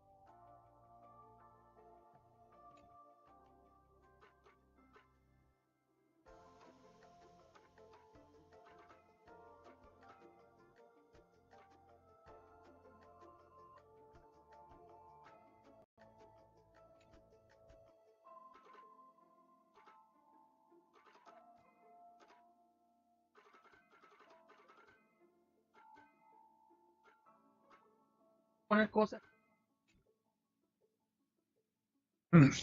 this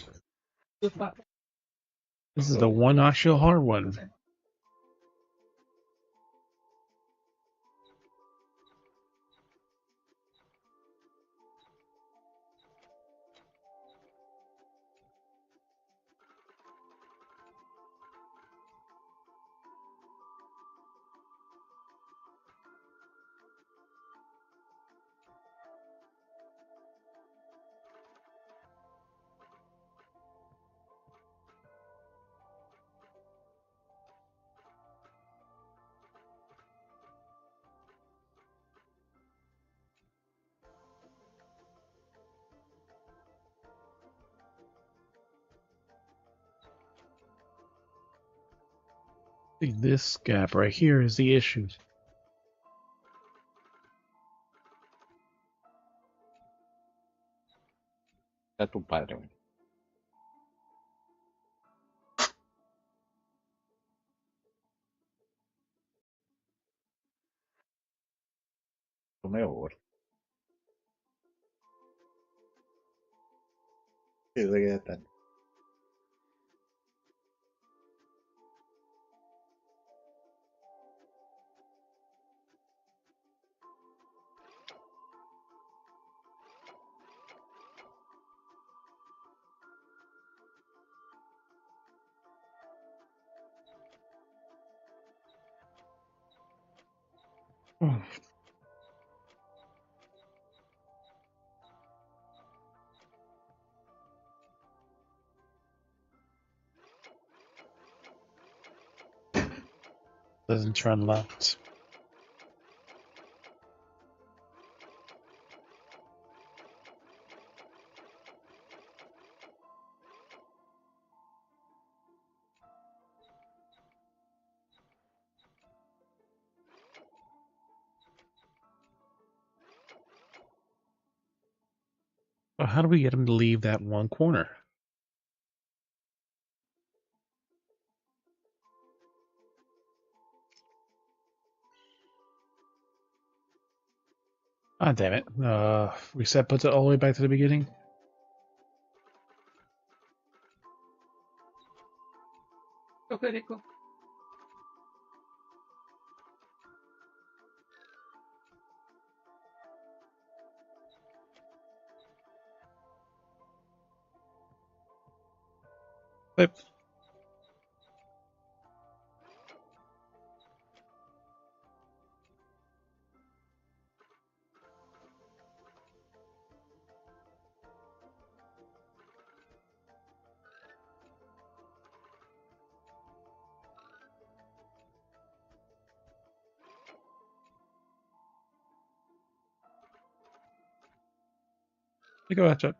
is the one actual hard one. think this gap right here is the issue. Está tu padre, güey. Tome over. Sí, se queda tan. Doesn't turn left. Well, how do we get him to leave that one corner? Ah, damn it. Reset puts it all the way back to the beginning. Okay, Nico. Flip. Go ahead, Chuck.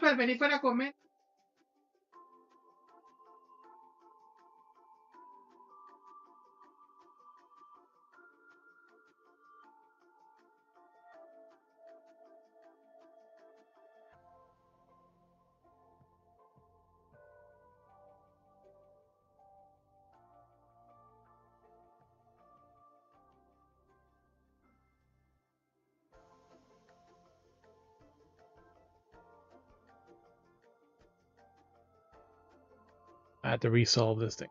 Pues vení para comer. I had to resolve this thing.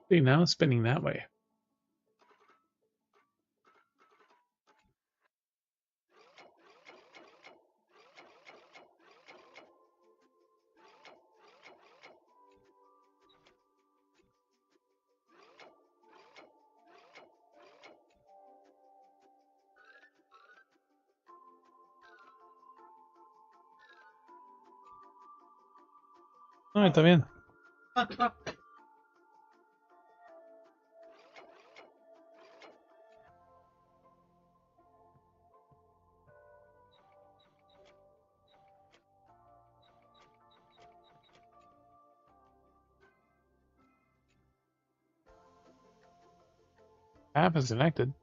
See, now it's spinning that way. No, está bien. App is connected.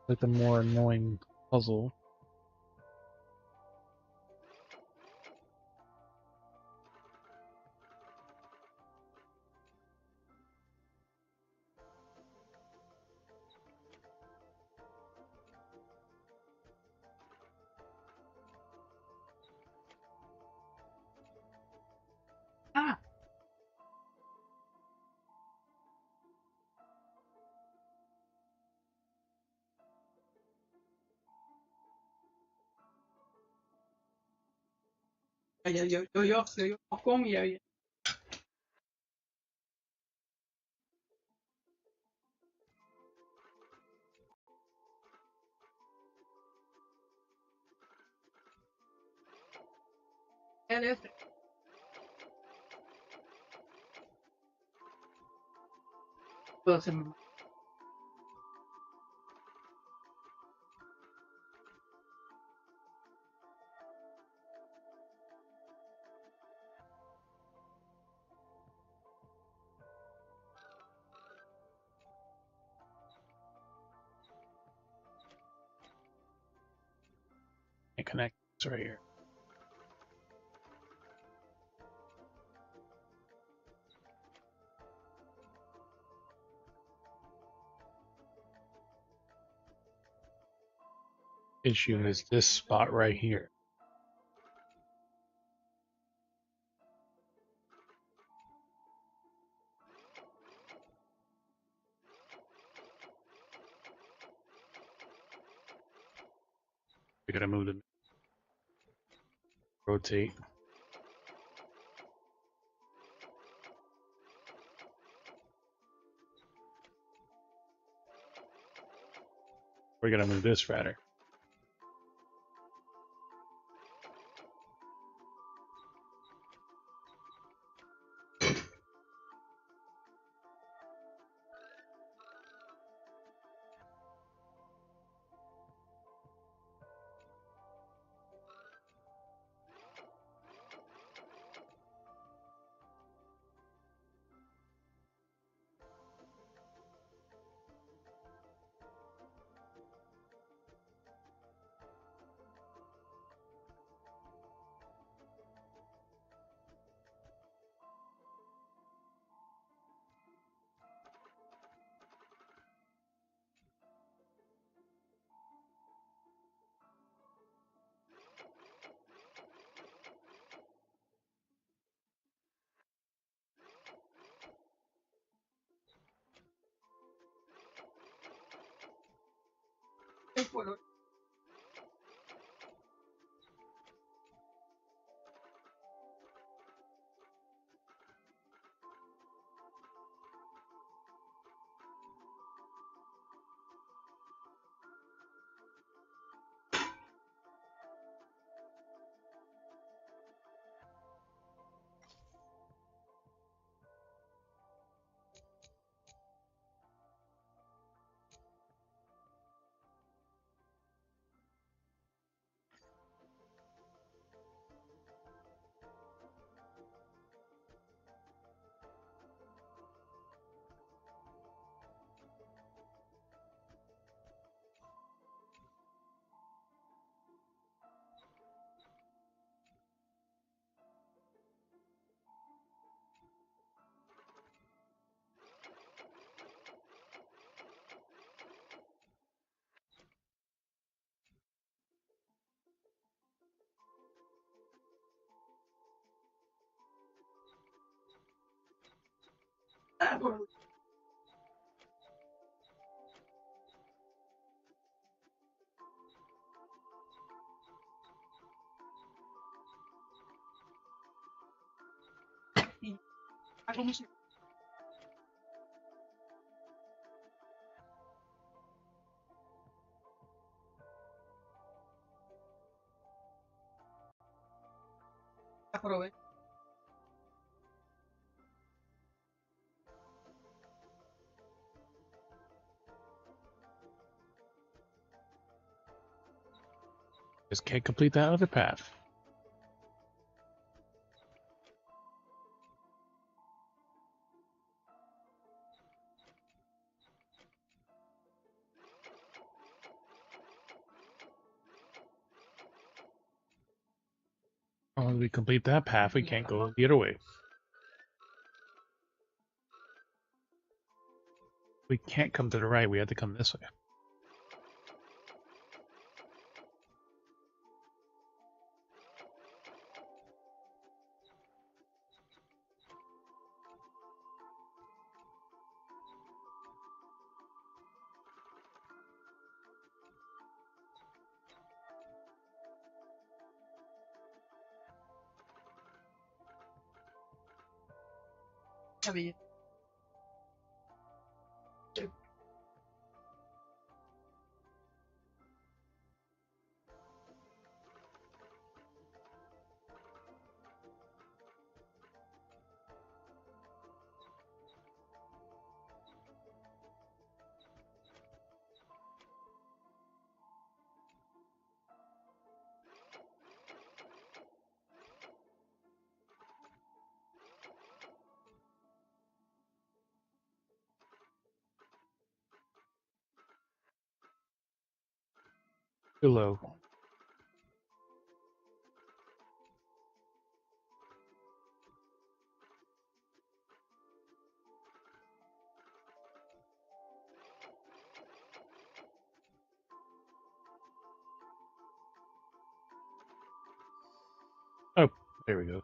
Like the more annoying puzzle. Ah. Yo, kom je? En este. Puedo hacer más. Can't connect. It's right here. Issue is this spot right here. We gotta move the rotate. We gotta move this rather. Just can't complete that other path. When we complete that path, we can't go the other way. We can't come to the right, we have to come this way. Too low. Oh, there we go.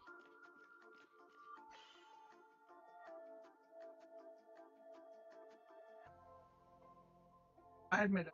I admit it.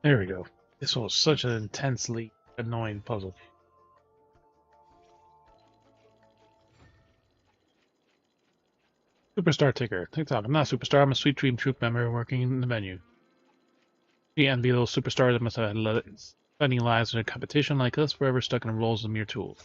There we go. This was such an intensely annoying puzzle. Superstar ticker. TikTok. I'm not a superstar. I'm a Sweet Dream Troop member working in the venue. The envy those superstars that must have led spending lives in a competition like us, forever stuck in roles of mere tool.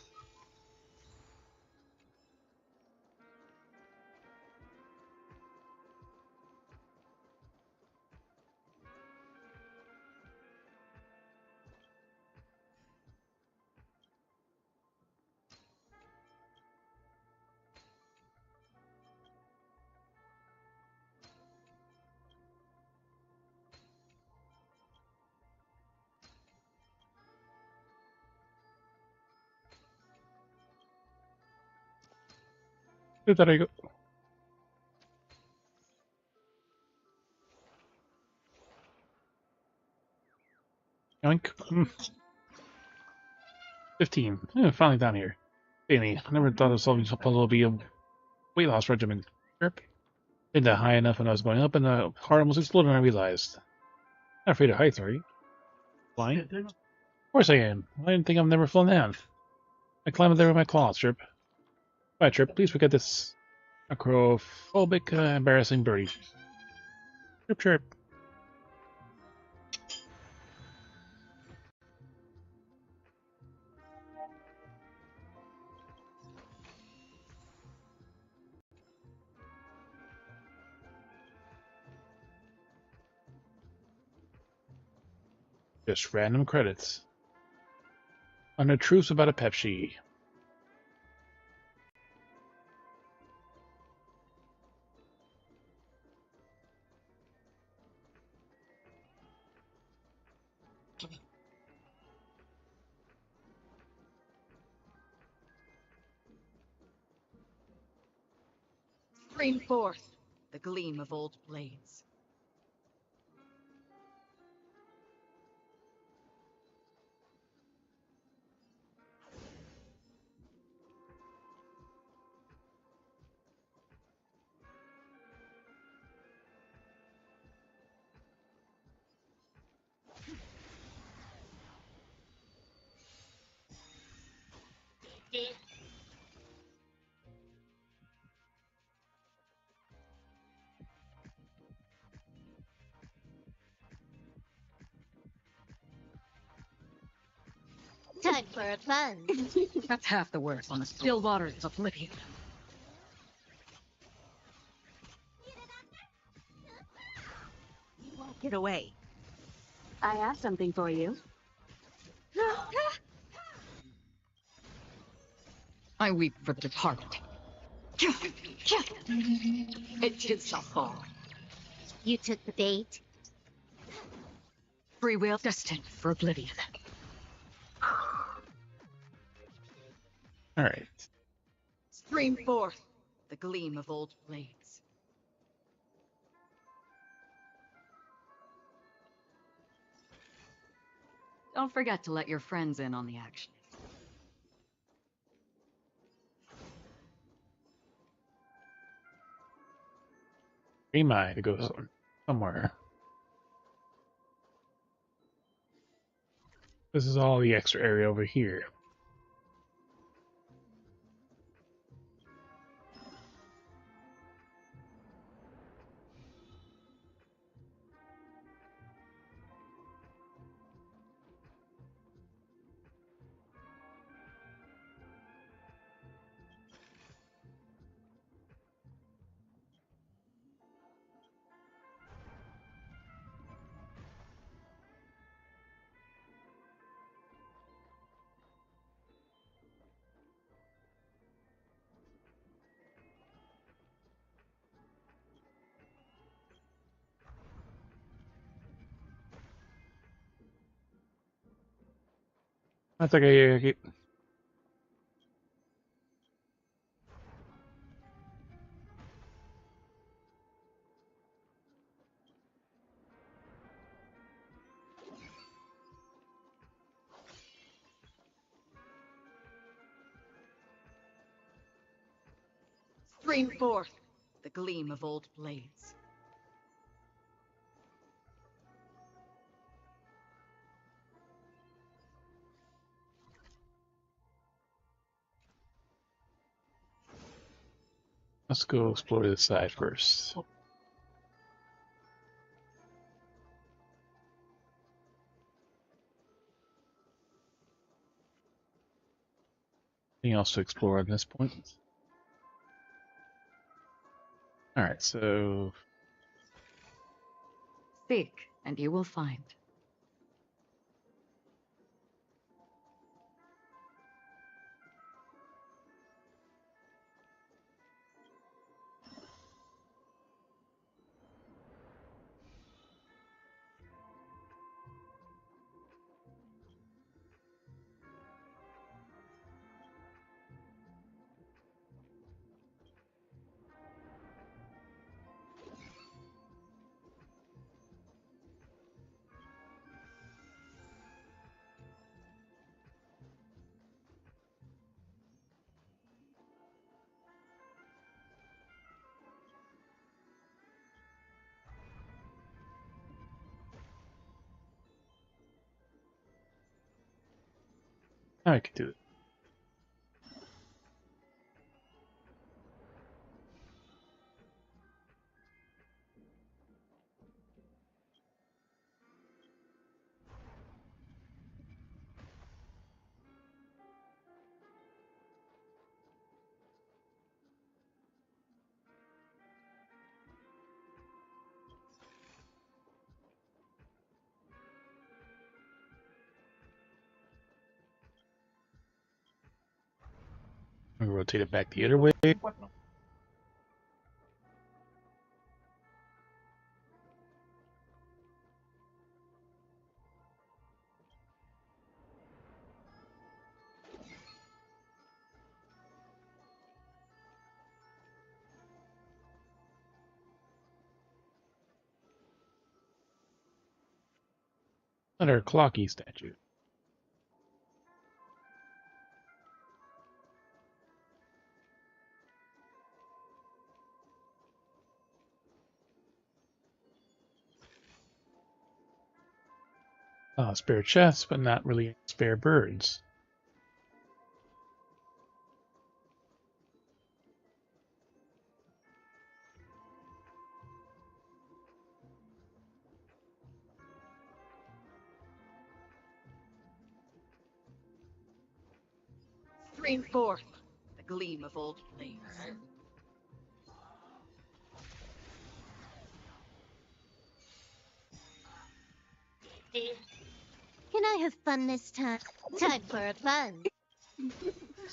There you go. Yoink. 15. Finally down here. Danny, I never thought of solving this puzzle would be a weight loss regimen. Chirp. Did that high enough when I was going up, and the car almost exploded, and I realized. Not afraid of heights, are you? Flying? Of course I am. I didn't think I've never flown down. I climbed up there with my claws, Chirp. Bye, Chirp. Please forget this acrophobic, embarrassing birdie. Chirp, chirp. Just random credits. Under truths about a Pepsi. Stream forth the gleam of old blades. Time for a plunge. That's half the work on the still waters of Oblivion. Get away. I have something for you. I weep for the departed. It is a fall. You took the bait. Free will destined for Oblivion. Alright. Stream forth the gleam of old blades. Don't forget to let your friends in on the action. Dream Eye to go somewhere. This is all the extra area over here. That's okay. Stream forth the gleam of old blades. Let's go explore this side first. Anything else to explore at this point? Alright, so Seek, and you will find. Now I can do it. I'm gonna rotate it back the other way. Another clocky statue. Spare chests, but not really spare birds. Stream forth the gleam of old flames. Can I have fun this time? Time for fun.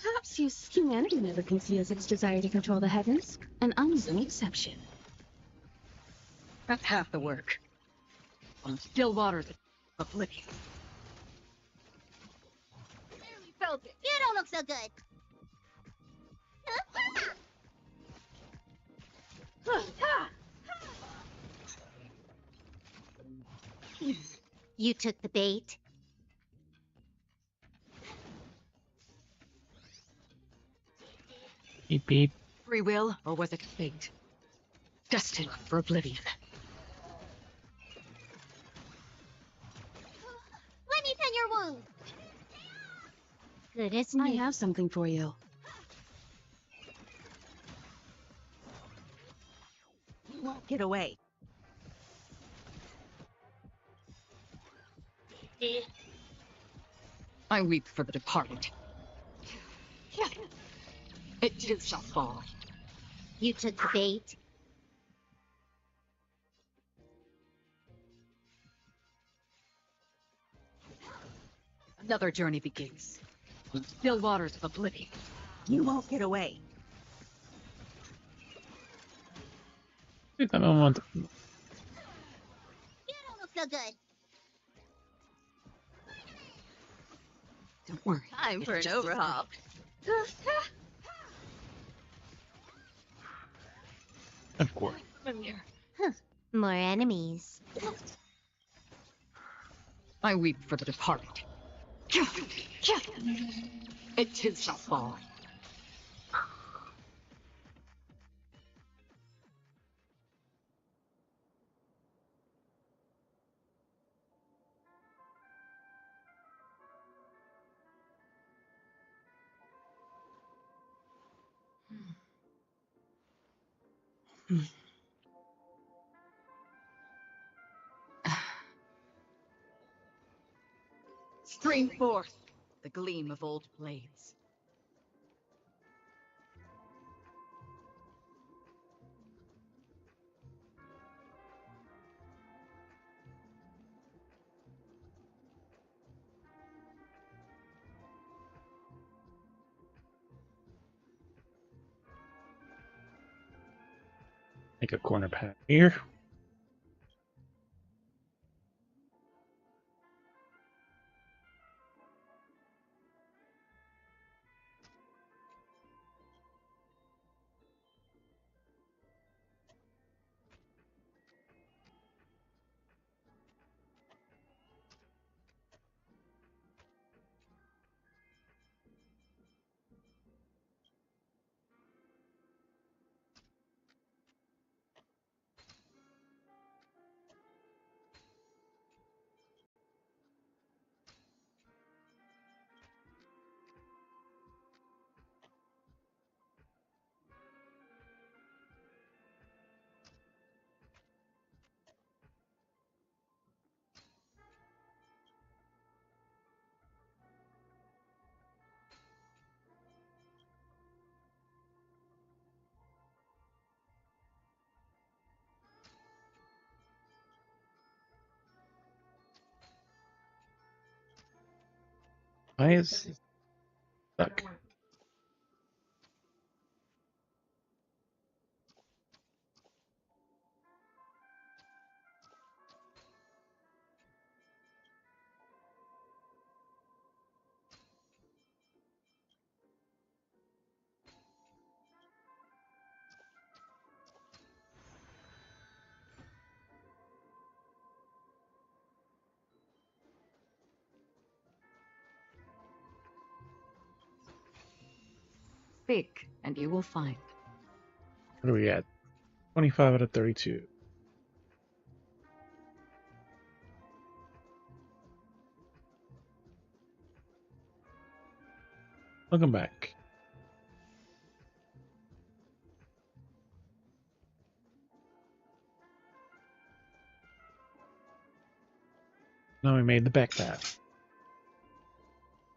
Perhaps humanity never conceals its desire to control the heavens, and I'm an exception. That's half the work. On still waters of oblivion. Barely felt it. You don't look so good. You took the bait. Beep beep. Free will, or was it fate? Destined for oblivion. Let me pen your wound. Good as I new. have something for you. You won't get away. I weep for the departed. It too shall fall. You took the bait. Another journey begins. In still waters of oblivion. You won't get away. I don't want. You don't look so good. Don't worry. Time for an overhaul. Of course. More enemies. I weep for the departed. It too shall fall. Stream forth the gleam of old blades. Make a corner path here. Why is stuck? Speak, and you will find. What are we at? 25 out of 32. Welcome back. Now we made the back path.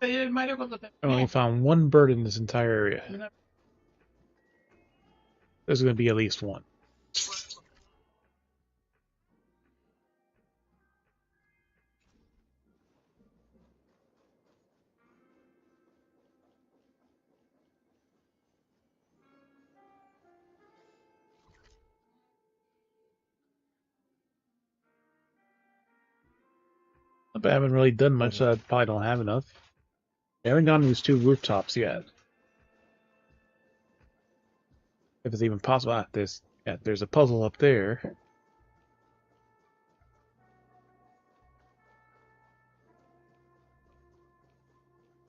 I only found one bird in this entire area. There's going to be at least one. But I haven't really done much, so I probably don't have enough. I haven't gone to these 2 rooftops yet. If it's even possible. Ah, there's a puzzle up there.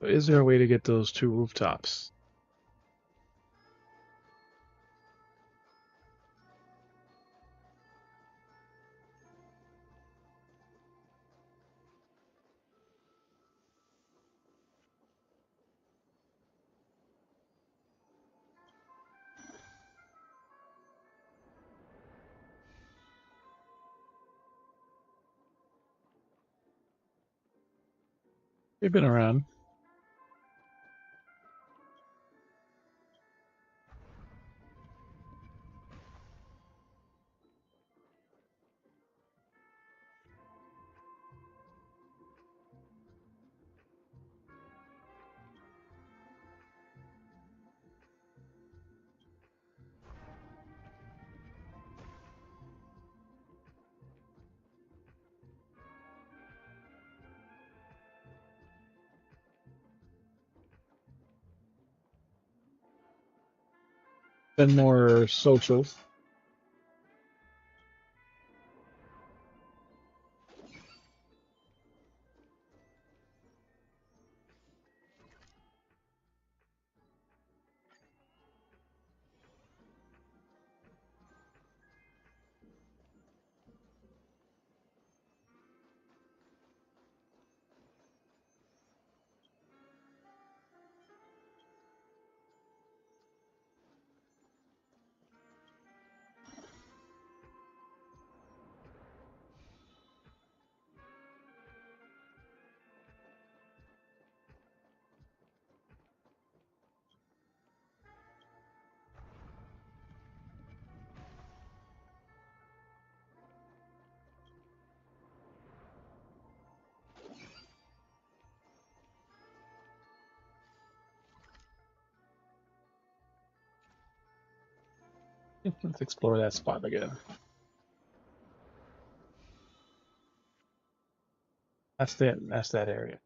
But is there a way to get those 2 rooftops? They've been around. Been more social. Let's explore that spot again. That's that area.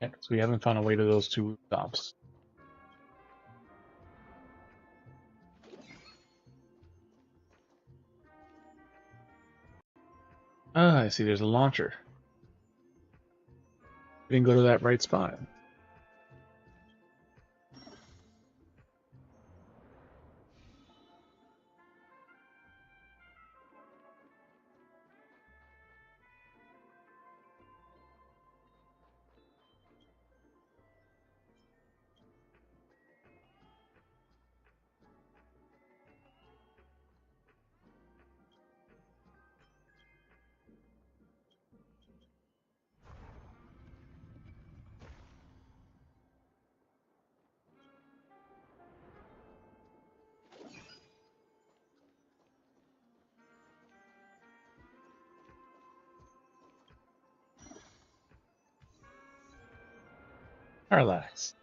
Yeah, so we haven't found a way to those 2 rooftops. Ah, I see there's a launcher. We didn't go to that right spot. Relax.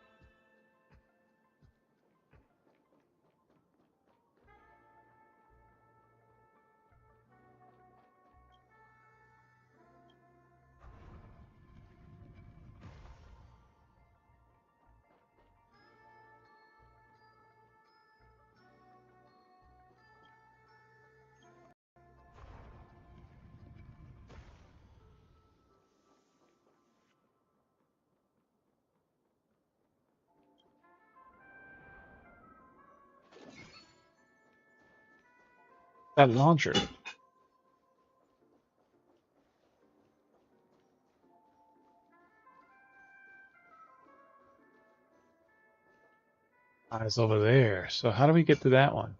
That launcher. It's over there. So how do we get to that one?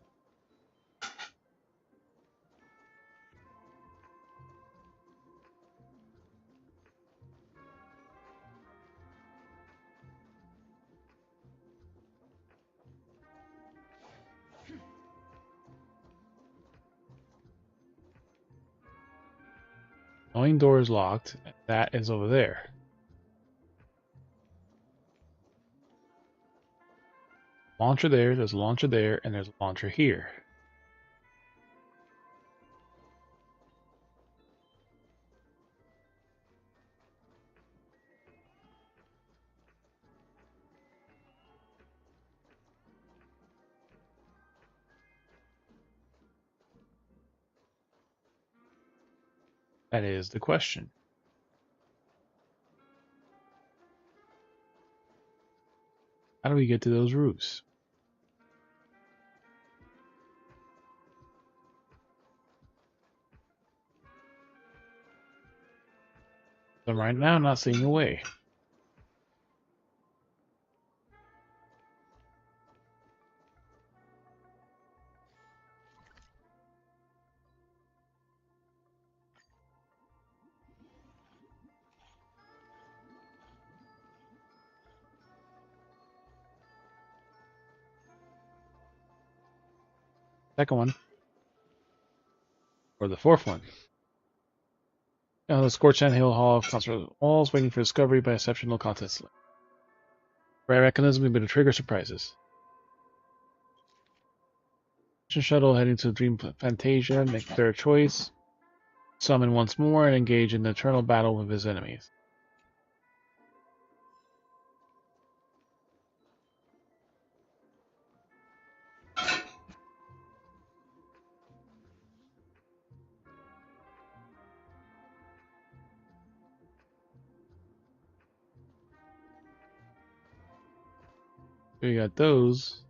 Knowing door is locked. That is over there. Launcher there, there's a launcher there, and there's a launcher here. That is the question. How do we get to those roofs? So right now, I'm not seeing a way. Second one. Or the fourth one. The Scorched Hill Hall of Concert Walls waiting for discovery by exceptional contest. Rare mechanism able to trigger surprises. Mission shuttle heading to Dream Fantasia, make their choice. Summon once more and engage in the eternal battle with his enemies. We got those.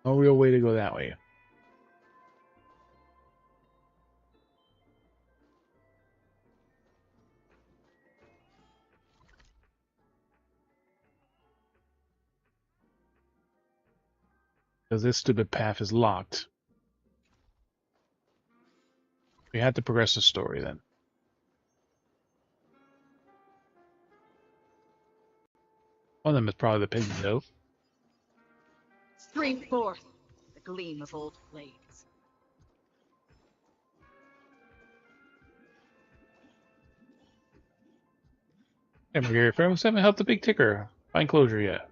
No real way to go that way. Because this stupid path is locked. We had to progress the story then. One of them is probably the piggy though. Stream forth the gleam of old blades. And we're here for haven't helped the big ticker find closure yet.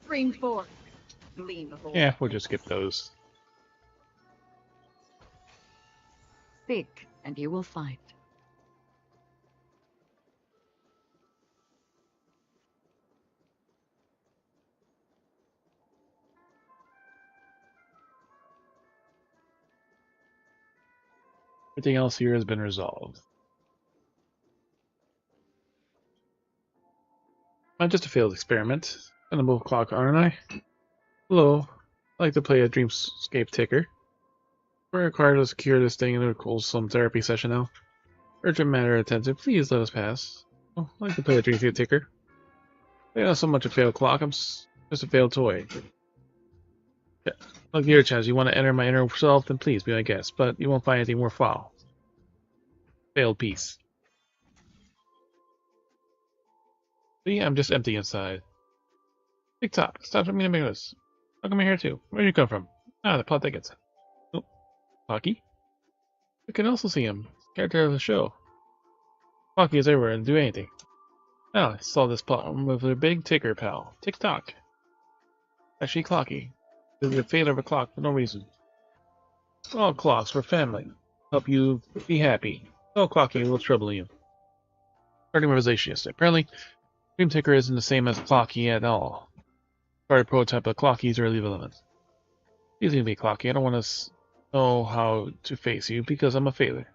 Stream forth gleam of old. Yeah, we'll just skip those. Seek, and you will find. Everything else here has been resolved. I'm just a failed experiment. Enabled clock, aren't I? Hello. I'd like to play a Dreamscape ticker. We're required to secure this thing in a wholesome therapy session now. Urgent matter attentive, please let us pass. Oh, I'd like to play a Dreamscape ticker. They're not so much a failed clock, I'm just a failed toy. Yeah. Look here, Chaz, you want to enter my inner self, then please be my guest, but you won't find anything worthwhile. Failed piece. See, I'm just empty inside. TikTok, stop being ambiguous. How come you're here too? Where did you come from? Ah, the plot thickens. Oh, Pocky? We can also see him. Character of the show. Pocky is everywhere and do anything. Now, I saw this plot with their big ticker pal. TikTok. Actually, Clocky. There's a fate of a clock for no reason. All clocks, we're family. Help you be happy. No Clocky will trouble you. Starting realization yesterday. Apparently, Dream Ticker isn't the same as Clocky at all. Started prototype of Clocky's early development. Please leave me, Clocky. I don't want to know how to face you because I'm a failure.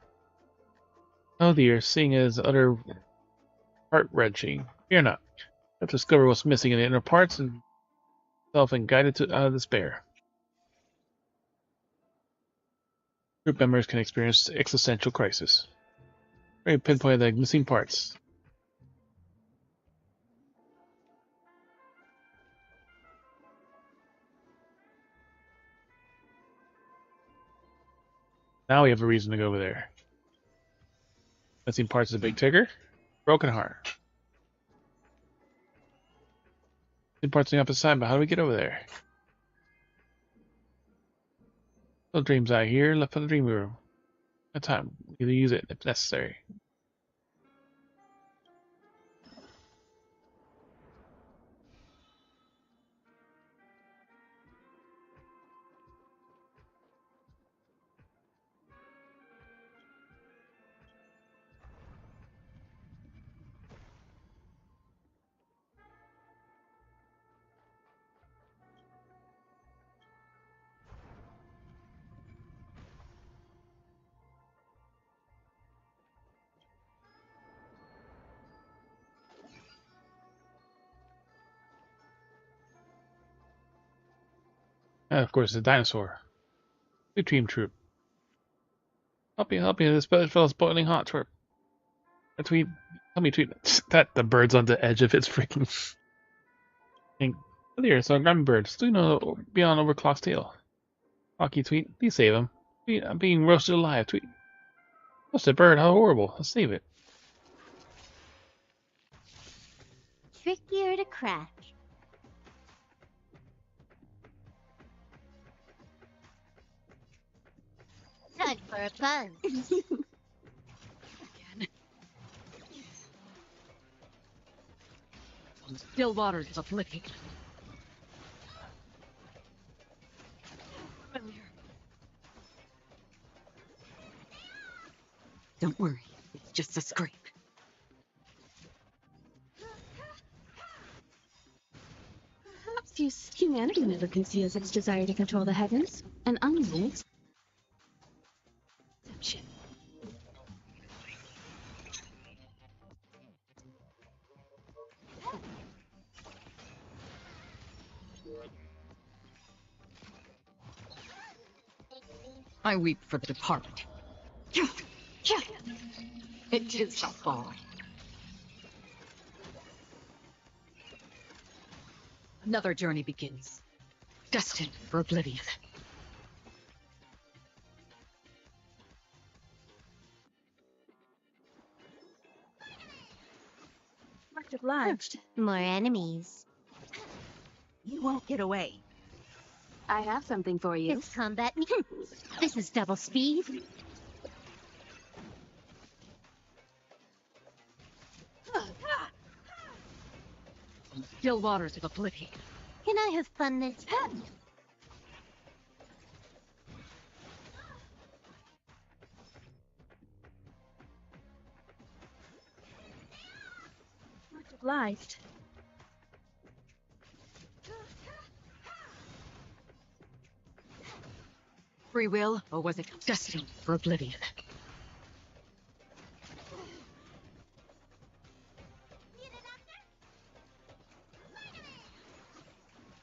Oh dear, seeing is utter heart-wrenching. Fear not. Let's discover what's missing in the inner parts and self and guide it out of despair. Group members can experience existential crisis. Very pinpoint the missing parts. Now we have a reason to go over there. Missing parts of the big ticker. Broken heart. Missing parts on the opposite side, but how do we get over there? No dreams out here, left for the dream room. No time. Either use it if necessary. And of course, the dinosaur. Good team troop. Help me, this fellow's boiling hot, twerp. A tweet, help me tweet that the bird's on the edge of its freaking thing. Oh dear, so a grimy bird, still no beyond overclock's tail. Rocky tweet, please save him. Tweet, I'm being roasted alive, tweet. Roasted bird, how horrible. Let's save it. Trickier to crack. Time for a fun. Still waters of flicking. Don't worry, it's just a scrape. Perhaps humanity never conceals its desire to control the heavens, and unlimited exception. I weep for the departed. It too shall fall. Another journey begins, destined for oblivion. Much obliged. More enemies. You won't get away. I have something for you. It's combat. This is double speed. Still waters of oblivion. Can I have fun this time? Much obliged. Free will, or was it destined for oblivion?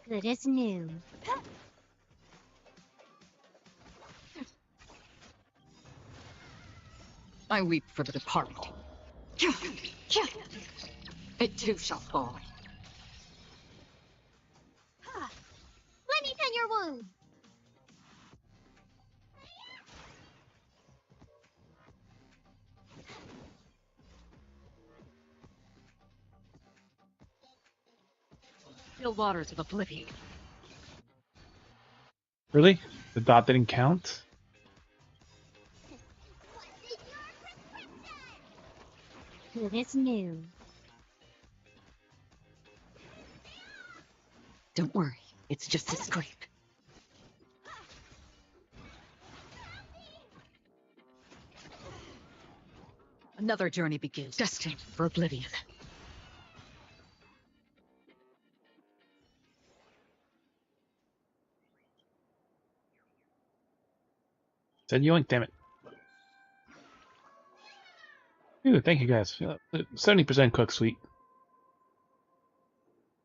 Good as new. I weep for the departed. It too shall fall. Let me tend your wound. Still waters of oblivion. Really? The dot didn't count? Who is new? Don't worry, it's just a scrape. Another journey begins, destined for oblivion. Said yoink, damn it. Ooh, thank you guys. 70% cook, sweet.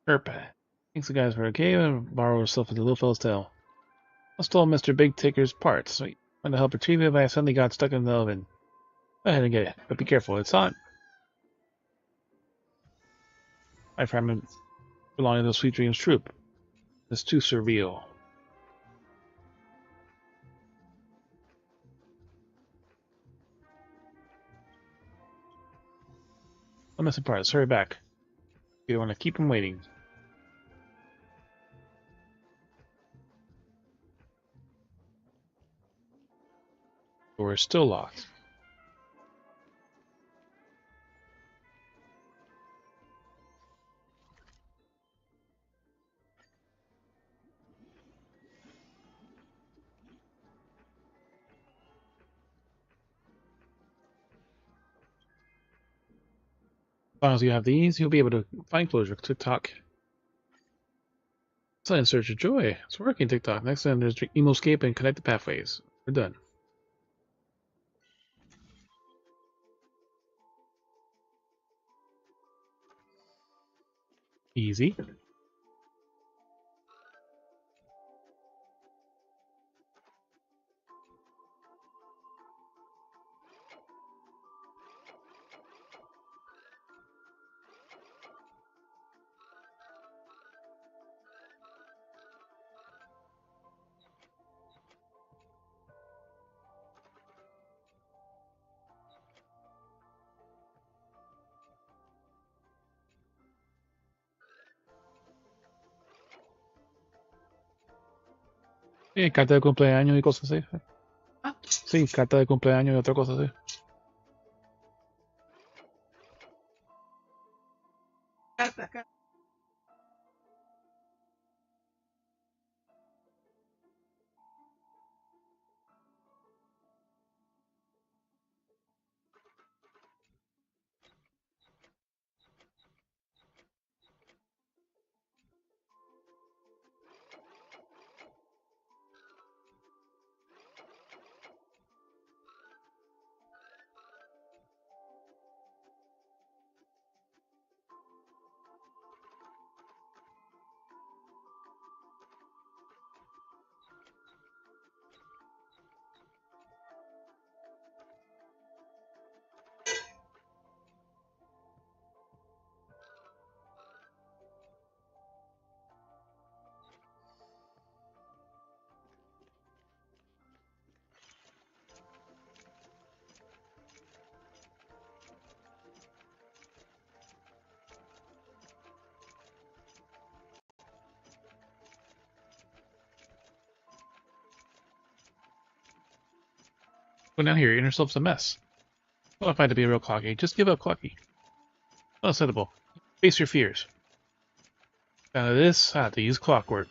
Chirp. Thanks you guys for a cave and borrow yourself with the little fella's tail. I stole Mr. Big Ticker's parts. Sweet. Went to help retrieve it, but I suddenly got stuck in the oven. Go ahead and get it, but be careful, it's hot. My fragment belonging to the Sweet Dreams troop. It's too surreal. I'm missing parts. Hurry back. You don't want to keep him waiting. Door is still locked. As long as you have these, you'll be able to find closure. TikTok. Silent Search of Joy. It's working, TikTok. Next time there's Emoscape and connect the pathways. We're done. Easy. Carta de cumpleaños y cosas así. Sí, carta de cumpleaños y otra cosa así. Go down here, inner self's a mess. Well, if I had to be real clocky, just give up clocky. Unacceptable. Face your fears. Down to this, I have to use clockwork.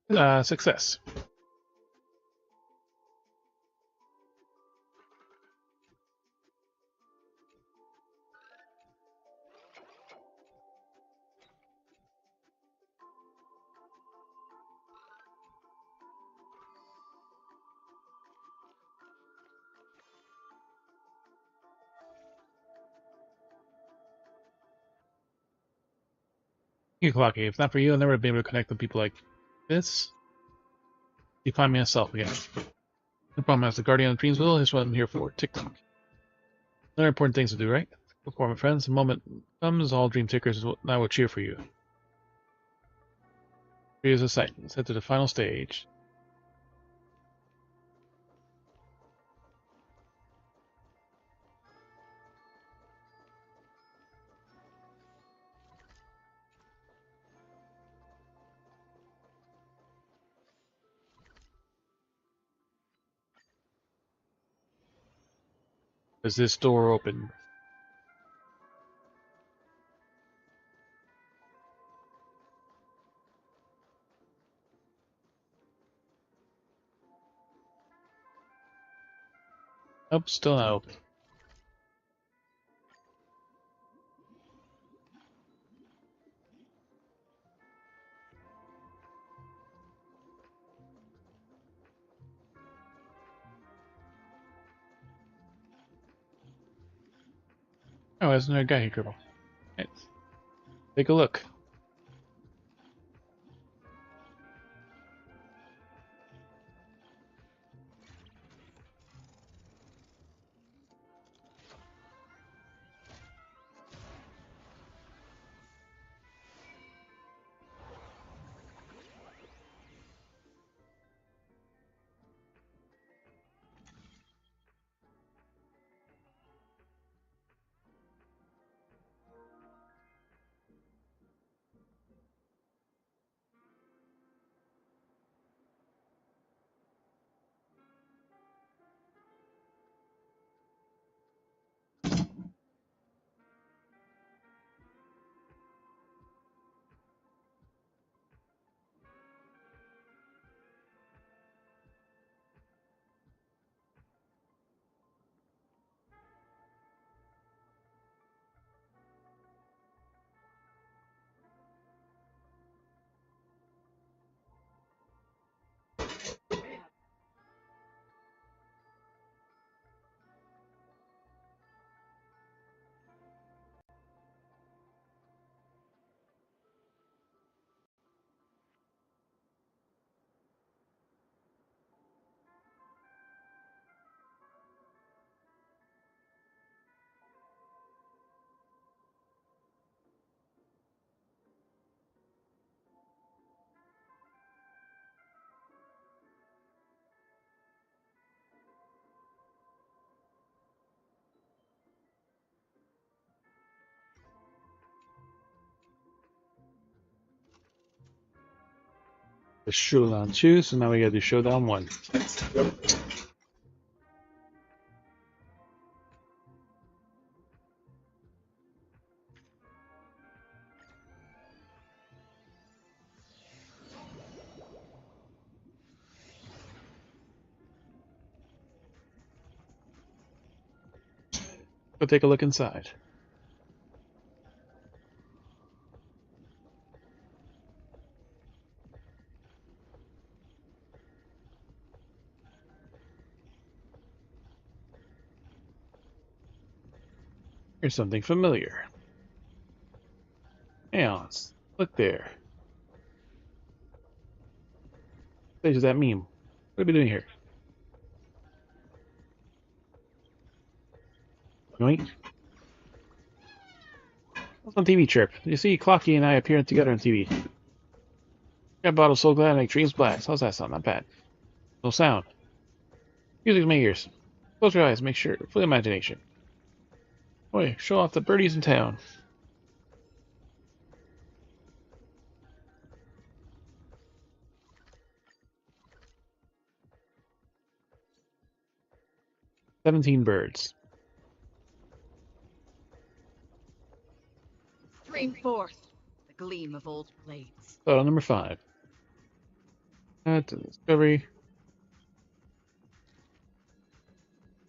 Success. You're clocky. If not for you, I'll never be able to connect with people like this. You find me myself again. No problem, as the guardian of dreams will, here's what I'm here for. TikTok. Other important things to do, right? Before my friends, the moment comes, all dream takers will, I will cheer for you. Here's a sight. Let's head to the final stage. Is this door open? Nope, still not open. Oh, there's another guy here, Gribble. Right. Take a look. The Showdown 2, so now we gotta do Showdown 1. Go take a look inside. Here's something familiar. Hey, Alice, look there. What does that mean? What are we doing here? Yoink. What's on TV, Chirp? You see, Clocky and I appearing together on TV. Got bottle so glad I make dreams blast. How's that sound? Not bad. No sound. Music's in my ears. Close your eyes, make sure. Full imagination. Boy, show off the birdies in town. "17 birds." Stream forth, the gleam of old blades. Photo number 5. Add to the discovery.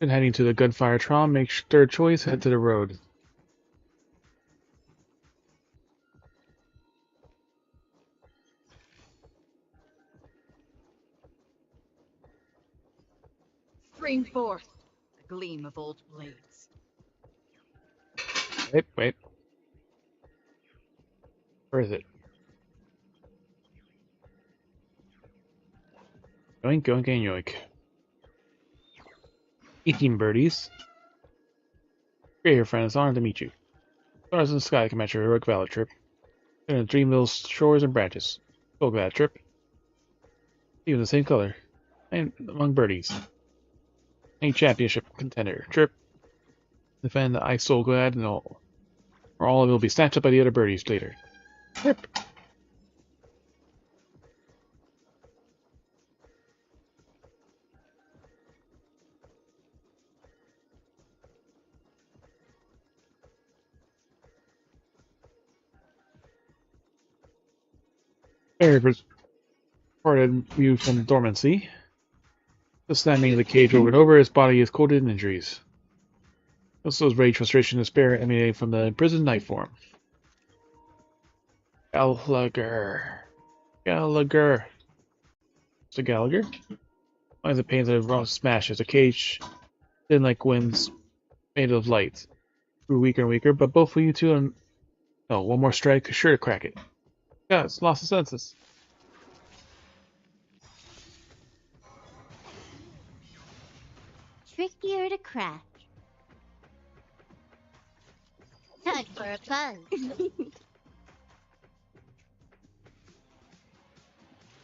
Been heading to the gunfire trial. Make third choice. Head to the road. Stream forth, the gleam of old blades. Wait. Where is it? Yoink, yoink, and yoink. 18 birdies. Great here, friend. It's an honor to meet you. Stars in the sky can match your heroic valor, Trip. You're in dream little shores and branches. So glad, Trip. Even the same color. And among birdies. Any championship contender, Trip. Defend the ice so glad and all. Or all of it will be snatched up by the other birdies later. Trip. Air reported view from dormancy. The slamming of the cage over and over, his body is coated in injuries. Also, his rage, frustration, and despair emanating from the imprisoned night form. Gallagher. It's a Gallagher? Finds the pains of raw smashes. A cage, thin like winds, made of light. Grew weaker and weaker, but both of you two and... Oh, one more strike, sure to crack it. Yeah, it's lost the senses. Trickier to crack. Time for a fun.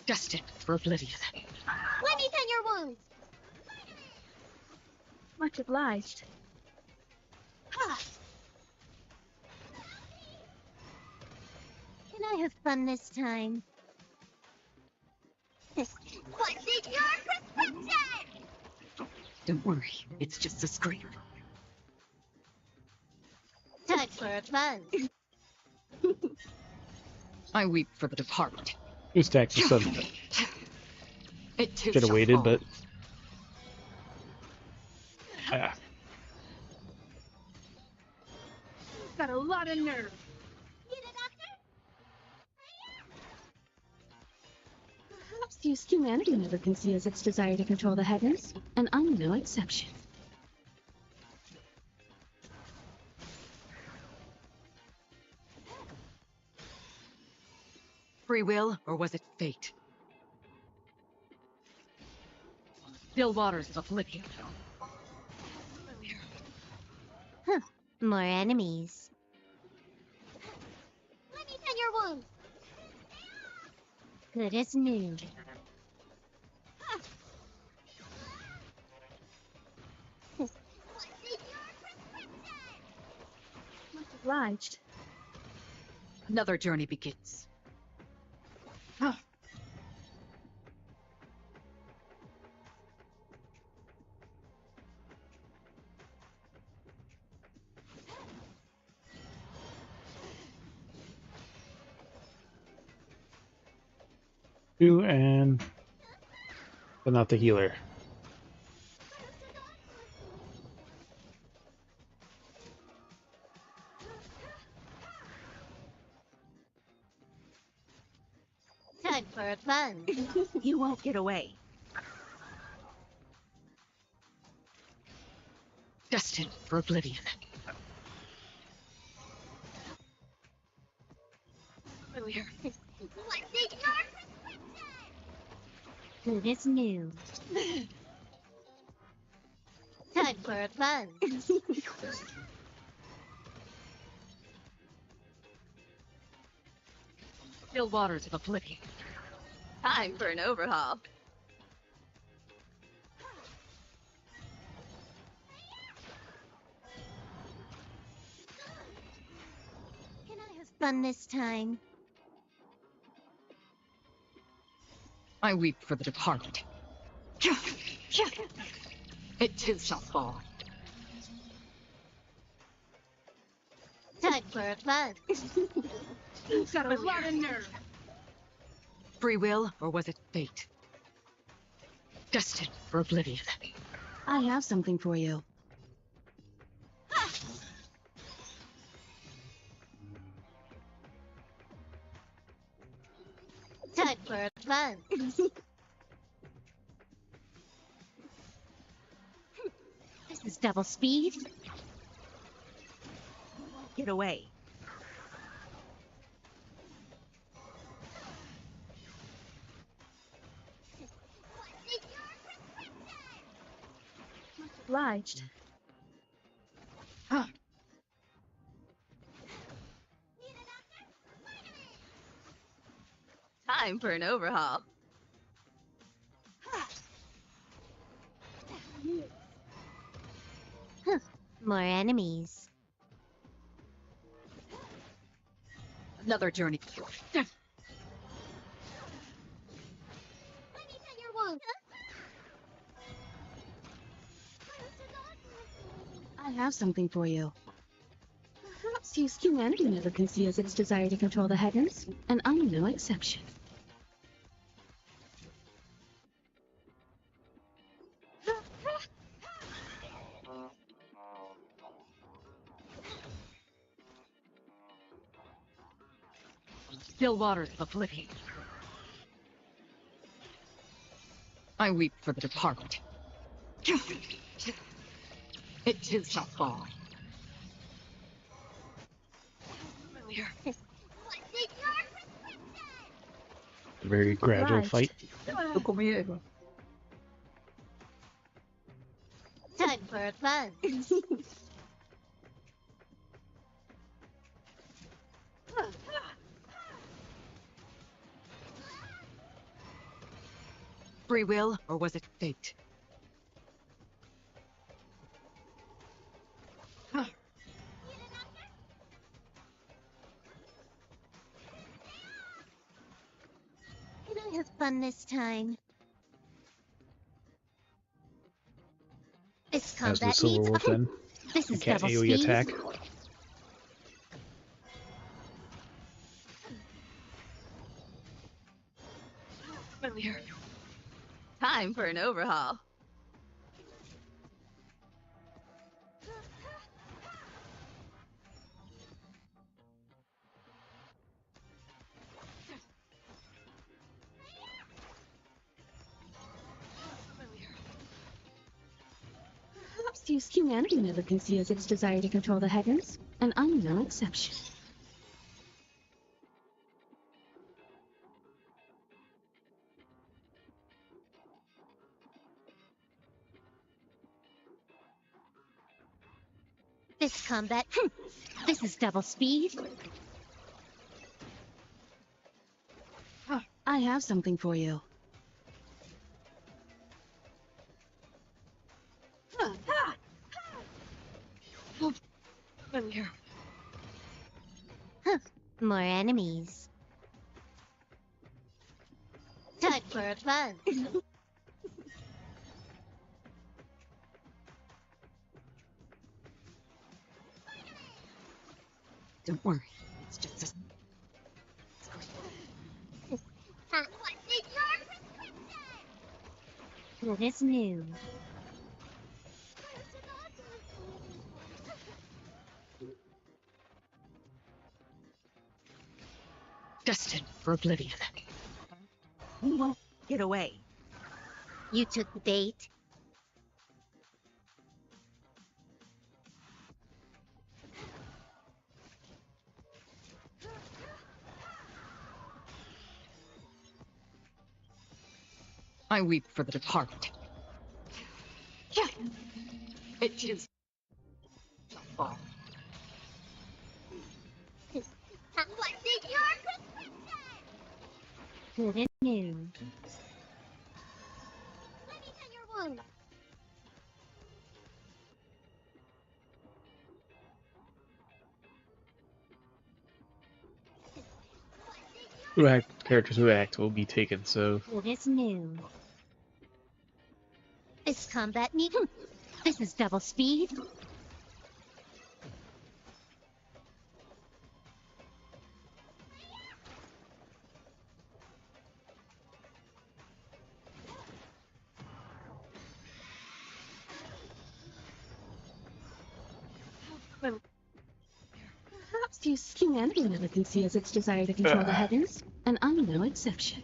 Destined for oblivion. Let me tend your wounds. Much obliged. Can I have fun this time? What's in your prescription? Don't worry, it's just a scream. Time for fun. I weep for the departed. Two stacks of seven. It too Should have shall waited, fall. but... Ah. Got a lot of nerve. Perhaps use humanity never conceals its desire to control the heavens, and I'm no exception. Free will, or was it fate? Still waters of oblivion. Huh. More enemies. Let me tend your wounds. Good as new. Much obliged. Another journey begins. Two and... But not the healer. Time for fun. You won't get away. Destined for oblivion. What's in your prescription? Good as new. Time for fun. Still waters of oblivion. Time for an overhaul. Can I have fun this time? I weep for the departed. It too shall fall. Time for fun. You've got a lot of nerve. Free will, or was it fate? Destined for oblivion. I have something for you. Time for fun. This is double speed. Get away. Much obliged. Time for an overhaul. More enemies. Another journey. Let me tend your wounds. I have something for you. Perhaps use humanity never conceals its desire to control the heavens, and I'm no exception. Still waters of oblivion. I weep for the departed. It too shall fall. Familiar. A very gradual Right. fight. Time for a fun. Free will, or was it fate? Can I have fun this time? This As the combat Silver needs. Wolf then. This You is can't double AoE speed. attack. Familiar. Time for an overhaul. Perhaps use humanity never conceals its desire to control the heavens, and I'm no exception. This combat. This is double speed. I have something for you. Familiar. More enemies. Time for a fun. Don't worry. It's just a... What is new? destined for oblivion. You won't get away. You took the bait. I weep for the departed. It is shall fall. What did your good news? Let me tend your wound. Characters who act will be taken, so What is new? This combat need. This is double speed. Perhaps use humanity never conceals its desire to control the heavens, and I'm no exception.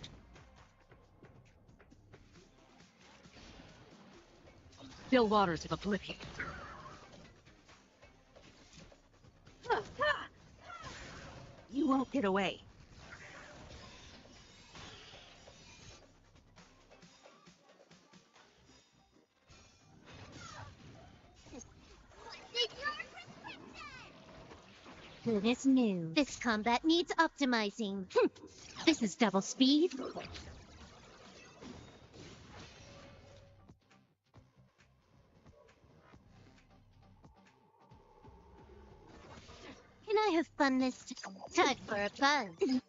Still waters of oblivion. You won't get away. What is new? This combat needs optimizing. This is double speed. Can I have fun this time for a fun?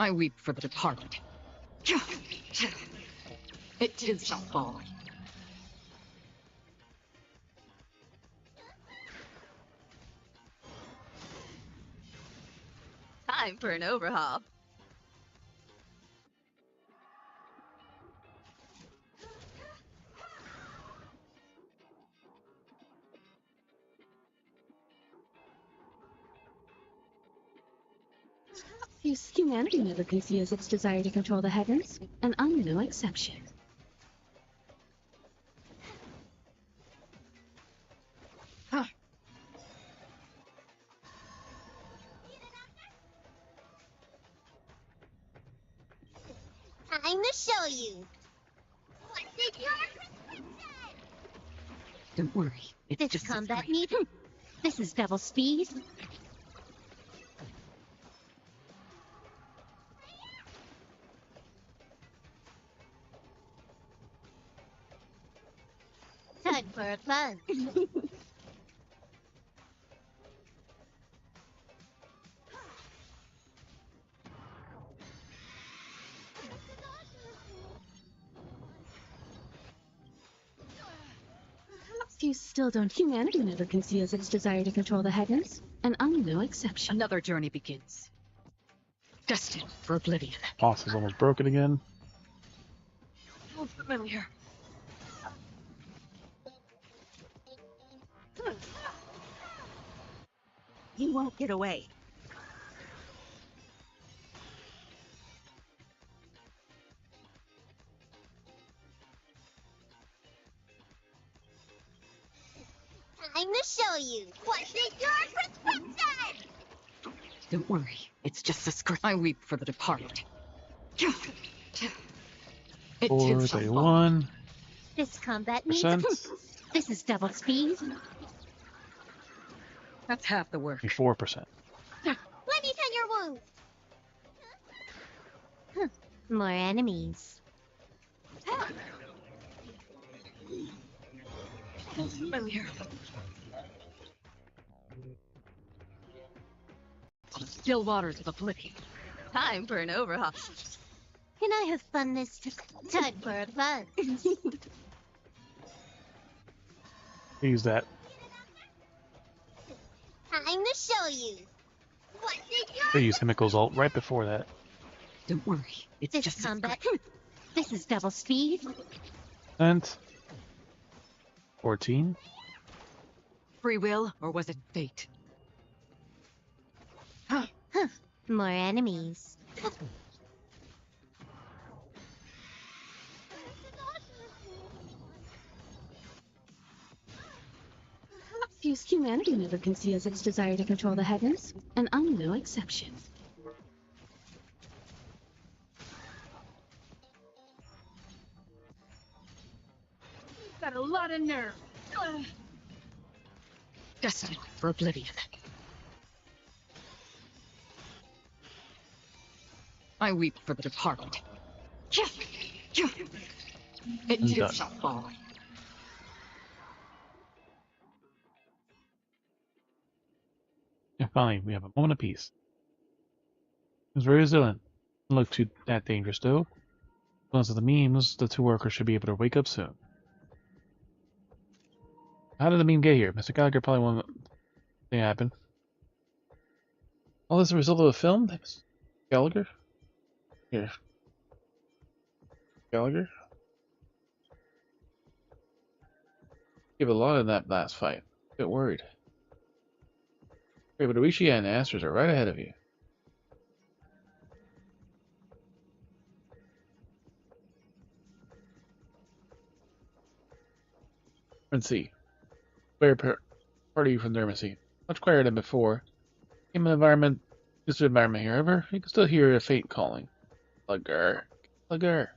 I weep for the departed. It too shall fall. Time for an overhaul. Humanity never conceals its desire to control the heavens, and I'm no exception. Time to show you. What did your Don't worry, it's this just combat needs. This is double speed. Time for fun. You still don't. Humanity never conceals its desire to control the heavens, and I'm no exception. Another journey begins. Destined for oblivion. Boss is almost broken again. So familiar. You won't get away. Time to show you. What did your perspective? Don't worry, it's just a script. I weep for the departed. It too shall fall. 431%. This combat needs. This is double speed. That's half the work. 4%. Let me tend your wounds. More enemies. Familiar. Still waters of oblivion. Time for an overhaul. Can I have fun this time for fun? Use that. Time to show you. What did They your use Himiko's ult right before that. Don't worry, it's this just combat. This is double speed. And 14. Free will, or was it fate? More enemies. Humanity never conceals its desire to control the heavens, and I'm no exception. Got a lot of nerve. Destined for oblivion. I weep for the departed. It too Done. shall fall. And finally, we have a moment of peace. It was very resilient. Doesn't look too that dangerous though. According to the memes, the two workers should be able to wake up soon. How did the meme get here? Mr. Gallagher probably won't thing happen. All this is a result of a film? Gallagher? Here. Gallagher? Give a lot in that last fight. A bit worried. Great, but Oishi and Astros are right ahead of you. Mercy. Clear party from Dermacy. Much quieter than before. Came an environment. This environment here. However, you can still hear a fate calling. Lugger. Lugger.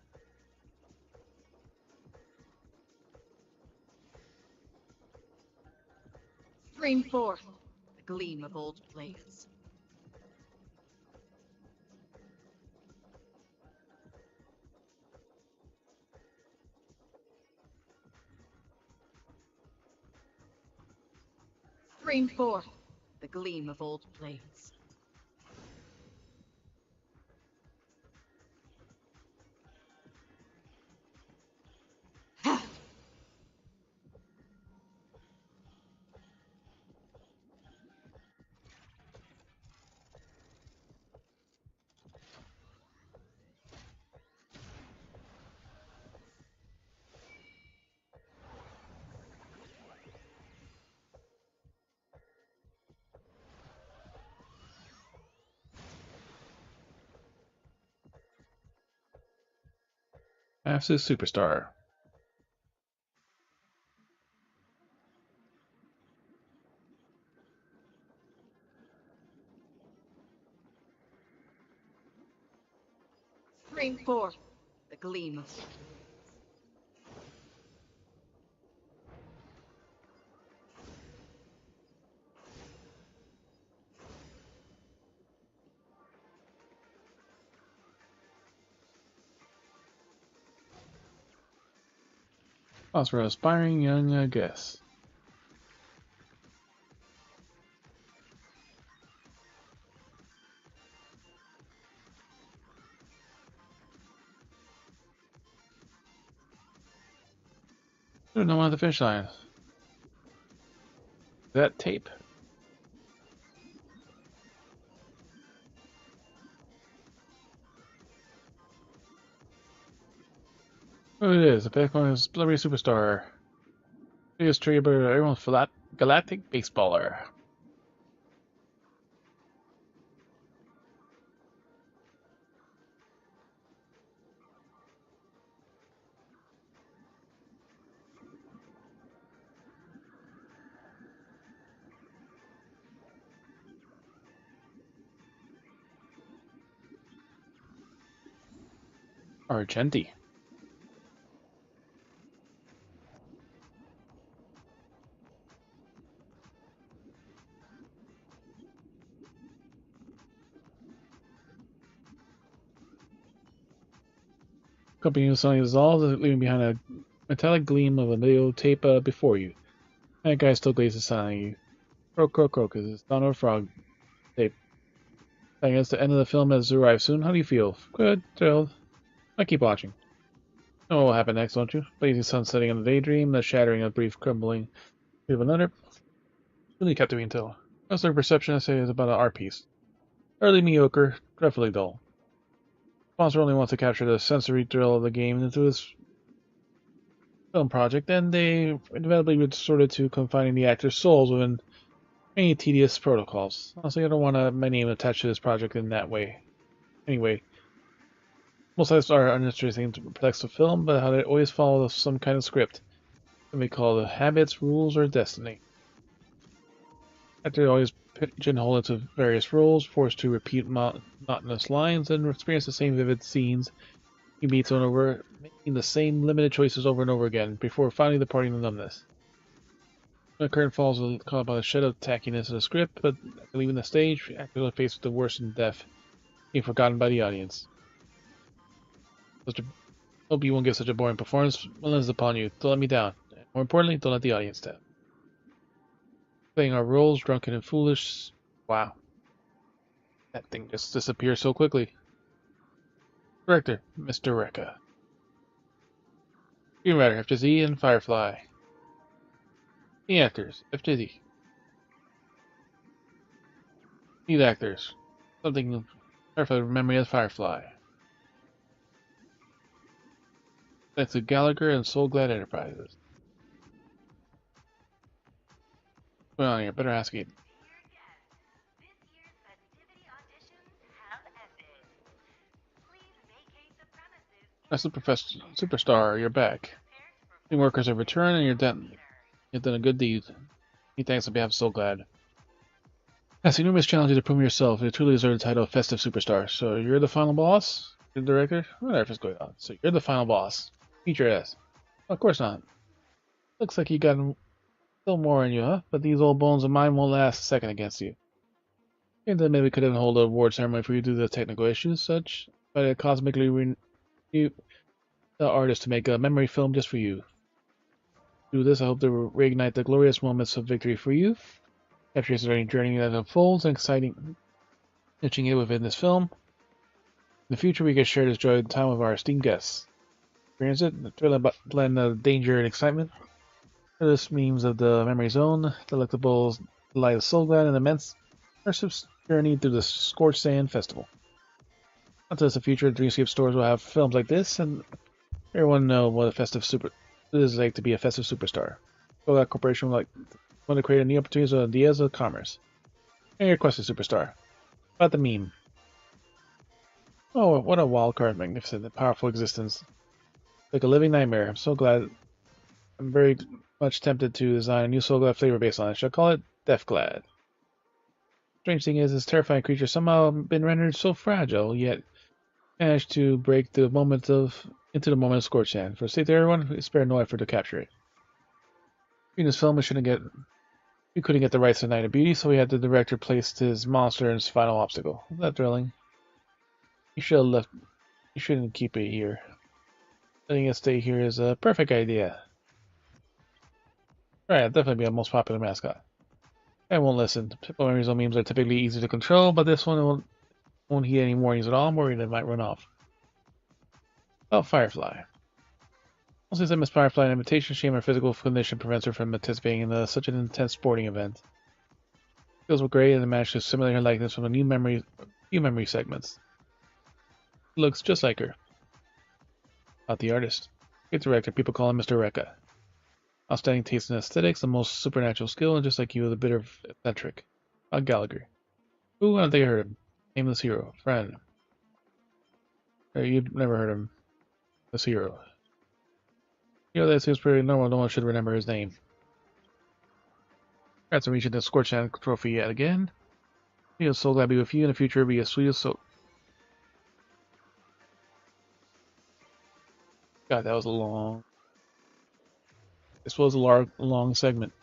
Stream forth, the gleam of old blades. Stream forth, the gleam of old blades. Absolute superstar. Stream 4. The Gleam. Thoughts for aspiring young guests. There's no one at the finish line. That tape. Oh, it is. The Bitcoin is celebrity superstar. Biggest tree, but everyone's flat galactic baseballer. Argenti. Company is suddenly dissolved, leaving behind a metallic gleam of a video tape before you. That guy still glazes silently at you. Croak, croak, croak, as it's not a frog tape. I guess the end of the film has arrived soon. How do you feel? Good, thrilled. I keep watching. Know what will happen next, don't you? Blazing sun setting on the daydream, the shattering of brief crumbling of another. Really captivating until. That's their perception essay is about an art piece. Early mediocre, dreadfully dull. Sponsor only wants to capture the sensory thrill of the game into this film project, and they inevitably resorted to confining the actors' souls within many tedious protocols. Honestly, I don't want my name attached to this project in that way. Anyway, most sites are uninteresting to protect the film, but how they always follow some kind of script. That may call the habits, rules, or destiny. Actors always pigeonholed into various roles, forced to repeat monotonous lines, and experience the same vivid scenes he meets on over, making the same limited choices over and over again, before finally departing to numbness. When the curtain falls, caught by the shed of tackiness of the script, but after leaving the stage, actors are faced with the worst in death, being forgotten by the audience. Hope you won't give such a boring performance. One lens upon you. Don't let me down. And more importantly, don't let the audience down. Playing our roles, drunken and foolish. Wow. That thing just disappears so quickly. Director, Mr. Rekka. Screenwriter, FJZ and Firefly. The actors, FJZ. Lead actors. Something Firefly memory as Firefly. Thanks to Gallagher and Soul Glad Enterprises. What's going on here? Better ask it. That's the superstar, you're back. The workers have returned and you've done a good deed. He thanks on behalf of Soul Glad. Yes, enormous challenge to prove yourself. You truly deserve the title of Festive Superstar. So you're the final boss? You're the director? Whatever's going on. So you're the final boss. Eat your ass. Of course not. Looks like you got still more in you, huh? But these old bones of mine won't last a second against you. And then maybe we could even hold a award ceremony for you due to the technical issues, such, but it cosmically renew the artist to make a memory film just for you. Through this, I hope to reignite the glorious moments of victory for you. Capture your journey that unfolds and exciting, etching it within this film. In the future, we can share this joy time with our esteemed guests. Experience it, the thrill blend of danger and excitement. This memes of the memory zone, delectable delight of Soul Glad, and immense immersive journey through the Scorched Sand Festival. Until the future, Dreamscape stores will have films like this, and everyone know what a festive it is like to be a festive superstar. Soul Glad Corporation would like want to create new opportunities with ideas of commerce. And your quest is superstar. About the meme. Oh, what a wild card, magnificent and powerful existence. Like a living nightmare. I'm very much tempted to design a new Soul Glad flavor based on it. Shall I call it Death Glad? Strange thing is, this terrifying creature somehow been rendered so fragile, yet managed to break the moment of into the moment of scorched hand. For the sake of everyone, we spared no effort to capture it. In this film, we couldn't get the rights to Night of Beauty, so we had the director place his monster in his final obstacle. Isn't that thrilling? You should have left. You shouldn't keep it here. Letting it stay here is a perfect idea. Right, it'll definitely be our most popular mascot. I won't listen. Typical memories on memes are typically easy to control, but this one won't heed any warnings at all. I'm worried it might run off. About Firefly. Well, since I miss Firefly, an invitation, shame, or physical condition prevents her from participating in such an intense sporting event. Skills were great, and I managed to simulate her likeness from a few memory segments. Looks just like her. About the artist. Great director, people call him Mr. Rekka. Outstanding taste in aesthetics, the most supernatural skill, and just like you, a bit of eccentric. About Gallagher. Ooh, I don't think I heard him. Nameless hero. Friend. You've never heard him. This hero. You know, that seems pretty normal. No one should remember his name. Congrats on reaching the Scorched Hand trophy yet again. He is so glad to be with you in the future. Be as sweet as so. God, that was a long. This was a long segment.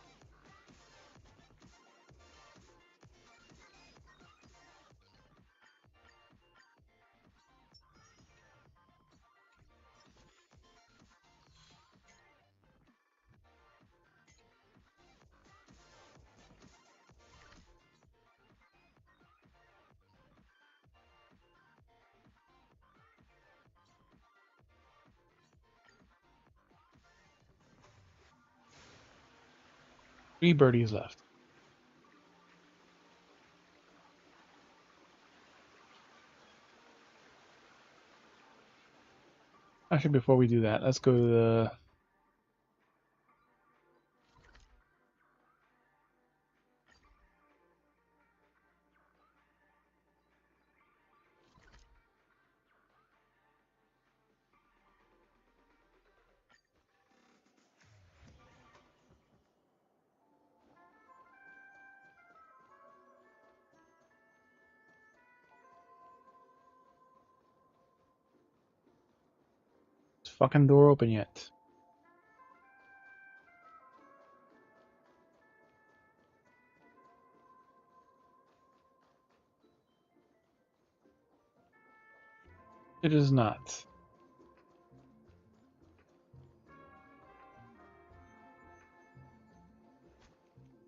Three birdies left. Actually, before we do that, let's go to the. Is fucking door open yet? It is not.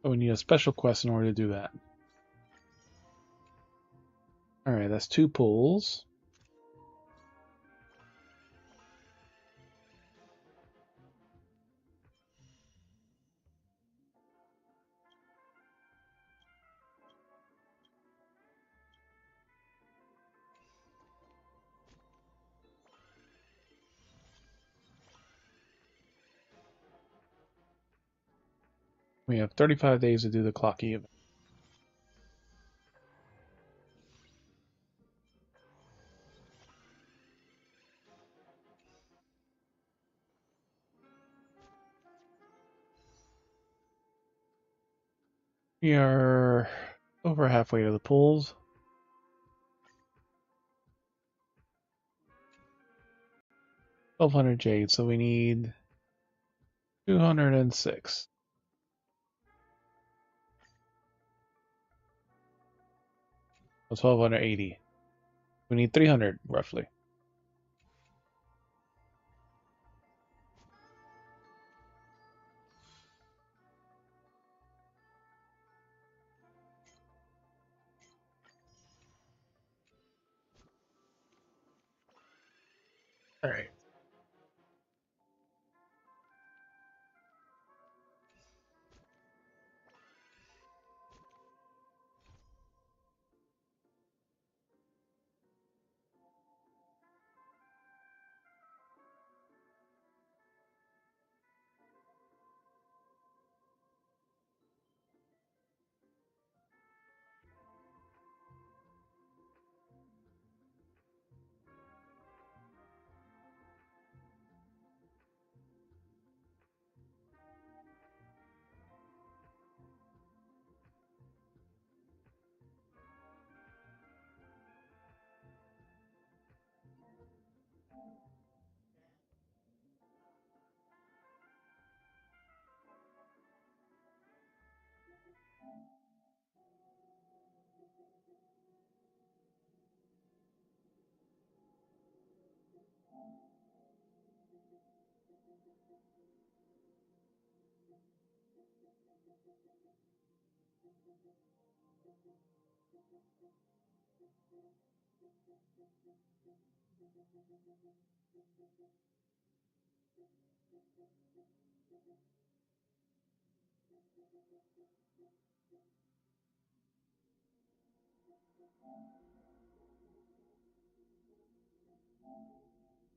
But we need a special quest in order to do that. Alright, that's 2 pulls. We have 35 days to do the clocky event. We are over halfway to the pulls. $1,200 jade, so we need 206. So 1,280. We need 300 roughly. Alright.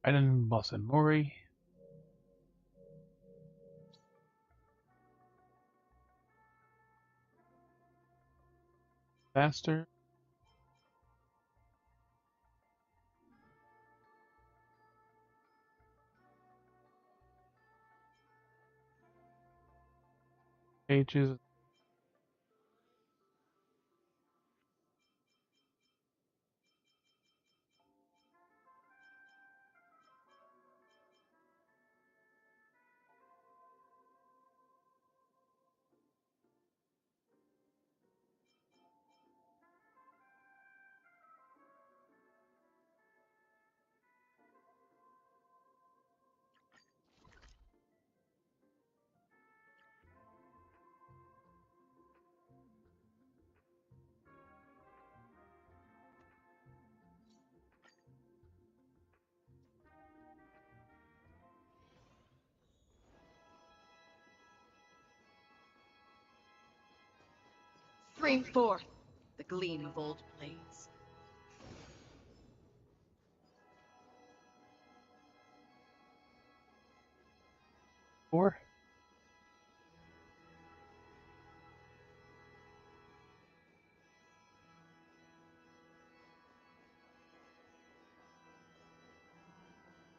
Raiden, Boss and Mori. Faster. Pages. Stream forth the gleam of old blades. Four.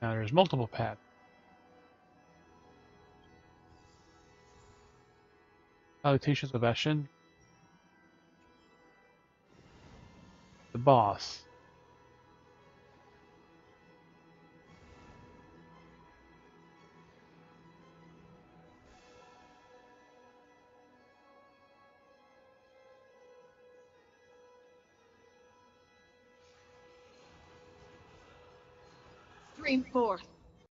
Now there's multiple paths. Salutations of Ashen. The boss. Stream forth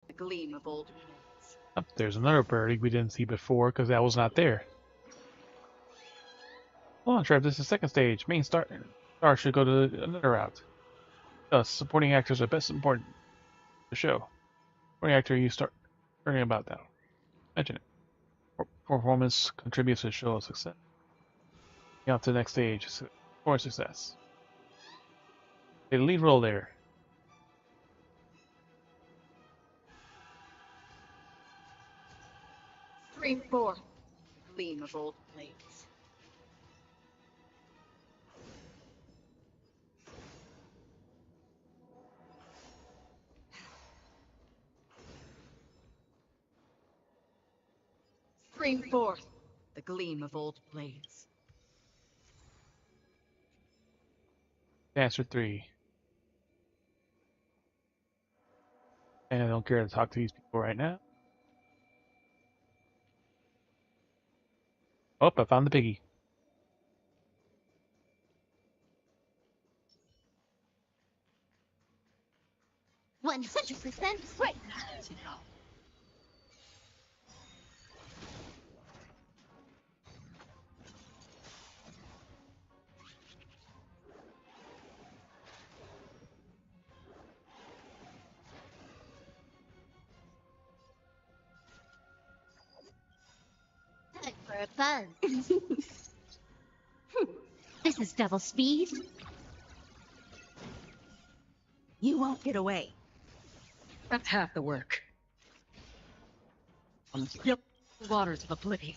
the gleam of old blades. Oh, there's another birdie we didn't see before because that was not there. Hold on, Trev, this is the second stage. Main star should go to another route. Thus, supporting actors are best important to the show. Supporting actor you start learning about now. Mention it. Performance contributes to the show's success. On to the next stage. For success. Play the lead role there. Stream forth the gleam of old blades. Stream forth the gleam of old blades. Answer 3. And I don't care to talk to these people right now. Oh, I found the piggy. %100% right. Time for a buzz. This is double speed. You won't get away. That's half the work. On the still waters of oblivion,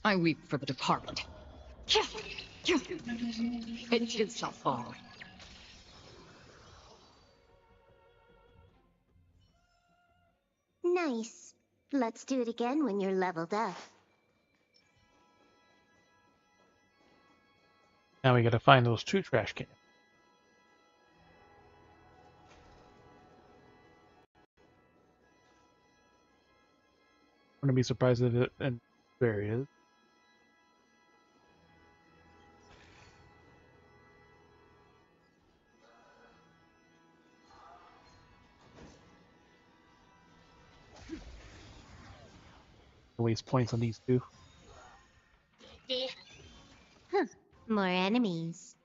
I weep for the departed. It shall fall. Nice. Let's do it again when you're leveled up. Now we gotta find those 2 trash cans. I'm gonna be surprised if it and there he is. Waste points on these two. Huh. More enemies.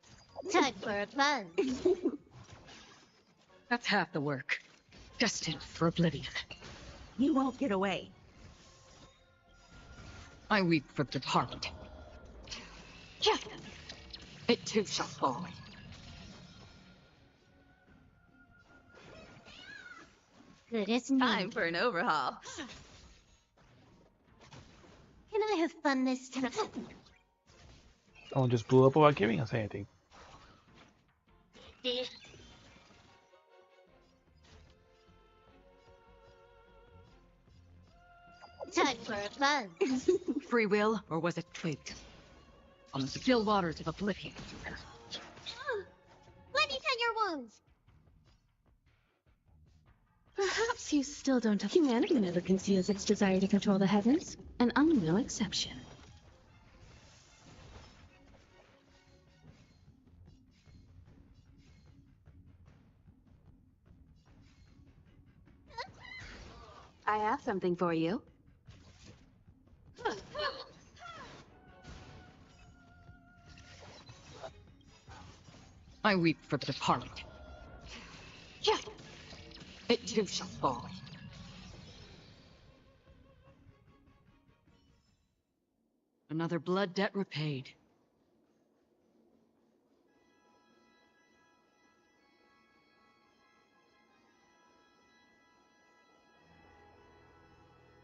Time for a fun. That's half the work. Destined for oblivion. You won't get away. I weep for the departed. It too shall fall. Good as new. Time for an overhaul. Can I have fun this time? Someone just blew up without giving us anything. Time for a fun. Free will, or was it fate? On the still waters of oblivion. Let me tend your wounds. Perhaps you still don't have— Humanity never conceals its desire to control the heavens, and I'm no exception. I have something for you. I weep for the departed. It too shall fall. Another blood debt repaid.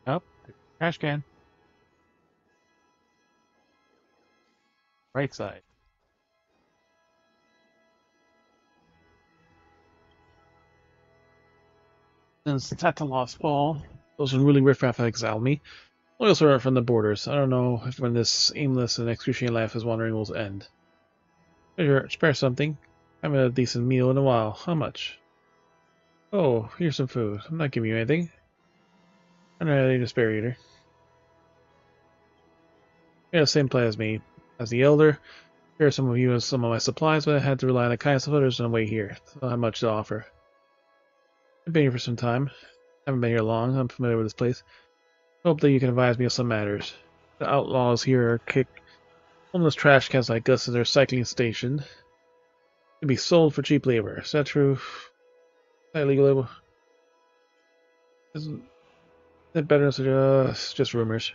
Oh, trash can. Right side. Since Tatalo's fall, those who really riffraff exiled me. Loyal servant from the borders. I don't know if when this aimless and excruciating life is wandering will end. Spare something. I haven't had a decent meal in a while. How much? Oh, here's some food. I'm not giving you anything. I'm not really a spare eater. You have the same play as me. As the elder, share some of you and some of my supplies, but I had to rely on the kindness of others on the way here. I don't have much to offer. I've been here for some time. Haven't been here long. I'm familiar with this place. Hope that you can advise me on some matters. The outlaws here kick homeless trash cans like us at their cycling station to be sold for cheap labor. Is that true? Is that illegal labor? Isn't that better than just rumors?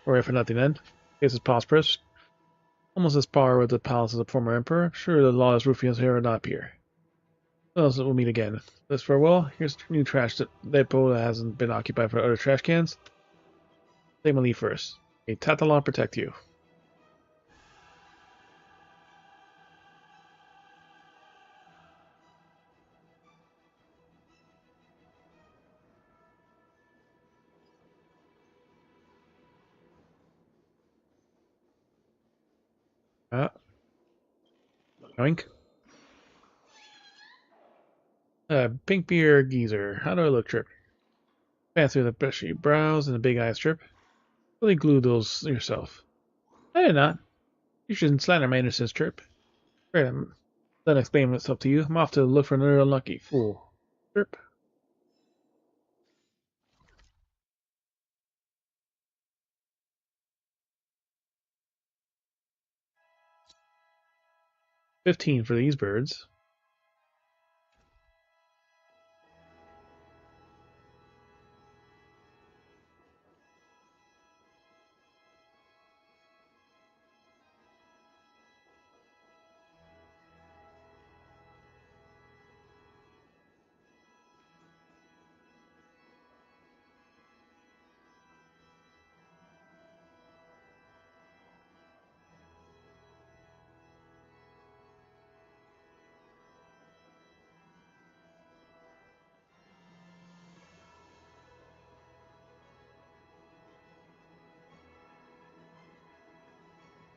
Or if for nothing then. Case is prosperous. Almost as par with the palace of the former emperor. Sure, the lawless ruffians here are not here. Well, so we'll meet again. Let's farewell. Here's new trash depot that hasn't been occupied for other trash cans. Take my leave first. May Tatalon protect you. Yoink. Pink beer geezer. How do I look, Trip? Fancy with the bushy brows and the big eyes, Trip. Really glue those yourself. I did not. You shouldn't slander my innocence, Trip. Great, I'm done explaining myself to you. I'm off to look for another unlucky fool. Trip. $15 for these birds.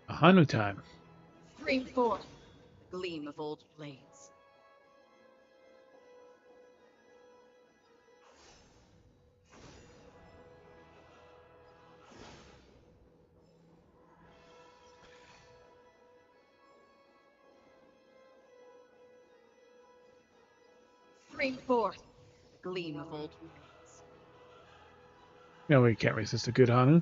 Hanu time. Stream forth. Gleam of old blades. Stream forth. Gleam of old blades. No, we can't resist a good Hanu.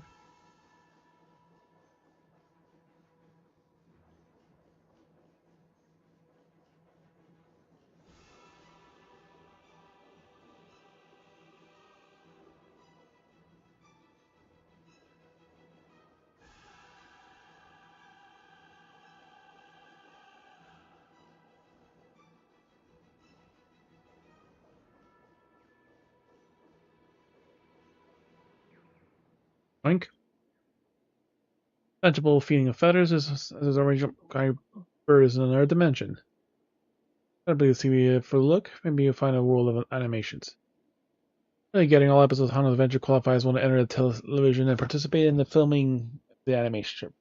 Oink. Tangible feeding of feathers is as original bird is in another dimension. Probably see me for the look. Maybe you'll find a world of animations. Really getting all episodes of Hano's Adventure qualifies one to enter the television and participate in the filming of the animation strip.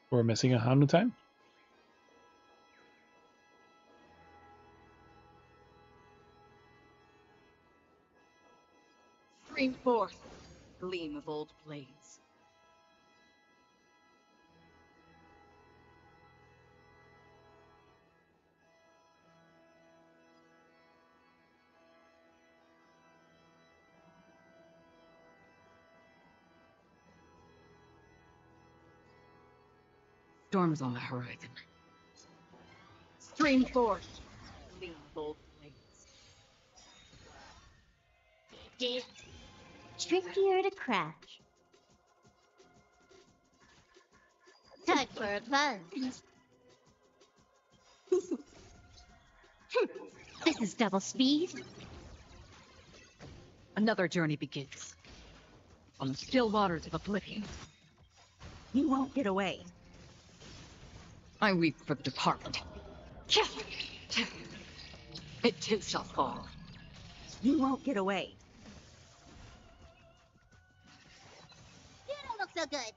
We're missing a Hanu time? Stream forth, gleam of old blades. Storms on the horizon. Stream forth, gleam of old blades. Trickier to crack. Time for a plunge. This is double speed. Another journey begins. On the still waters of oblivion. You won't get away. I weep for the departed. It too shall fall. You won't get away. You don't look so good.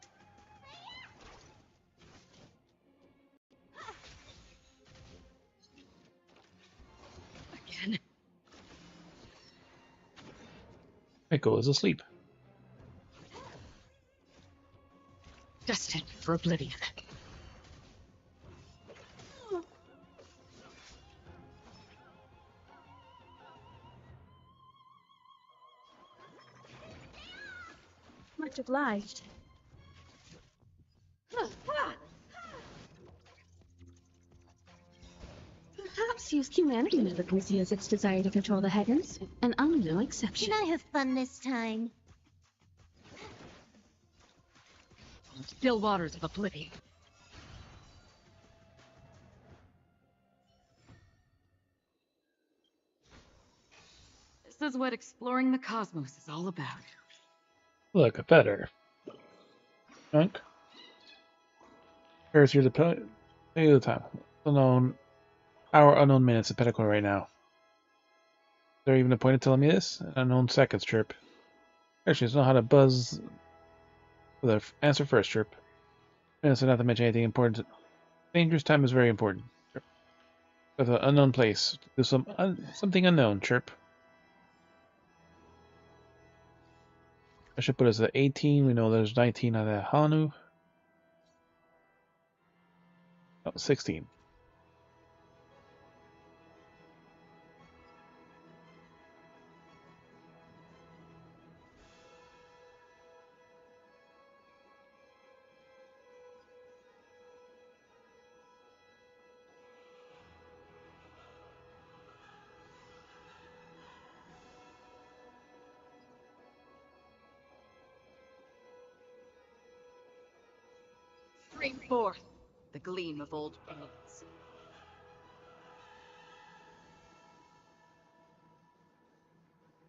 Again. Echo is asleep. Destined for oblivion. Much obliged. Perhaps use humanity never conceals its desire to control the heavens, and I'm no exception. Can I have fun this time? On the still waters of oblivion. This is what exploring the cosmos is all about. Look, a feather. Oink. Here's the play of the time. Unknown hour, unknown minutes at Pedicle right now. Is there even a point of telling me this? Unknown seconds, Chirp. Actually, it's not how to buzz the answer first, Chirp. Minutes are not to mention anything important. Dangerous time is very important. Chirp. With an unknown place. Do something unknown, Chirp. I should put us at 18. We know there's 19 on that Hanu. Oh, 16. Stream forth, the gleam of old blades.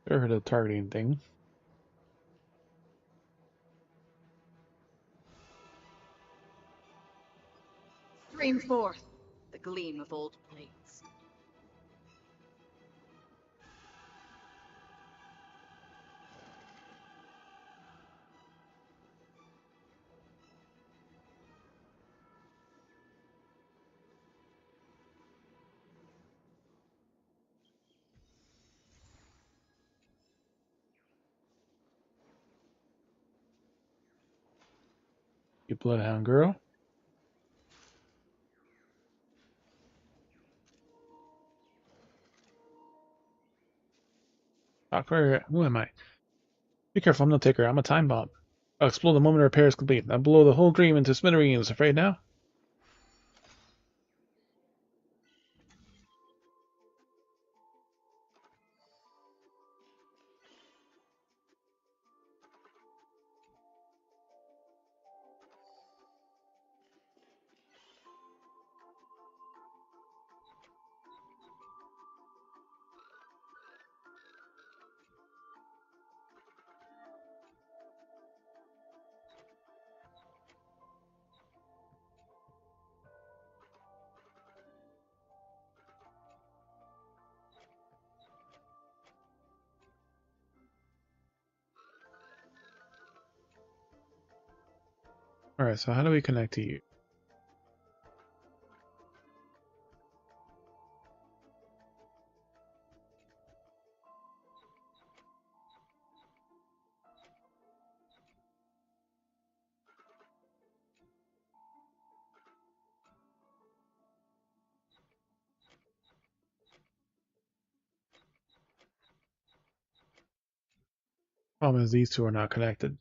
Never heard of the targeting thing. Stream forth, the gleam of old blades. You bloodhound girl. Doctor, who am I? Be careful, I'm no taker. I'm a time bomb. I'll explode the moment the repair is complete. I'll blow the whole dream into smithereens. Afraid now? Alright, so how do we connect to you? Problem is these two are not connected.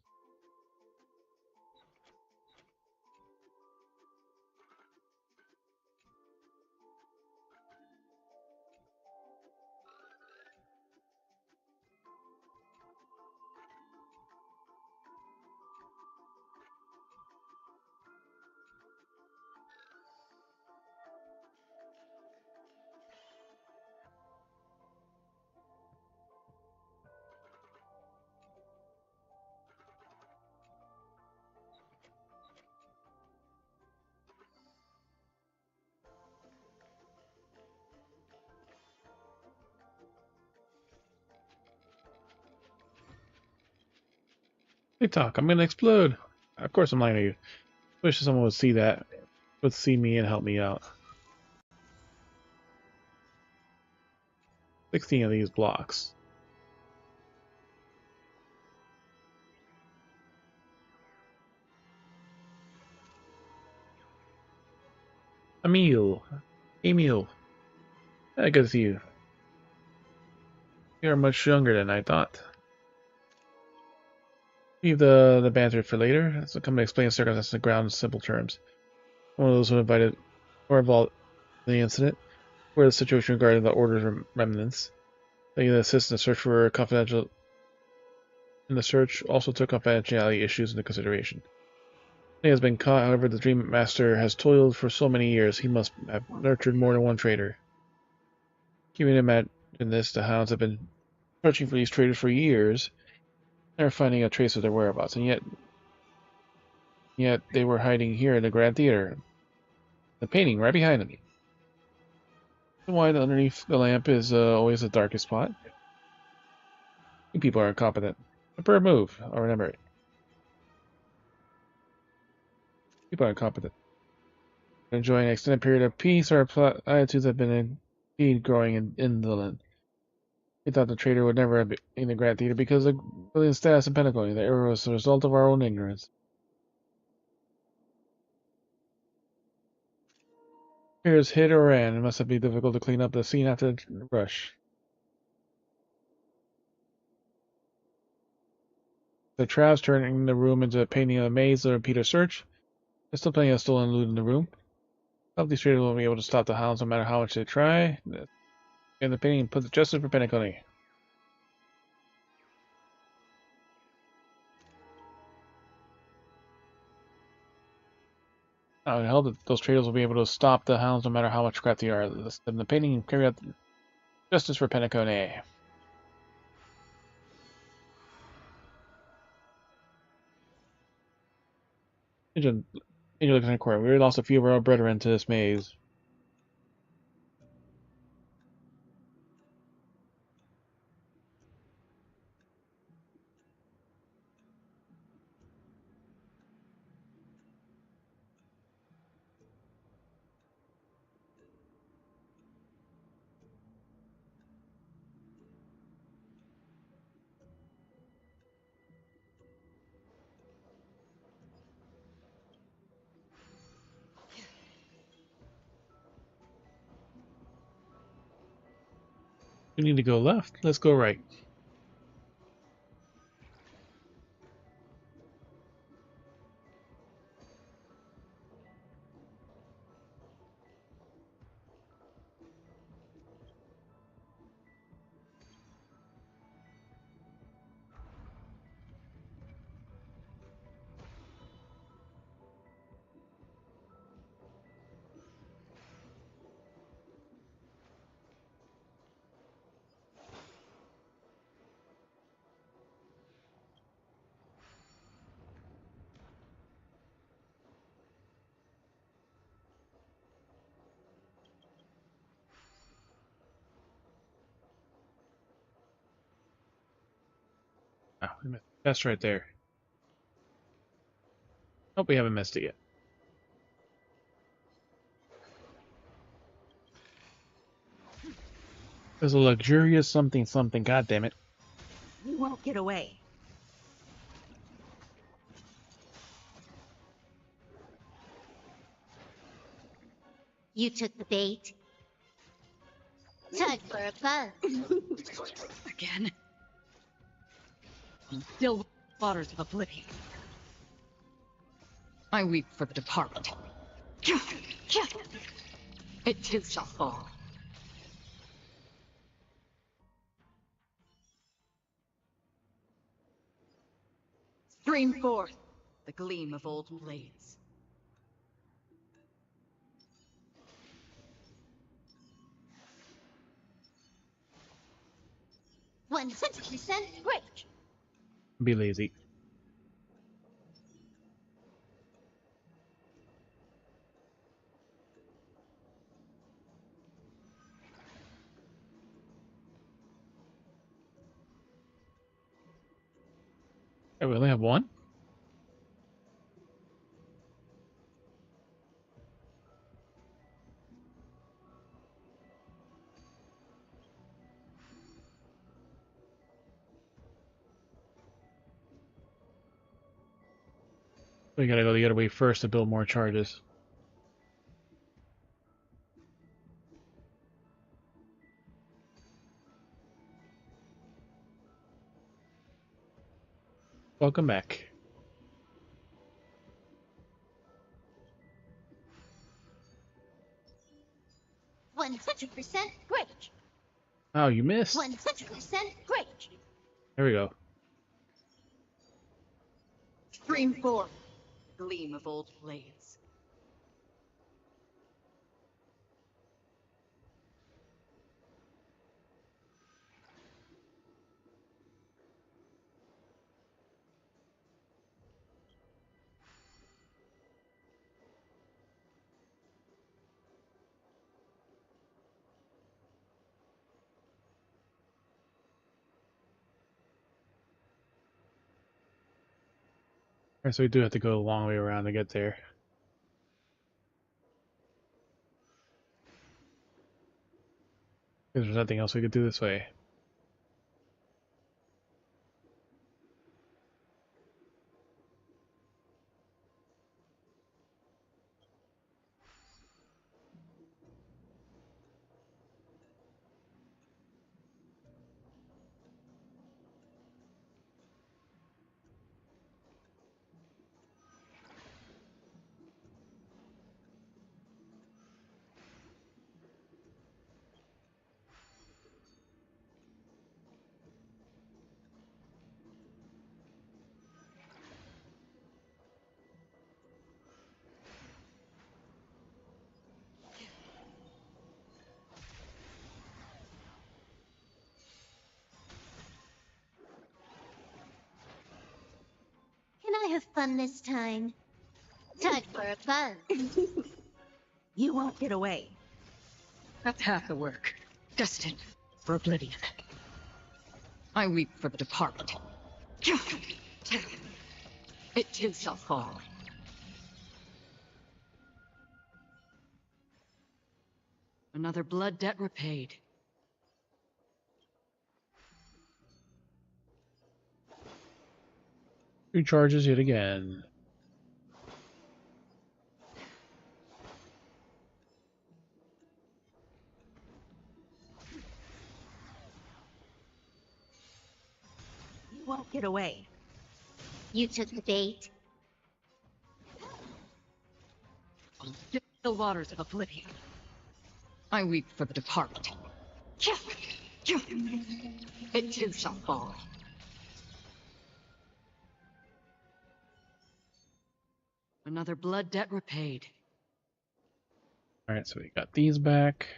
Hey, talk, I'm gonna explode. Of course I'm lying to you. Wish someone would see that, would see me and help me out. 16 of these blocks. Emil. Emil. Good to see you. You're much younger than I thought. Leave the banter for later. So come to explain the circumstances on the ground in simple terms. One of those who invited or involved in the incident, where the situation regarding the order's remnants. They assist in the search for confidential. In the search, also took confidentiality issues into consideration. He has been caught, however, the Dream Master has toiled for so many years. He must have nurtured more than one traitor. Can you imagine this? The hounds have been searching for these traitors for years, never finding a trace of their whereabouts, and yet they were hiding here in the Grand Theater. The painting right behind me. Why underneath the lamp is always the darkest spot? You people are incompetent. A bird move. I'll remember it. People are incompetent. Enjoying an extended period of peace, our attitudes have been indeed growing indolent. We thought the traitor would never be in the Grand Theater because of the status of Pentacle. The error was the result of our own ignorance. Here's hit or ran. It must have been difficult to clean up the scene after the rush. The Travs turning the room into a painting of a maze to repeat a search. There's still plenty of stolen loot in the room. Some of these traitors won't be able to stop the hounds no matter how much they try. In the painting, put the justice for Pentacle. I would hope that those traitors will be able to stop the hounds no matter how much crap they are. In the painting, carry out justice for Penacone. Angel looks in the corner. We lost a few of our brethren to this maze. We need to go left. Let's go right. Oh, we missed. That's right there. Hope we haven't missed it yet. There's a luxurious something something. God damn it! You won't get away. You took the bait. Time for a buzz. Again. Still waters of oblivion. I weep for the departed. It too shall fall. Stream forth the gleam of old blades. $100% great. Be lazy. Oh, we only have one? We gotta go the other way first to build more charges. Welcome back. $100% great. Oh, you missed. 100% great. There we go. Stream forth the gleam of old blades. Alright, so we do have to go a long way around to get there. Because there's nothing else we could do this way. Can I have fun this time? Time for a buzz. You won't get away. That's half the work. Destined for oblivion. I weep for the departed. It too shall fall. Another blood debt repaid. Two charges yet again. Get away. You took the bait. The waters of oblivion. I weep for the departed. It too shall fall. Another blood debt repaid. Alright, so we got these back.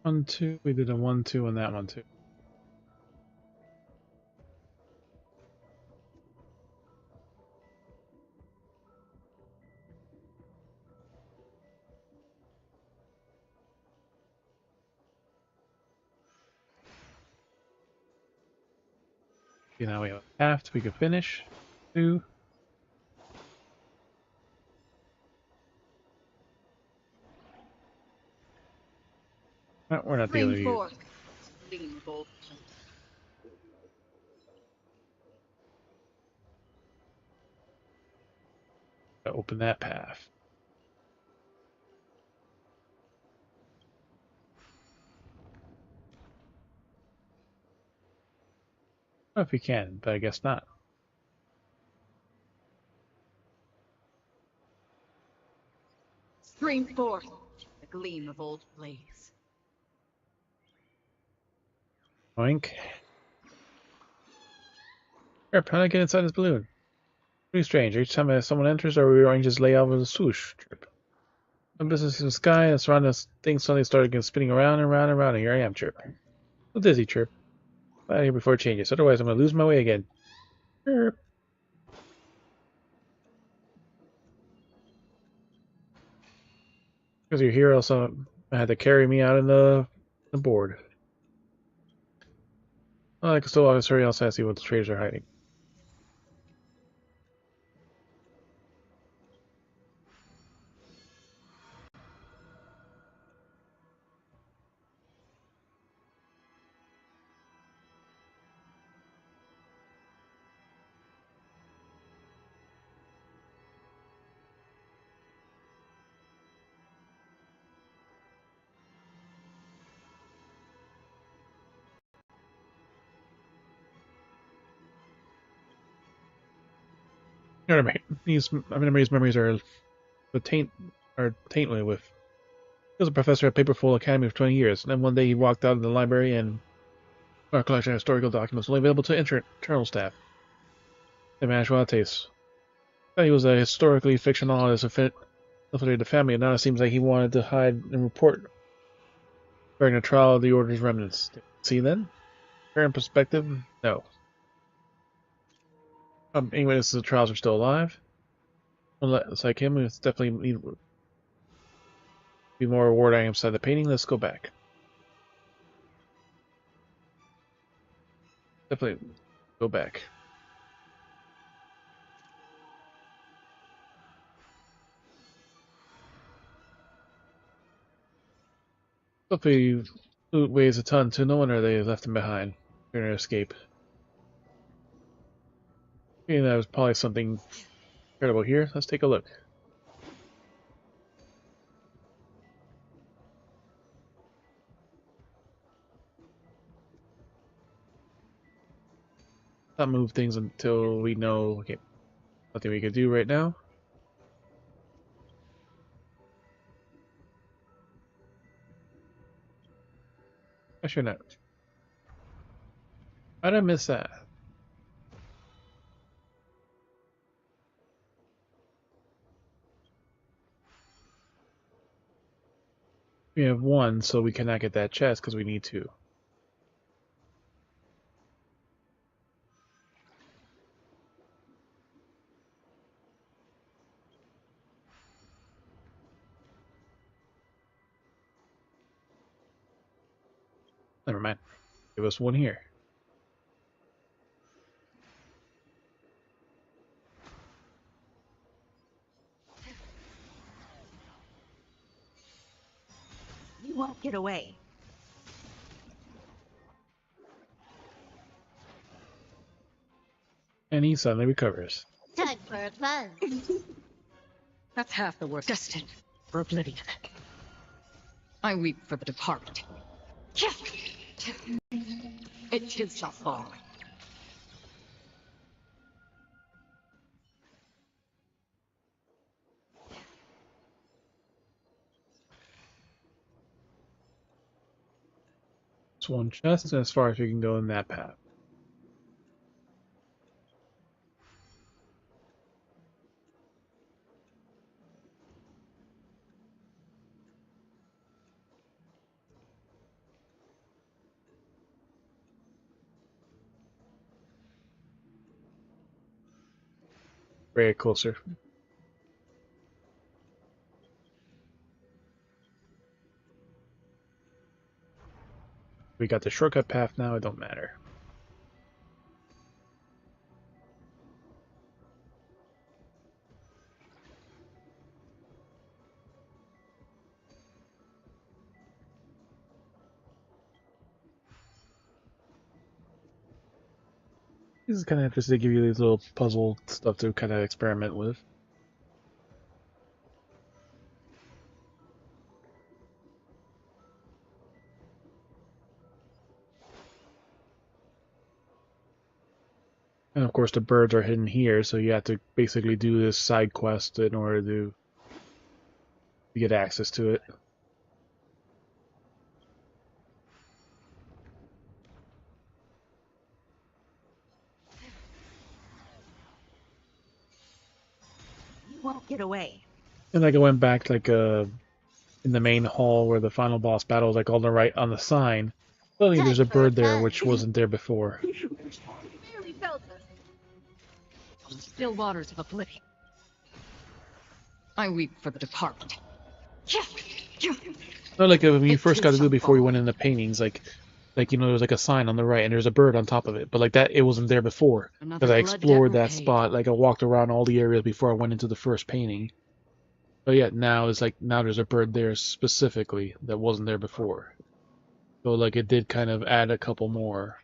One, two. We did a 1, 2 on that one too. See, now we have a half we could finish. 2. No, we're not able to use. Open that path. I don't know if we can, but I guess not. Stream forth the gleam of old blaze. Oink. Here, how do I get inside this balloon? Pretty strange. Each time someone enters or rearranges layout with a swoosh. Trip. My business in the sky and surrounding us things suddenly started again spinning around and around and around, and here I am, Chirp. So dizzy, Chirp. Get out of here before it changes, otherwise I'm gonna lose my way again. Chirp. Because you're here, also I had to carry me out in the board. Well, I can still always hurry outside to see what the traders are hiding. You know what I mean? These memories are taintly with. He was a professor at Paperful Academy for 20 years, and then one day he walked out of the library and our collection of historical documents only available to internal staff. They managed well tastes. Thought he was a historically fictionalized affiliated family, and now it seems like he wanted to hide and report during the trial of the Order's remnants. See then? Current perspective? No. Anyway, this is the trials are still alive. Unless like him, it's definitely be more reward items inside the painting. Let's go back. Definitely go back. Hopefully, loot weighs a ton, so no wonder they left him behind during their escape. Meaning that was probably something incredible here. Let's take a look. Not move things until we know. Okay, nothing we can do right now. I should not. How did I miss that? We have one, so we cannot get that chest because we need two. Never mind. Give us one here. You won't get away. And he suddenly recovers. Time for fun. That's half the work destined for oblivion. I weep for the departed. It is shall fall. It's one chest, and as far as we can go in that path. Very closer. We got the shortcut path now, it don't matter. This is kind of interesting to give you these little puzzle stuff to kind of experiment with. And of course the birds are hidden here, so you have to basically do this side quest in order to get access to it. You won't get away. And like I went back like in the main hall where the final boss battle is like on the right on the sign. Suddenly there's a bird there which wasn't there before. Barely felt us. On the still waters of oblivion. I weep for the departed. No, like when you first got to do it before you went into paintings, like you know, there's like a sign on the right and there's a bird on top of it, but like that it wasn't there before because I explored that spot. Like I walked around all the areas before I went into the first painting. But yeah, now it's like now there's a bird there specifically that wasn't there before. So like it did kind of add a couple more.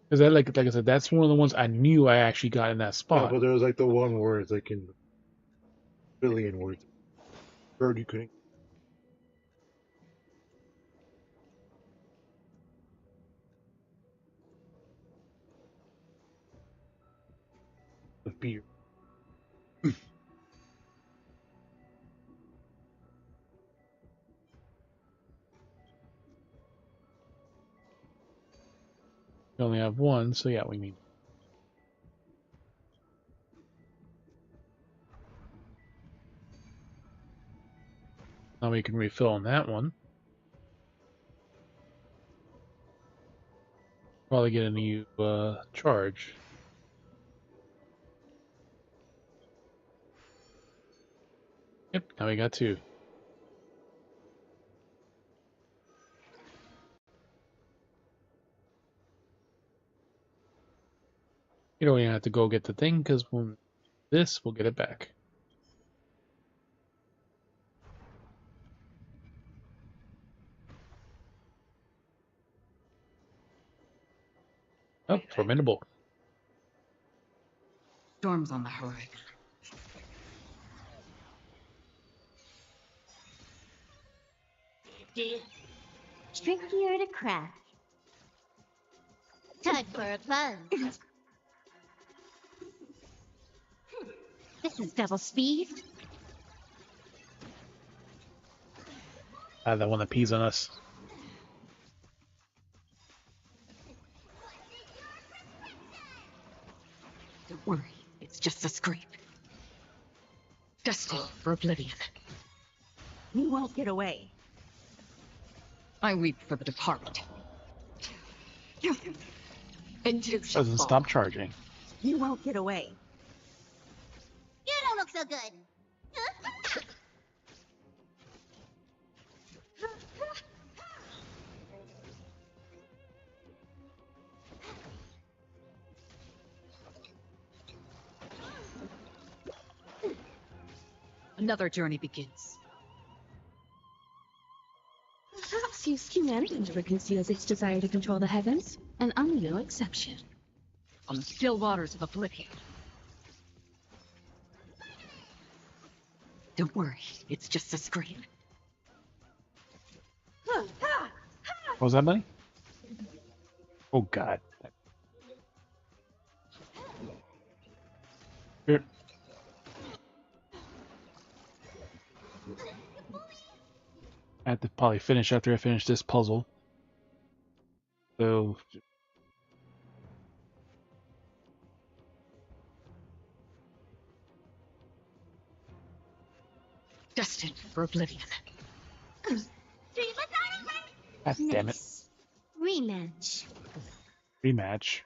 Because that like I said, that's one of the ones I knew I actually got in that Yeah, spot. but there was like the one where it's like in billion words. Bird you couldn't. The beer. We only have one, so yeah, we need. Now we can refill on that one. Probably get a new charge. Yep, now we got two. You don't even have to go get the thing because when this, we'll get it back. Oh, formidable. Storms on the horizon. Trickier to crack. Time for fun. This is double speed. That one that pees on us. Don't worry, It's just a scrape. Destined for oblivion. You won't get away. I weep for the departed. It too shall Doesn't fall. stop charging. You won't get away. You don't look so good. Another journey begins. Perhaps use humanity never conceals its desire to control the heavens, and I'm no exception. On the still waters of oblivion. Don't worry, it's just a scream. What was that, buddy? Oh God. Here. I have to probably finish after I finish this puzzle. So Destined for oblivion. God damn it. Rematch. Rematch.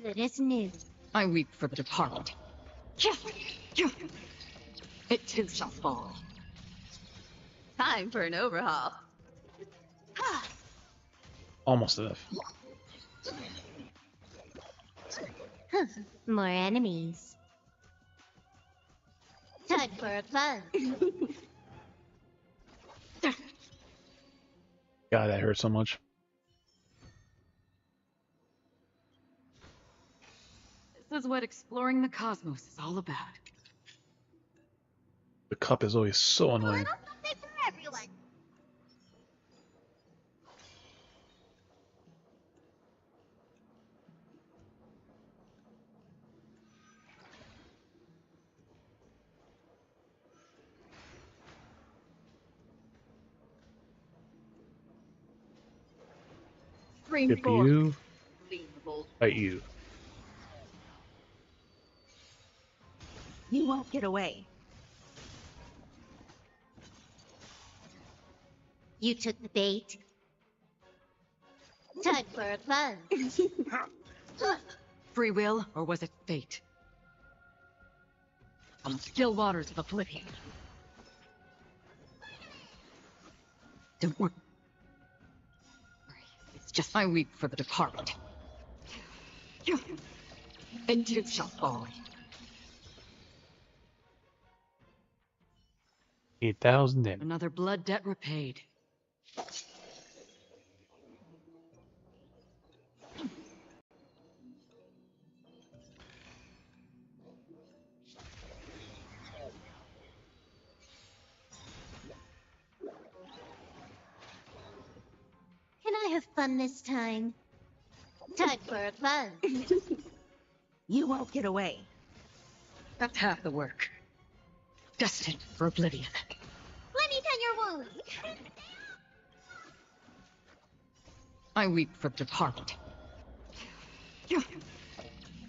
Good as new. I weep for the departed. It too shall fall. Time for an overhaul. Almost enough. More enemies. Time for a plunge. God, that hurt so much. This is what exploring the cosmos is all about. The cup is always so annoying. Something for everyone. Skip you. Fight you. You won't get away. You took the bait. Time for a plunge. Free will, or was it fate? On the still waters of oblivion. Don't worry. It's just I weep for the departed. It too shall fall. 8,000 damage. Another blood debt repaid. Can I have fun this time? Time for a plunge. You won't get away. That's half the work. Destined for oblivion. Let me tend your wounds. I weep for the departed.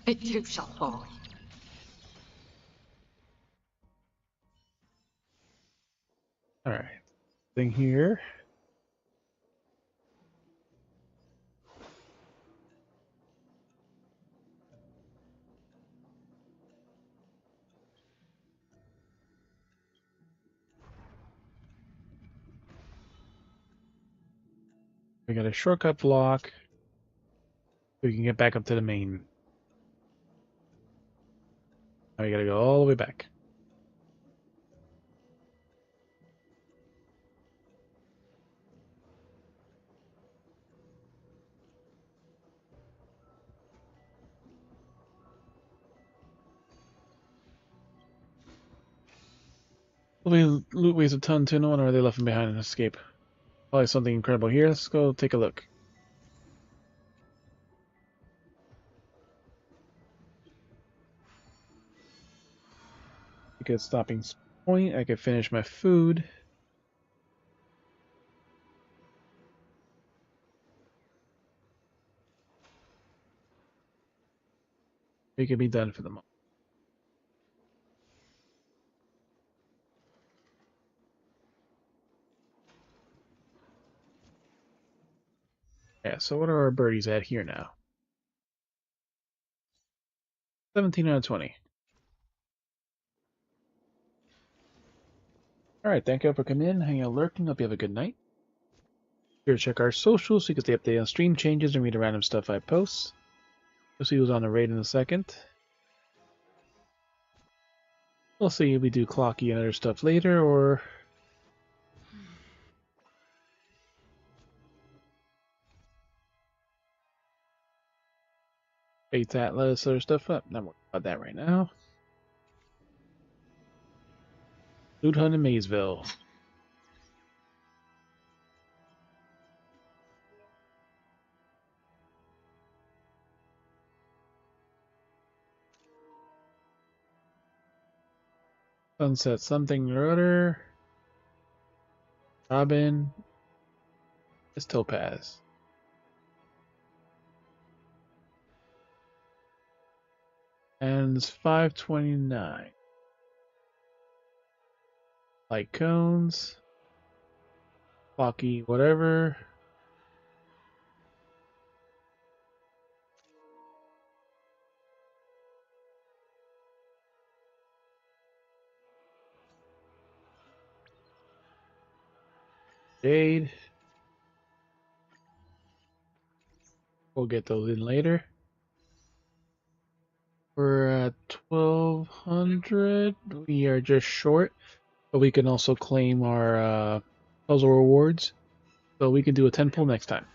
It too shall fall. Alright. Thing here. We got a shortcut block. We can get back up to the main. Now we gotta go all the way back. Loot weighs a ton too. No wonder they left him behind and escape. Probably something incredible here. Let's go take a look. Good stopping point. I could finish my food. We can be done for the moment. Yeah, so what are our birdies at here now? 17 out of 20. Alright, thank you for coming in, hanging out, lurking. Hope you have a good night. Here to check our socials so you can stay updated on stream changes and read the random stuff I post. You'll see who's on the raid in a second. We'll see if we do clocky and other stuff later, or Faith Atlas, other stuff up. Not worried about that right now. Loot Hunt in Maysville. Sunset something or other. Robin. It's Topaz. And it's 529. Light cones. Clocky, whatever. Jade. We'll get those in later. We're at 1200. We are just short, but we can also claim our puzzle rewards. So we can do a 10 pull next time.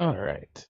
Alright.